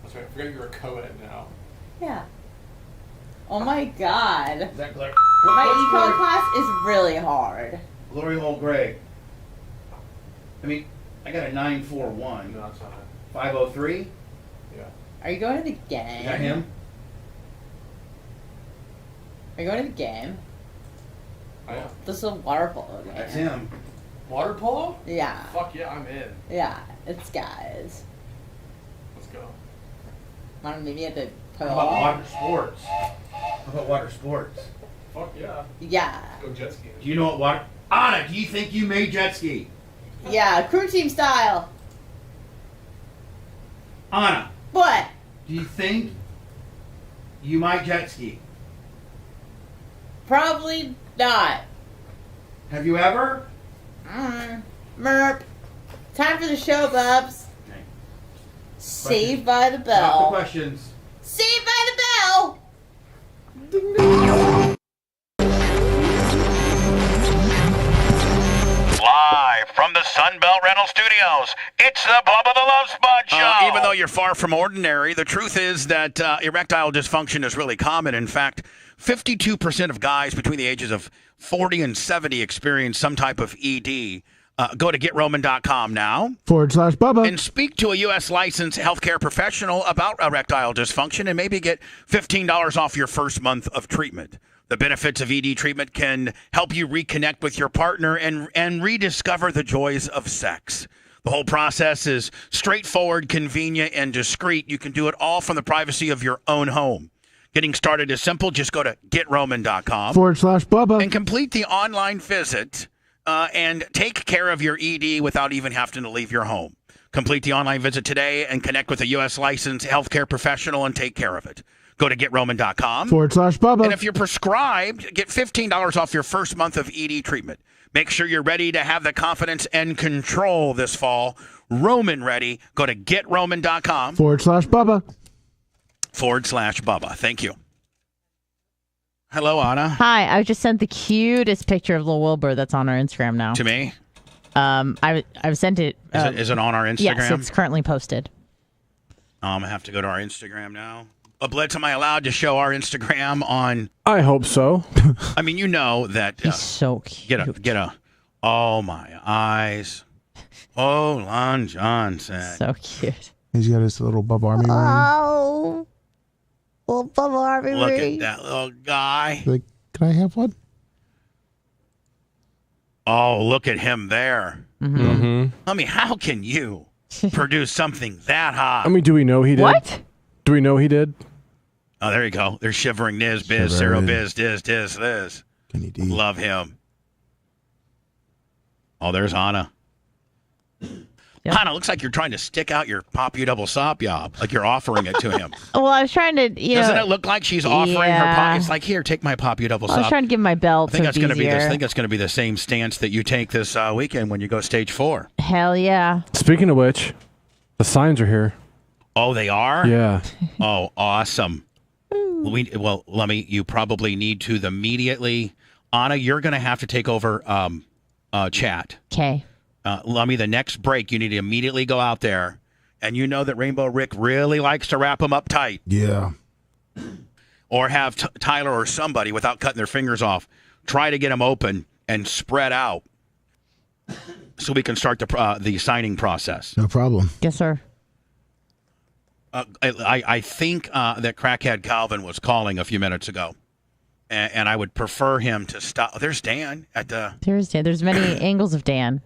That's right. I forgot you're a co-ed now. Yeah. Oh my god. Is that clear? My econ class is really hard. Glory hole Greg. I mean, I got a 941. No, it's not. 503. Yeah. Are you going to the game? Is that him? Are you going to the game? I am. This is a water polo game. That's him. Water polo? Yeah. Fuck yeah, I'm in. Yeah, it's guys. Let's go. Want to meet me at the How polo? about water sports? How about water sports? Fuck yeah. Yeah. Let's go jet skiing. Do you know what water? Anna, do you think you made jet ski? Yeah, crew team style. Anna, What? do you think you might jet ski? Probably not. Have you ever? Merp. Time for the show, Bubs. Okay. Saved by the Stop the bell. questions. Saved by the bell. Live from the Sunbelt Rental Studios, it's the Bubba the Love Spot Show. Even though you're far from ordinary, the truth is that erectile dysfunction is really common. In fact, 52% of guys between the ages of 40 and 70 experience some type of ED. Go to GetRoman.com now. /Bubba. And speak to a U.S. licensed healthcare professional about erectile dysfunction and maybe get $15 off your first month of treatment. The benefits of ED treatment can help you reconnect with your partner and rediscover the joys of sex. The whole process is straightforward, convenient, and discreet. You can do it all from the privacy of your own home. Getting started is simple. Just go to GetRoman.com. /Bubba. And complete the online visit and take care of your ED without even having to leave your home. Complete the online visit today and connect with a U.S. licensed healthcare professional and take care of it. Go to GetRoman.com. /Bubba. And if you're prescribed, get $15 off your first month of ED treatment. Make sure you're ready to have the confidence and control this fall. Roman ready. Go to GetRoman.com. /Bubba. /Bubba. Thank you. Hello, Anna. Hi, I just sent the cutest picture of Lil Wilbur that's on our Instagram now. To me? I've sent it. Is it on our Instagram? Yes, it's currently posted. I'm going to have to go to our Instagram now. Blitz, am I allowed to show our Instagram on? I hope so. I mean, you know that. He's so cute. Get a. Oh, my eyes. Oh, Lon Johnson. So cute. He's got his little Bubba Army ring. Oh. Little Bubba Army Look ring. at that little guy. Like, can I have one? Oh, look at him there. Mm-hmm. I mean, how can you produce something that hot? I mean, do we know he did? What? Do we know he did? Oh, there you go. They're shivering Niz, Biz, Zero Biz, Diz, Liz. Love him. Oh, there's Anna. Yep. Anna, looks like you're trying to stick out your Popu Double Sop Yob, like you're offering it to him. Well, I was trying to, Doesn't it look like she's offering her pop? It's like, here, take my Popu Double Sop. I was trying to give my belt. I think that's going to be this. I think that's going to be the same stance that you take this weekend when you go stage 4. Hell yeah. Speaking of which, the signs are here. Oh, they are? Yeah. Oh, awesome. Well, Lummy, you probably need to immediately. Anna, you're going to have to take over chat. Okay. Lummy, the next break, you need to immediately go out there. And you know that Rainbow Rick really likes to wrap them up tight. Yeah. Or have Tyler or somebody, without cutting their fingers off, try to get them open and spread out so we can start the signing process. No problem. Yes, sir. I think that Crackhead Calvin was calling a few minutes ago. And I would prefer him to stop. There's Dan at the... There's Dan. There's many angles of Dan.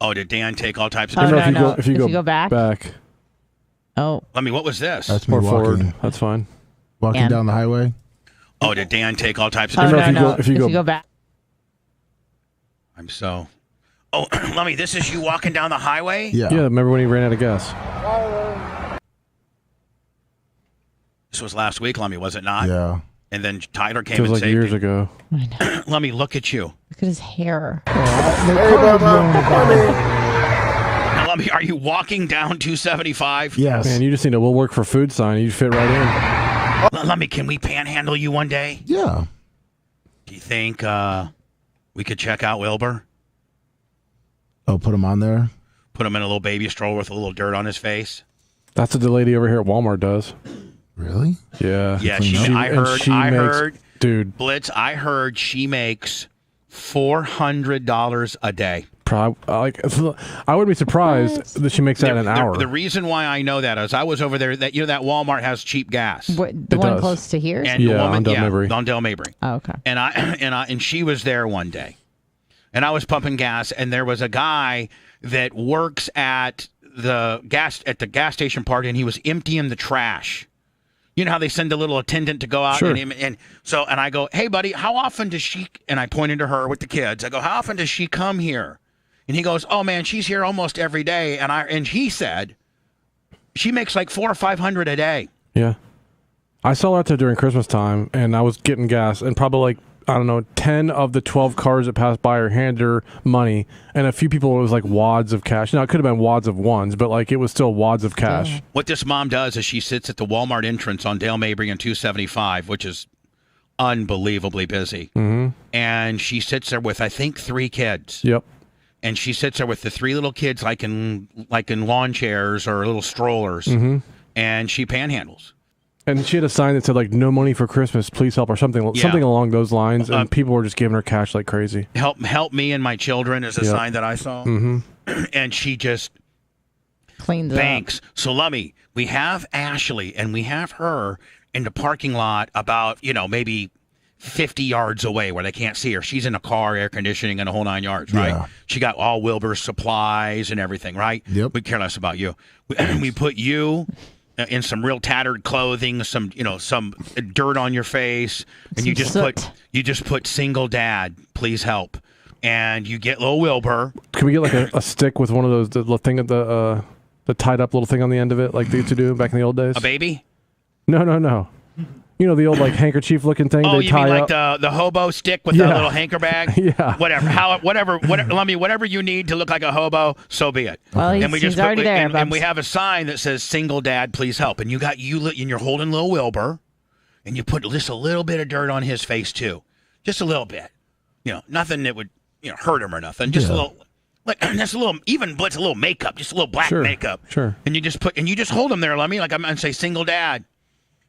Oh, did Dan take all types of... Oh, different... no. If you go back. Oh. I mean, what was this? That's me Or walking. forward. That's fine. Walking down the highway. Oh, did Dan take all types of Oh, different... no. If you go back. I'm so... Oh, Lummy, this is you walking down the highway? Yeah, remember when he ran out of gas? This was last week, Lummy, was it not? Yeah. And then Tyler came It was and like saved years you. ago. Lummy, look at you. Look at his hair. Hello, Lummy, are you walking down 275? Yes. Man, you just need a "We'll work for food" sign. You fit right in. Lummy, can we panhandle you one day? Yeah. Do you think we could check out Wilbur? Oh, put him on there? Put him in a little baby stroller with a little dirt on his face? That's what the lady over here at Walmart does. Really? Yeah. Yeah, I heard, dude. Blitz, I heard she makes $400 a day. I wouldn't be surprised that she makes that in an hour. The reason why I know that is I was over there. That Walmart has cheap gas. The one close to here? And on Del Mabry. On Del Mabry. Oh, okay. And she was there one day, and I was pumping gas, and there was a guy that works at the gas station part, and he was emptying the trash. You know how they send a little attendant to go out, sure. and I go, "Hey, buddy, how often does she?" And I pointed to her with the kids. I go, "How often does she come here?" And he goes, "Oh man, she's here almost every day." And he said, she makes like $400 or $500 a day. Yeah, I saw her out there during Christmas time, and I was getting gas, and probably like, I don't know, 10 of the 12 cars that passed by her handed her money, and a few people, it was like wads of cash. Now, it could have been wads of ones, but like it was still wads of cash. What this mom does is she sits at the Walmart entrance on Dale Mabry and 275, which is unbelievably busy. Mm-hmm. And she sits there with, I think, 3 kids. Yep. And she sits there with the 3 little kids like in lawn chairs or little strollers, and she panhandles. And she had a sign that said like "No money for Christmas, please help," or something along those lines. And people were just giving her cash like crazy. Help me and my children is a sign that I saw. Mm-hmm. And she just cleaned banks. So Lummy, we have Ashley and we have her in the parking lot about maybe 50 yards away where they can't see her. She's in a car, air conditioning, and a whole 9 yards, right? Yeah. She got all Wilbur's supplies and everything, right? Yep. We care less about you. We put you in some real tattered clothing, some dirt on your face, and you just put "single dad, please help," and you get little Wilbur. Can we get like a stick with one of those the thing at the tied up little thing on the end of it, like they used to do back in the old days? A baby? No. You know, the old like handkerchief looking thing. Oh, they you tie mean up. like the hobo stick with the little hanker bag? Yeah. Whatever you need to look like a hobo, so be it. Well, he's already there. And we have a sign that says "Single Dad, please help." And and you're holding little Wilbur, and you put just a little bit of dirt on his face too, just a little bit. Nothing that would hurt him or nothing. Just a little. Like just a little, even Blitz, a little makeup, just a little black makeup. Sure. And you just hold him there, Lummy, like I'm gonna say "Single Dad."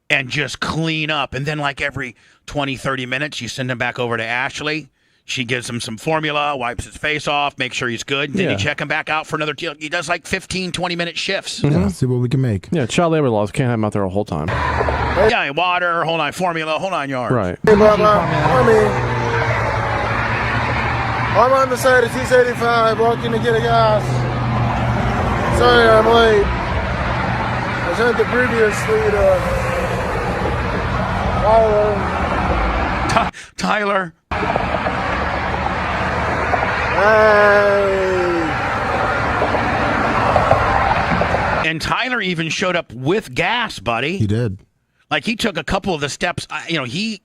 And just clean up. And then like every 20, 30 minutes, you send him back over to Ashley. She gives him some formula, wipes his face off, makes sure he's good. And then you check him back out for another deal. He does like 15, 20-minute shifts. Yeah, see what we can make. Yeah, child labor laws can't have him out there the whole time. Yeah, water, whole 9 formula, whole 9 yards. Right. Hey, Bubba, I'm on the side of 275 walking to get a gas. Sorry I'm late. I sent the previously to Tyler. And Tyler even showed up with gas, buddy. He did. Like he took a couple of the steps. He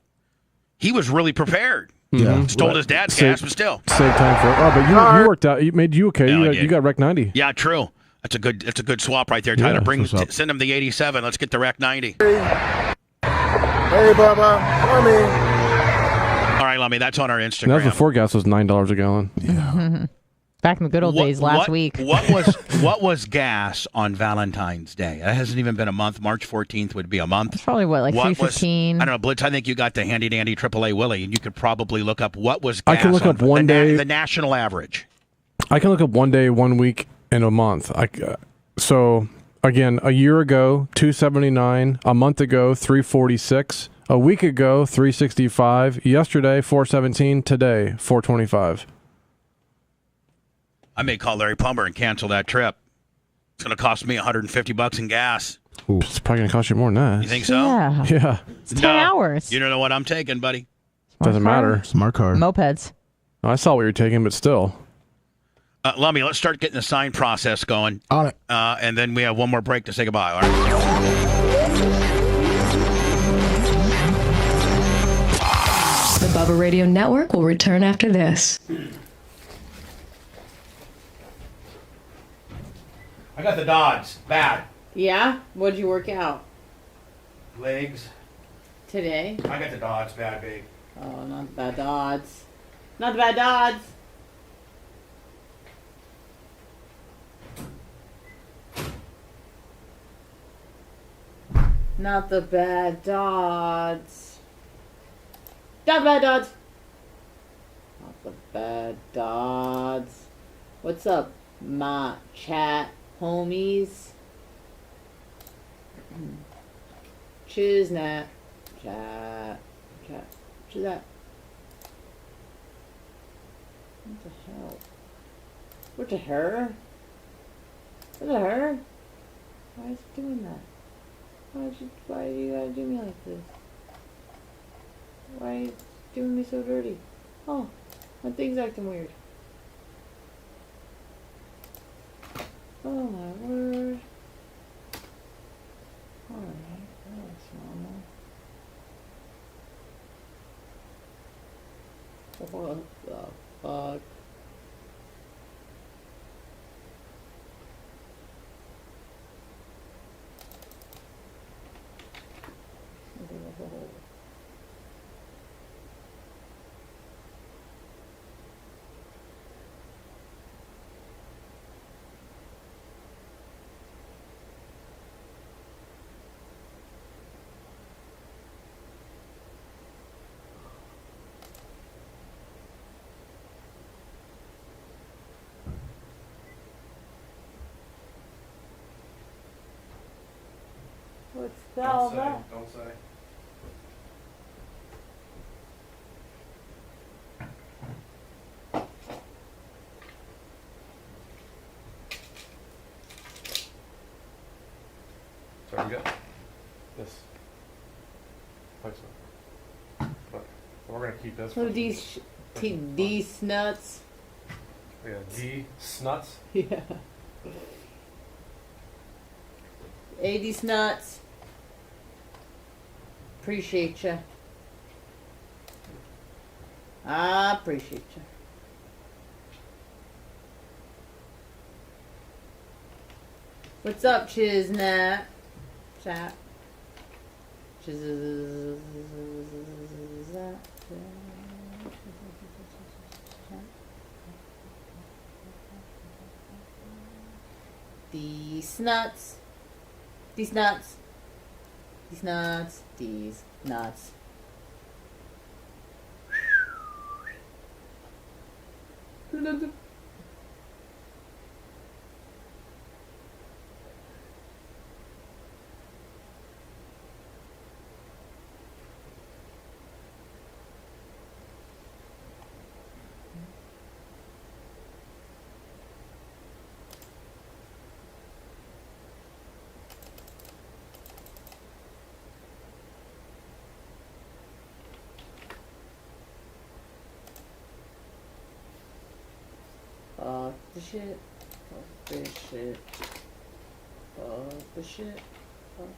was really prepared. Yeah. Stole his dad's gas, but still. Save time for it. Oh, but you worked out. It made you okay. You got Rec 90. Yeah, true. That's a good swap right there, Tyler. Send him the 87. Let's get the Rec 90. Hey, Bubba, Lummy. All right, Lummy, that's on our Instagram. And that was before gas was $9 a gallon. Yeah. Back in the good old days last week. What was gas on Valentine's Day? That hasn't even been a month. March 14th would be a month. It's probably like $3.15. I don't know, Blitz. I think you got the handy dandy AAA Willie, and you could probably look up what was gas. I can look up one day the national average. I can look up 1 day, 1 week, and a month. So again, a year ago, $2.79. A month ago, $3.46. A week ago, $3.65. Yesterday, $4.17. Today, $4.25. I may call Larry Plumber and cancel that trip. It's going to cost me $150 in gas. Ooh, it's probably going to cost you more than that. You think so? Yeah. It's 10 hours. You don't know what I'm taking, buddy. Doesn't matter. Smart car. Mopeds. I saw what you're taking, but still. Lummy, let's start getting the sign process going. On it. And then we have one more break to say goodbye. All right? The Bubba Radio Network will return after this. I got the Dodds. Bad. Yeah? What'd you work out? Legs. Today? I got the Dodds. Bad, babe. Oh, not the bad odds. Not the bad odds. Not the bad dots. Not the bad dots. Not the bad dots. What's up, my chat homies? Choose that. Chat. Choose that. What the hell? What the her? What the her? Why is it doing that? Why do you gotta do me like this? Why are you doing me so dirty? Oh, my thing's acting weird. Oh my word. Alright, that's normal. What the fuck? What's all that? Don't say. So we got this. Like so. But we're gonna keep this. What are these nuts? Yeah, D snuts. Yeah. Hey, these nuts. Appreciate ya. I appreciate ya. What's up, Chiznat? Chat. Chiznat. These nuts. These nuts. These nuts. These nuts. Fuck the shit. Fuck this shit. Fuck the shit. Fuck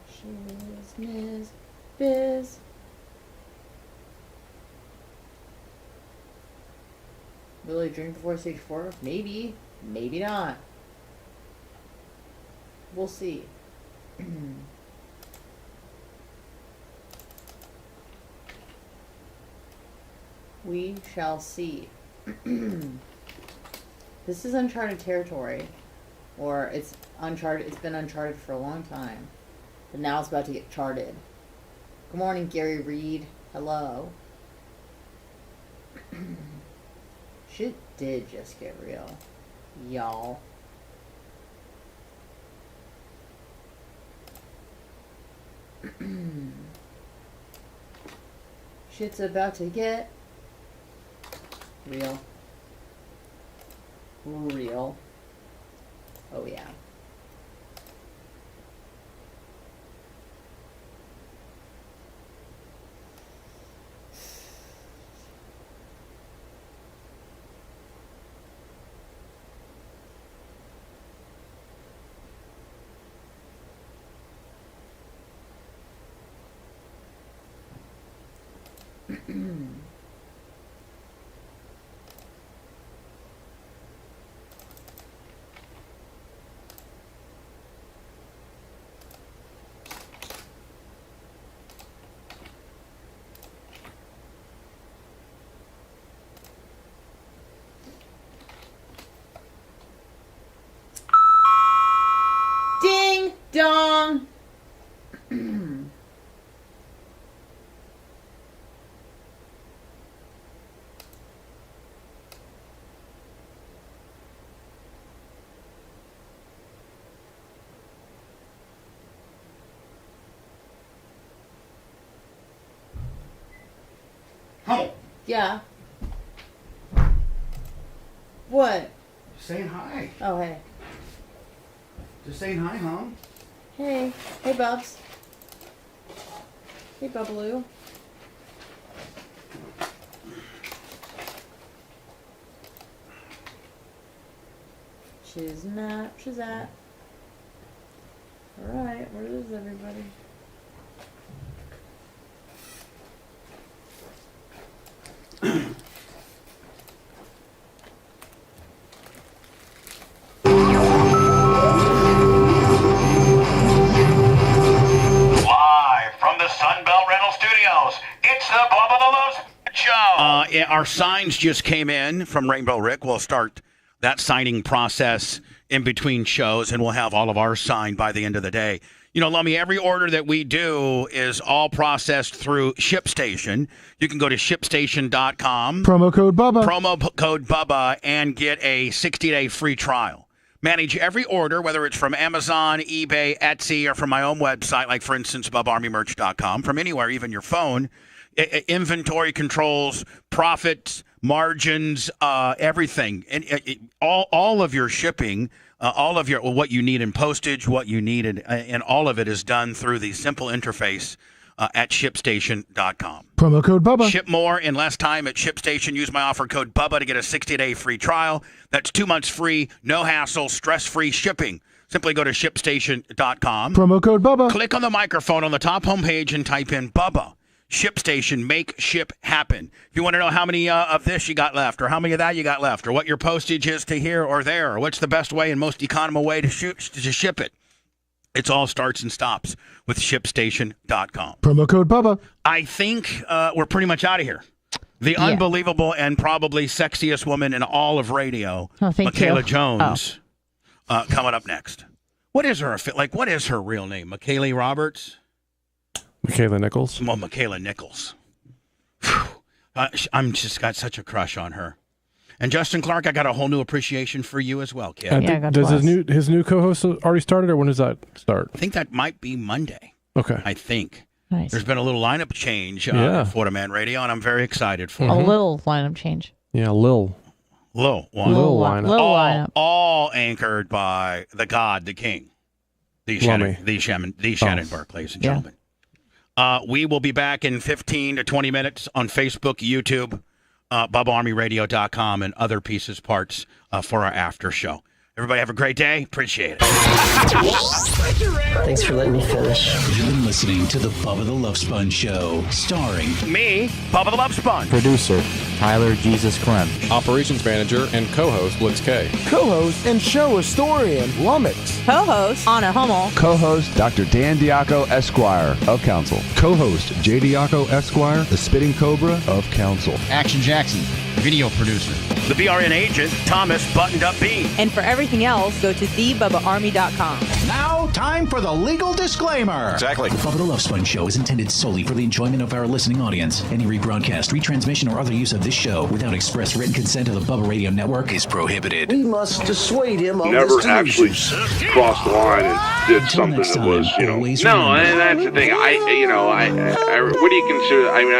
the shizness. Biz. Really drink before stage 4? Maybe. Maybe not. We'll see. We shall see. This is uncharted territory, or it's uncharted. It's been uncharted for a long time, but now it's about to get charted. Good morning, Gary Reed. Hello. Shit did just get real, y'all. Shit's about to get real. Real. Oh yeah. Yeah. What? Saying hi. Oh, hey. Just saying hi, huh? Hey. Hey, Bubs. Hey, Bubbaloo. She's at. Alright, where is everybody? Live from the Sunbelt Rental Studios, it's the Bubba the Love Show. Our signs just came in from Rainbow Rick. We'll start that signing process in between shows, and we'll have all of ours signed by the end of the day. You know, Lummy, every order that we do is all processed through ShipStation. You can go to ShipStation.com. Promo code Bubba. Promo code Bubba and get a 60-day free trial. Manage every order, whether it's from Amazon, eBay, Etsy, or from my own website, like, for instance, BubbaArmyMerch.com, from anywhere, even your phone. Inventory controls, profits, margins, everything, and all of your shipping, all of your what you need in postage, what you need, and all of it is done through the simple interface at ShipStation.com. Promo code Bubba. Ship more in less time at ShipStation. Use my offer code Bubba to get a 60-day free trial. That's 2 months free, no hassle, stress-free shipping. Simply go to ShipStation.com. Promo code Bubba. Click on the microphone on the top homepage and type in Bubba. ShipStation, make ship happen. If you want to know how many of this you got left, or how many of that you got left, or what your postage is to here or there, or what's the best way and most economical way to ship it, it all starts and stops with ShipStation.com. Promo code Bubba. I think we're pretty much out of here. The unbelievable and probably sexiest woman in all of radio, Michaela Jones, coming up next. What is her what is her real name? Michaela Roberts? Michaela Nichols. Well, Michaela Nichols. I'm just got such a crush on her. And Justin Clark, I got a whole new appreciation for you as well, kid. Does his new co-host already started, or when does that start? I think that might be Monday. Okay. I think. Nice. There's been a little lineup change at Florida Man Radio, and I'm very excited for it. A little lineup change. Yeah, Lil lineup. All anchored by the God, the King, the Shannon Burke, ladies and gentlemen. We will be back in 15 to 20 minutes on Facebook, YouTube, BubbaArmyRadio.com, and other pieces, parts for our after show. Everybody have a great day. Appreciate it. Thanks for letting me finish. You've been listening to the Bubba the Love Sponge Show, starring me, Bubba the Love Sponge. Producer, Tyler Jesus Clem. Operations Manager and co-host, Blitz K. Co-host and show historian, Lummox. Co-host, Anna Hummel. Co-host, Dr. Dan Diaco, Esquire, of Council. Co-host, J. Diaco, Esquire, the Spitting Cobra, of Council. Action Jackson, video producer. The BRN agent, Thomas Buttoned Up B. And for everything else, go to thebubbaarmy.com. Now, time for the legal disclaimer. Exactly. The Bubba the Love Sponge Show is intended solely for the enjoyment of our listening audience. Any rebroadcast, retransmission, or other use of this show without express written consent of the Bubba Radio Network is prohibited. We must dissuade him of never actually crossed the line and did something that was, No, and that's the thing. I what do you consider? I mean,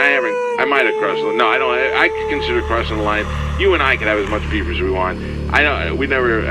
I might have crossed the line. No, I don't. I consider crossing the line. You and I can have as much beef as we want. We never